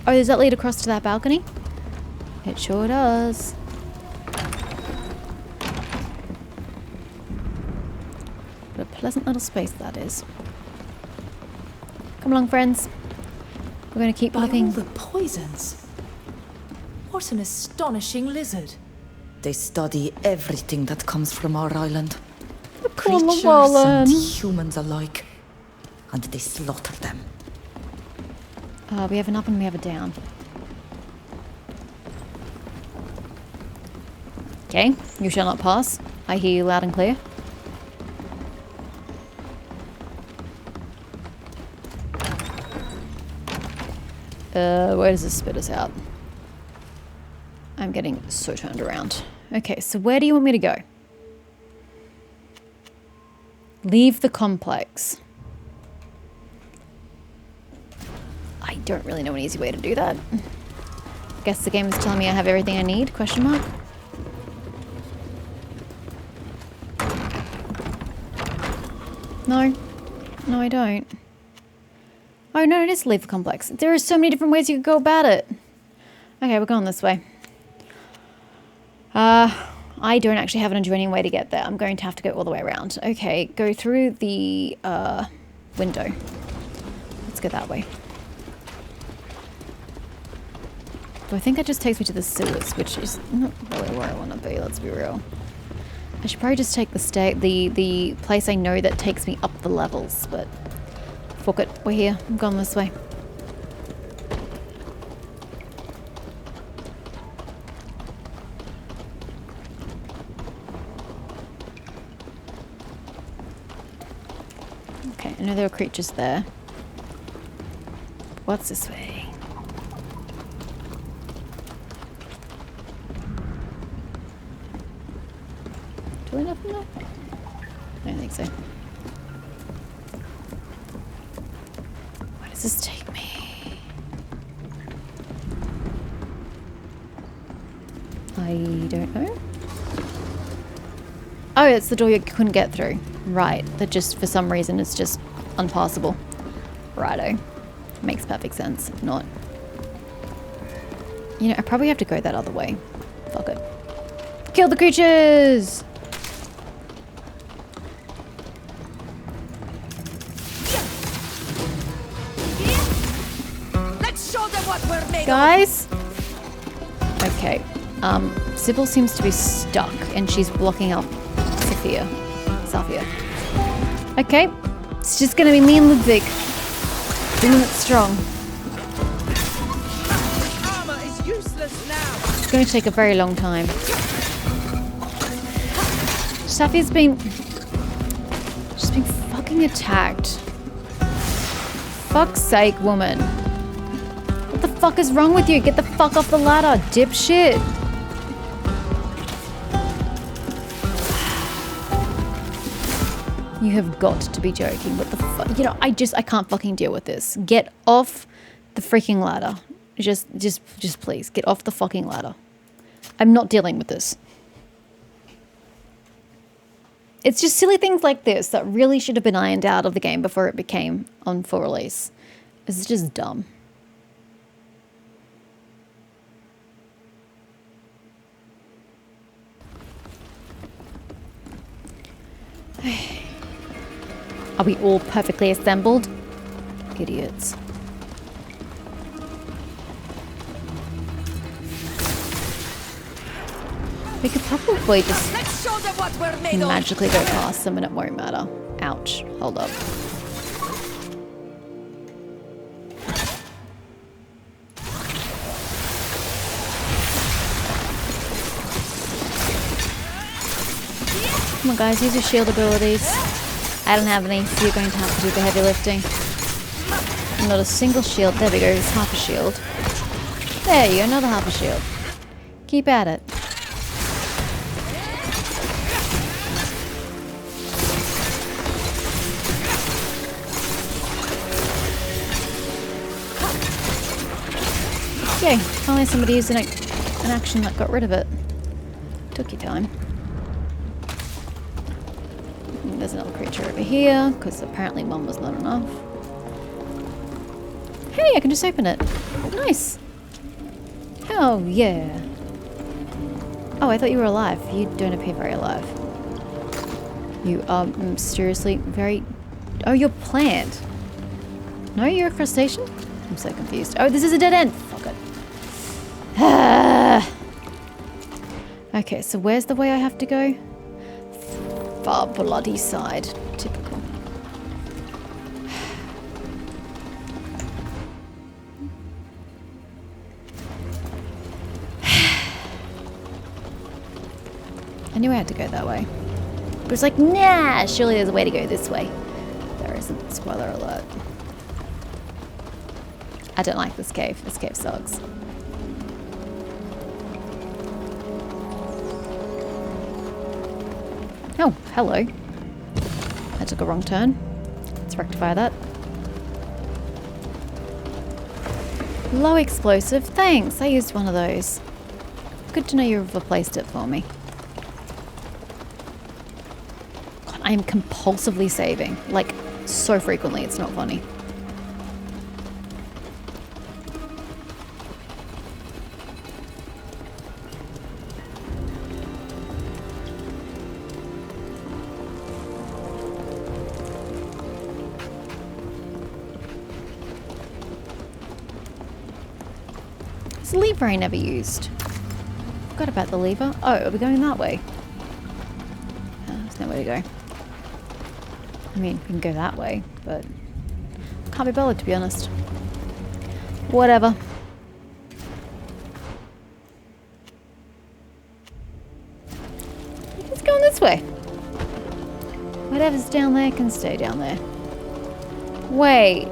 does that lead across to that balcony? It sure does. What a pleasant little space that is. Come along, friends. We're going to keep looking. All the poisons. What an astonishing lizard. They study everything that comes from our island. Creatures and humans alike. And they slaughter them. We have an up and we have a down. Okay, you shall not pass. I hear you loud and clear. Where does this spit us out? I'm getting so turned around. Okay, so where do you want me to go? Leave the complex. I don't really know an easy way to do that. Guess the game is telling me I have everything I need, question mark? No. No, I don't. Oh, no, it is leave the complex. There are so many different ways you could go about it. Okay, we're going this way. I don't actually have an adjoining way to get there. I'm going to have to go all the way around. Okay, go through the window. Let's go that way. I think that just takes me to the sewers, which is not really where I want to be, let's be real. I should probably just take the place I know that takes me up the levels, but fuck it, we're here. I'm going this way. Okay, I know there are creatures there. What's this way? Do I nothing there? I don't think so. Where does this take me? I don't know. Oh, it's the door you couldn't get through. Right, that just for some reason it's just unpassable. Righto. Makes perfect sense. If not, you know, I probably have to go that other way. Fuck it. Kill the creatures! Let's show them what we're made Guys? Okay. Sybil seems to be stuck and she's blocking up Safia. Okay. It's just gonna be me and Ludwig. Doing it strong. Armor is useless now. It's going to take a very long time. Safia's been... She's been fucking attacked. Fuck's sake, woman. What the fuck is wrong with you? Get the fuck off the ladder, dipshit. You have got to be joking. What the fuck? You know, I can't fucking deal with this. Get off the freaking ladder. Just please, get off the fucking ladder. I'm not dealing with this. It's just silly things like this that really should have been ironed out of the game before it became on full release. It's just dumb. Are we all perfectly assembled? Idiots. We could probably just Let's show them what we're made magically go past them and it won't matter. Ouch. Hold up. Come on guys, use your shield abilities. I don't have any, so you're going to have to do the heavy lifting. Not a single shield. There we go, it's half a shield. There you go, another half a shield. Keep at it. Yay, finally somebody used an action that got rid of it. Took your time. There's another creature over here, because apparently one was not enough. Hey, I can just open it. Nice. Hell yeah. Oh, I thought you were alive. You don't appear very alive. You are mysteriously very... Oh, you're plant. No, you're a crustacean? I'm so confused. Oh, this is a dead end. Fuck it. Okay, so where's the way I have to go? Far bloody side. Typical. I knew I had to go that way. But it's like, nah, surely there's a way to go this way. There isn't. Spoiler alert. I don't like this cave. This cave sucks. Oh, hello. I took a wrong turn. Let's rectify that. Low explosive. Thanks. I used one of those. Good to know you've replaced it for me. God, I am compulsively saving. Like, so frequently. It's not funny. It's a lever I never used. Forgot about the lever. Oh, are we going that way? nowhere to go. I mean, we can go that way, but can't be bothered, to be honest. Whatever. Let's go this way. Whatever's down there can stay down there. Wait.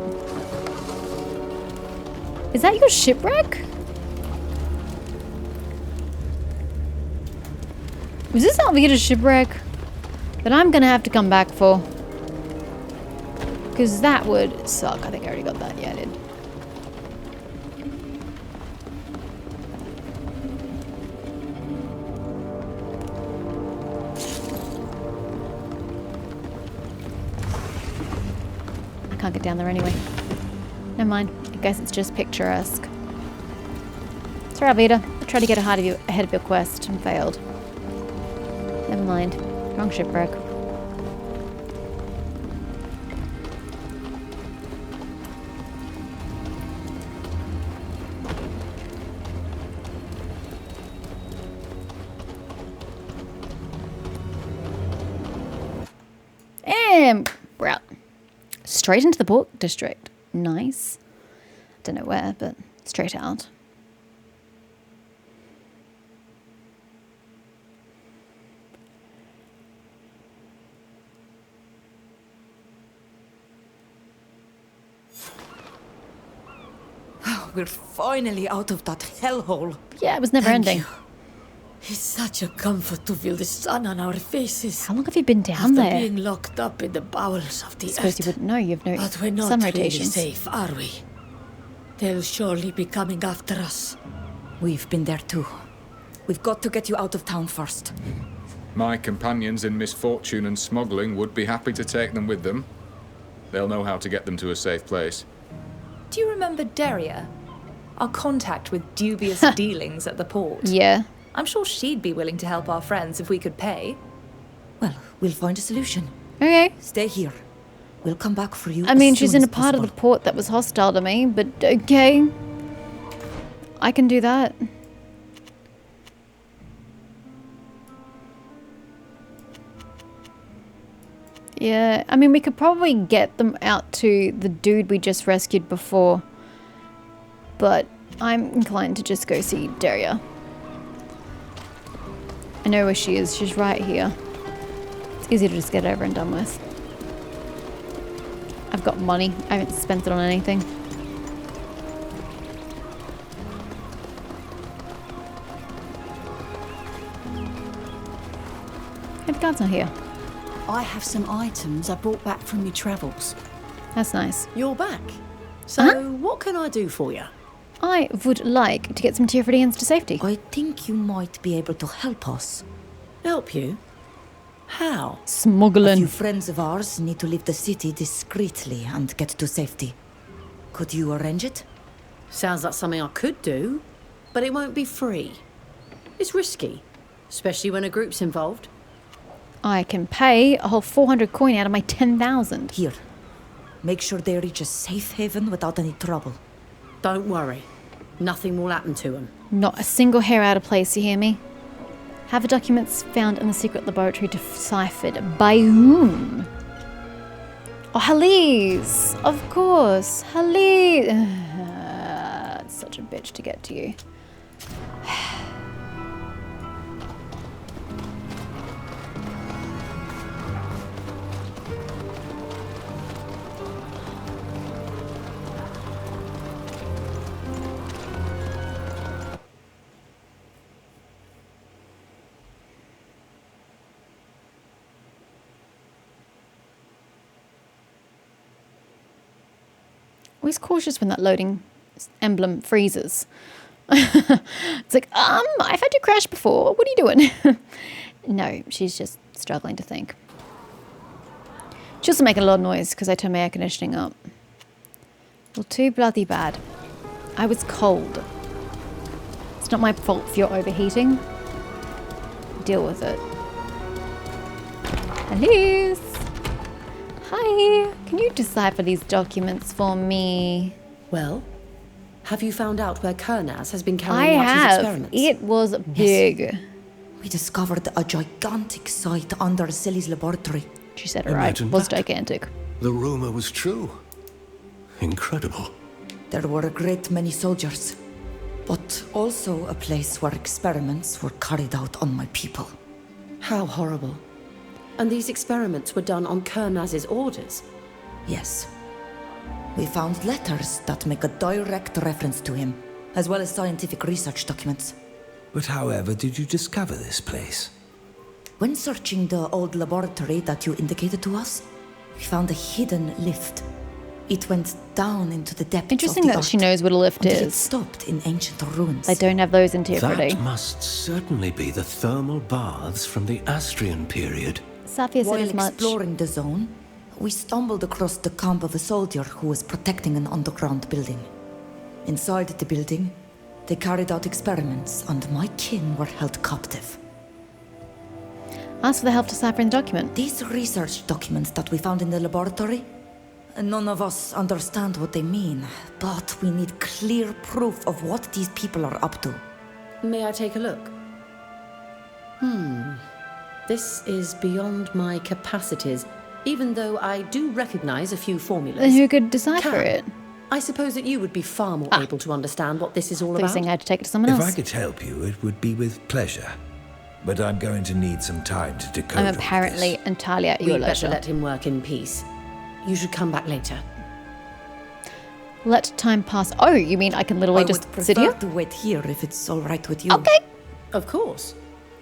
Is that your shipwreck? Was this Alvida's shipwreck that I'm gonna have to come back for? Because that would suck. I think I already got that. Yeah, I did. I can't get down there anyway. Never mind. I guess it's just picturesque. Sorry, Alvida. I tried to get ahead of your quest and failed. Never mind. Wrong shipwreck. And we're out. Straight into the port district. Nice. Don't know where, but straight out. We're finally out of that hellhole. Yeah, it was never ending. You. It's such a comfort to feel the sun on our faces. How long have you been down After there? being locked up in the bowels of the I suppose earth. you wouldn't know. You have no But we're not sun really rotations. safe, are we? They'll surely be coming after us. We've been there too. We've got to get you out of town first. My companions in misfortune and smuggling would be happy to take them with them. They'll know how to get them to a safe place. Do you remember Daria? Our contact with dubious dealings at the port. Yeah. I'm sure she'd be willing to help our friends if we could pay. Well, we'll find a solution. Okay. Stay here. We'll come back for you. I mean, as she's soon in a as part of possible. the port that was hostile to me, but okay. I can do that. Yeah, I mean, we could probably get them out to the dude we just rescued before. But I'm inclined to just go see Daria. I know where she is. She's right here. It's easy to just get over and done with. I've got money. I haven't spent it on anything. Hey, the guard's not here. I have some items I brought back from your travels. That's nice. You're back. So, what can I do for you? I would like to get some Teer Fradeans to safety. I think you might be able to help us. Help you? How? A Smuggling. few friends of ours need to leave the city discreetly and get to safety. Could you arrange it? Sounds like something I could do, but it won't be free. It's risky, especially when a group's involved. I can pay a whole 400 coin out of my 10,000. Here. Make sure they reach a safe haven without any trouble. Don't worry. Nothing will happen to them. Not a single hair out of place, you hear me? Have the documents found in the secret laboratory deciphered. By whom? Oh, Halise! Of course. Halise! It's such a bitch to get to you. Always cautious when that loading emblem freezes. It's like, I've had to crash before. What are you doing? No, she's just struggling to think. She's also making a lot of noise because I turned my air conditioning up. Well, too bloody bad. I was cold. It's not my fault if you're overheating. Deal with it. Alice! Hi! Can you decipher these documents for me? Well, have you found out where Kurnaz has been carrying out his I have. experiments? It was big. We discovered a gigantic site under Silly's laboratory. She said it right. It was gigantic. The rumor was true. Incredible. There were a great many soldiers, but also a place where experiments were carried out on my people. How horrible. And these experiments were done on Kurnaz's orders? Yes. We found letters that make a direct reference to him, as well as scientific research documents. But however did you discover this place? When searching the old laboratory that you indicated to us, we found a hidden lift. It went down into the depths Interesting of the that earth she knows what a lift until is. It stopped in ancient ruins. They don't have those in Teer That Fradee. must certainly be the thermal baths from the Astrian period. Safia said While as much. exploring the zone, we stumbled across the camp of a soldier who was protecting an underground building. Inside the building, they carried out experiments, and my kin were held captive. Ask for the help to decipher in the document. These research documents that we found in the laboratory, none of us understand what they mean, but we need clear proof of what these people are up to. May I take a look? This is beyond my capacities, even though I do recognize a few formulas. Then who could decipher it? I suppose that you would be far more able to understand what this is all Please about. saying I had to take it to someone If else. I could help you, it would be with pleasure. But I'm going to need some time to decode I'm all apparently entirely at your We'd better leisure. let him work in peace. You should come back later. Let time pass. Oh, you mean I can literally just sit here? to wait here if it's all right with you. Okay. Of course.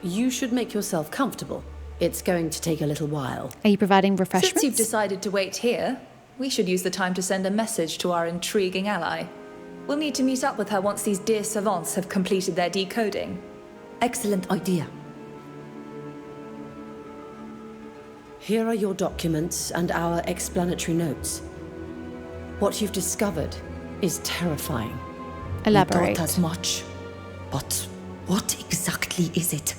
You should make yourself comfortable. It's going to take a little while. Are you providing refreshments? Since you've decided to wait here, we should use the time to send a message to our intriguing ally. We'll need to meet up with her once these dear savants have completed their decoding. Excellent idea. Here are your documents and our explanatory notes. What you've discovered is terrifying. Elaborate. We thought as much. But what exactly is it?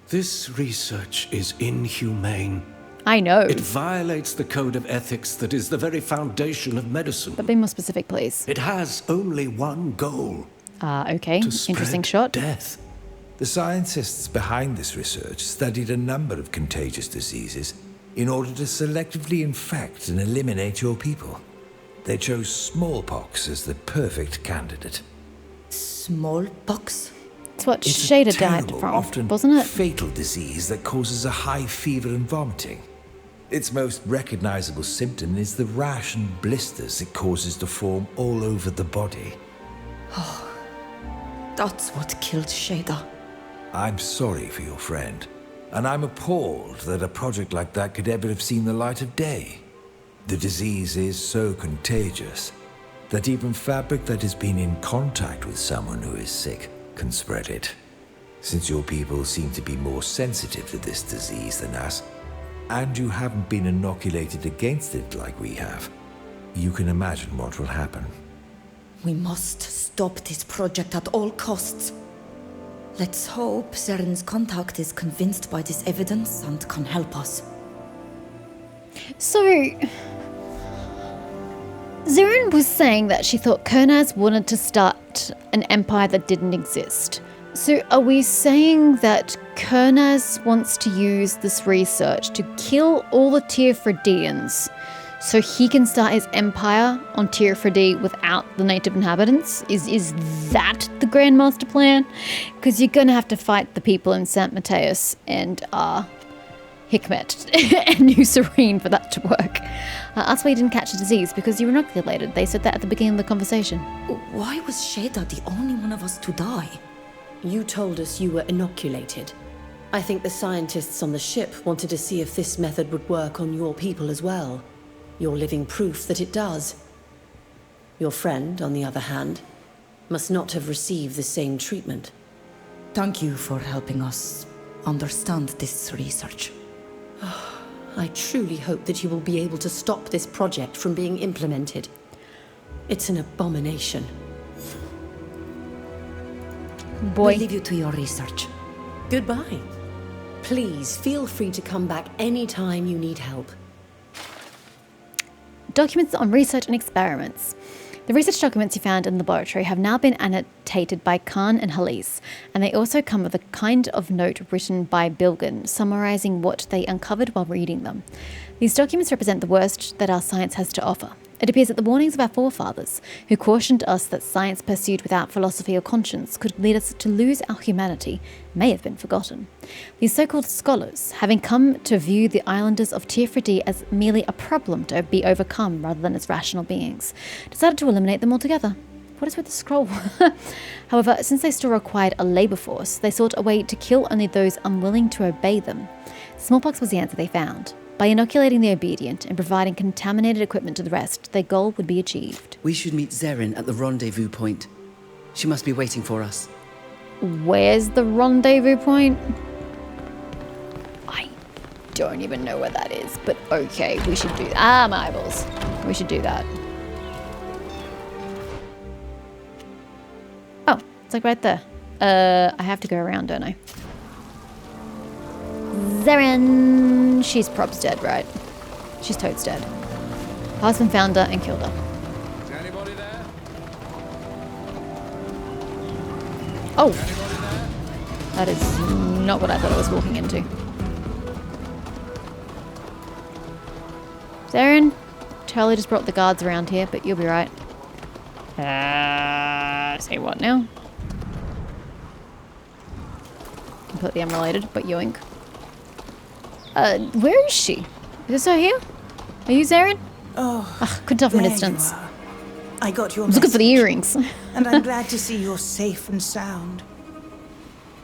This research is inhumane. I know. It violates the code of ethics that is the very foundation of medicine. But be more specific, please. It has only one goal. Okay. To spread Interesting shot. death. The scientists behind this research studied a number of contagious diseases in order to selectively infect and eliminate your people. They chose smallpox as the perfect candidate. Smallpox? It's what It's Shader a died terrible, from, often wasn't it? fatal disease that causes a high fever and vomiting. Its most recognizable symptom is the rash and blisters it causes to form all over the body. Oh, that's what killed Shader. I'm sorry for your friend, and I'm appalled that a project like that could ever have seen the light of day. The disease is so contagious that even fabric that has been in contact with someone who is sick can spread it. Since your people seem to be more sensitive to this disease than us, and you haven't been inoculated against it like we have, you can imagine what will happen. We must stop this project at all costs. Let's hope Séréne's contact is convinced by this evidence and can help us. So, Sérène was saying that she thought Kurnaz wanted to start an empire that didn't exist. So are we saying that Kurnaz wants to use this research to kill all the Teer Fradeans so he can start his empire on Teer Fradee without the native inhabitants? Is that the grand master plan? Because you're going to have to fight the people in St. Mateus and Hikmet and New Sérène for that to work. That's why you didn't catch the disease, because you were inoculated. They said that at the beginning of the conversation. Why was Shader the only one of us to die? You told us you were inoculated. I think the scientists on the ship wanted to see if this method would work on your people as well. You're living proof that it does. Your friend, on the other hand, must not have received the same treatment. Thank you for helping us understand this research. I truly hope that you will be able to stop this project from being implemented. It's an abomination. Boy. We'll leave you to your research. Goodbye. Please feel free to come back anytime you need help. Documents on research and experiments. The research documents you found in the laboratory have now been annotated by Khan and Halise, and they also come with a kind of note written by Bilgan, summarising what they uncovered while reading them. These documents represent the worst that our science has to offer. It appears that the warnings of our forefathers, who cautioned us that science pursued without philosophy or conscience could lead us to lose our humanity, may have been forgotten. These so-called scholars, having come to view the islanders of Teer Fradee as merely a problem to be overcome rather than as rational beings, decided to eliminate them altogether. What is with the scroll? However, since they still required a labour force, they sought a way to kill only those unwilling to obey them. Smallpox was the answer they found. By inoculating the obedient and providing contaminated equipment to the rest, their goal would be achieved. We should meet Sérène at the rendezvous point. She must be waiting for us. Where's the rendezvous point? I don't even know where that is, but okay, we should do that. Ah, my eyeballs. We should do that. Oh, it's like right there. I have to go around, don't I? Sérène, she's probs dead, right? She's totes dead. Her husband found her and killed her. Is anybody there? Oh! That is not what I thought I was walking into. Sérène, Charlie just brought the guards around here, but you'll be right. Say what now? Completely unrelated, but yoink. Where is she? Is this her here? Are you Sérène? Oh, ugh, couldn't tell from a there distance. you are. I got your I was looking for the earrings. And I'm glad to see you're safe and sound.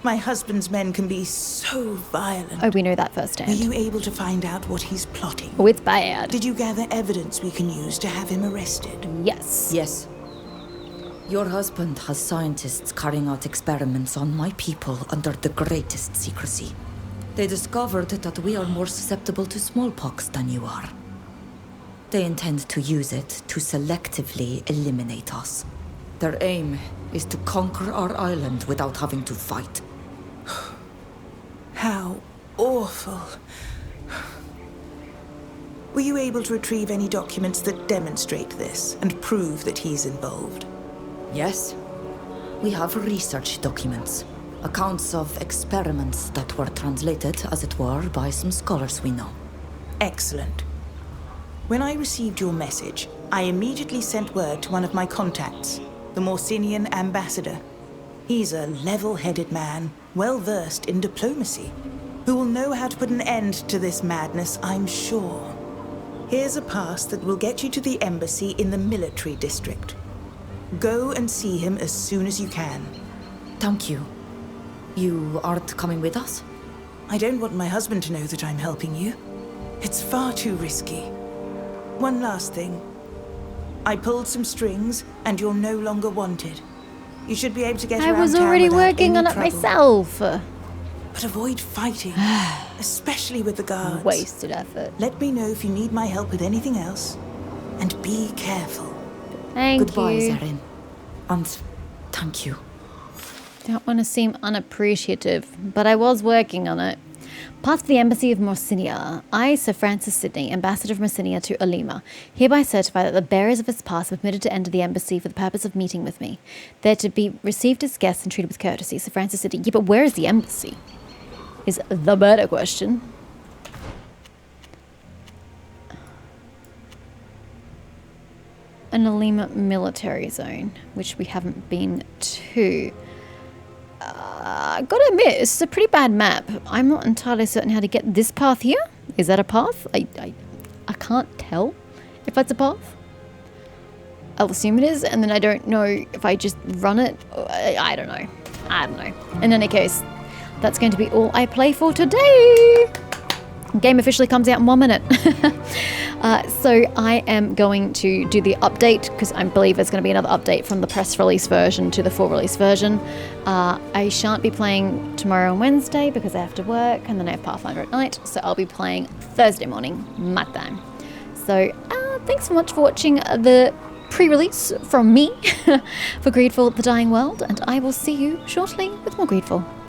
My husband's men can be so violent. Oh, we know that firsthand. Were you able to find out what he's plotting? Oh, it's bad. Did you gather evidence we can use to have him arrested? Yes. Yes. Your husband has scientists carrying out experiments on my people under the greatest secrecy. They discovered that we are more susceptible to smallpox than you are. They intend to use it to selectively eliminate us. Their aim is to conquer our island without having to fight. How awful. Were you able to retrieve any documents that demonstrate this and prove that he's involved? Yes. We have research documents. Accounts of experiments that were translated, as it were, by some scholars we know. Excellent. When I received your message, I immediately sent word to one of my contacts, the Morsinian ambassador. He's a level-headed man, well-versed in diplomacy, who will know how to put an end to this madness, I'm sure. Here's a pass that will get you to the embassy in the military district. Go and see him as soon as you can. Thank you. You aren't coming with us? I don't want my husband to know that I'm helping you. It's far too risky. One last thing. I pulled some strings, and you're no longer wanted. You should be able to get around town I was already without working on any it trouble. myself. But avoid fighting, especially with the guards. Wasted effort. Let me know if you need my help with anything else, and be careful. Thank Goodbye, you. Sérène. And thank you. Don't want to seem unappreciative, but I was working on it. Pass to the Embassy of Morsinia. I, Sir Francis Sidney, Ambassador of Morsinia to Olima, hereby certify that the bearers of this pass are permitted to enter the embassy for the purpose of meeting with me. They're to be received as guests and treated with courtesy. Sir Francis Sidney. Yeah, but where is the embassy? Is the better question. An Olima military zone, which we haven't been to. Gotta admit, it's a pretty bad map. I'm not entirely certain how to get this path here. Is that a path? I can't tell if that's a path. I'll assume it is, and then I don't know if I just run it. I don't know. I don't know. In any case, that's going to be all I play for today. Game officially comes out in 1 minute. So I am going to do the update because I believe there's going to be another update from the press release version to the full release version. I shan't be playing tomorrow and Wednesday because I have to work, and then I have Pathfinder at night. So I'll be playing Thursday morning, my time. So thanks so much for watching the pre-release from me for Greedfall: The Dying World, and I will see you shortly with more Greedfall.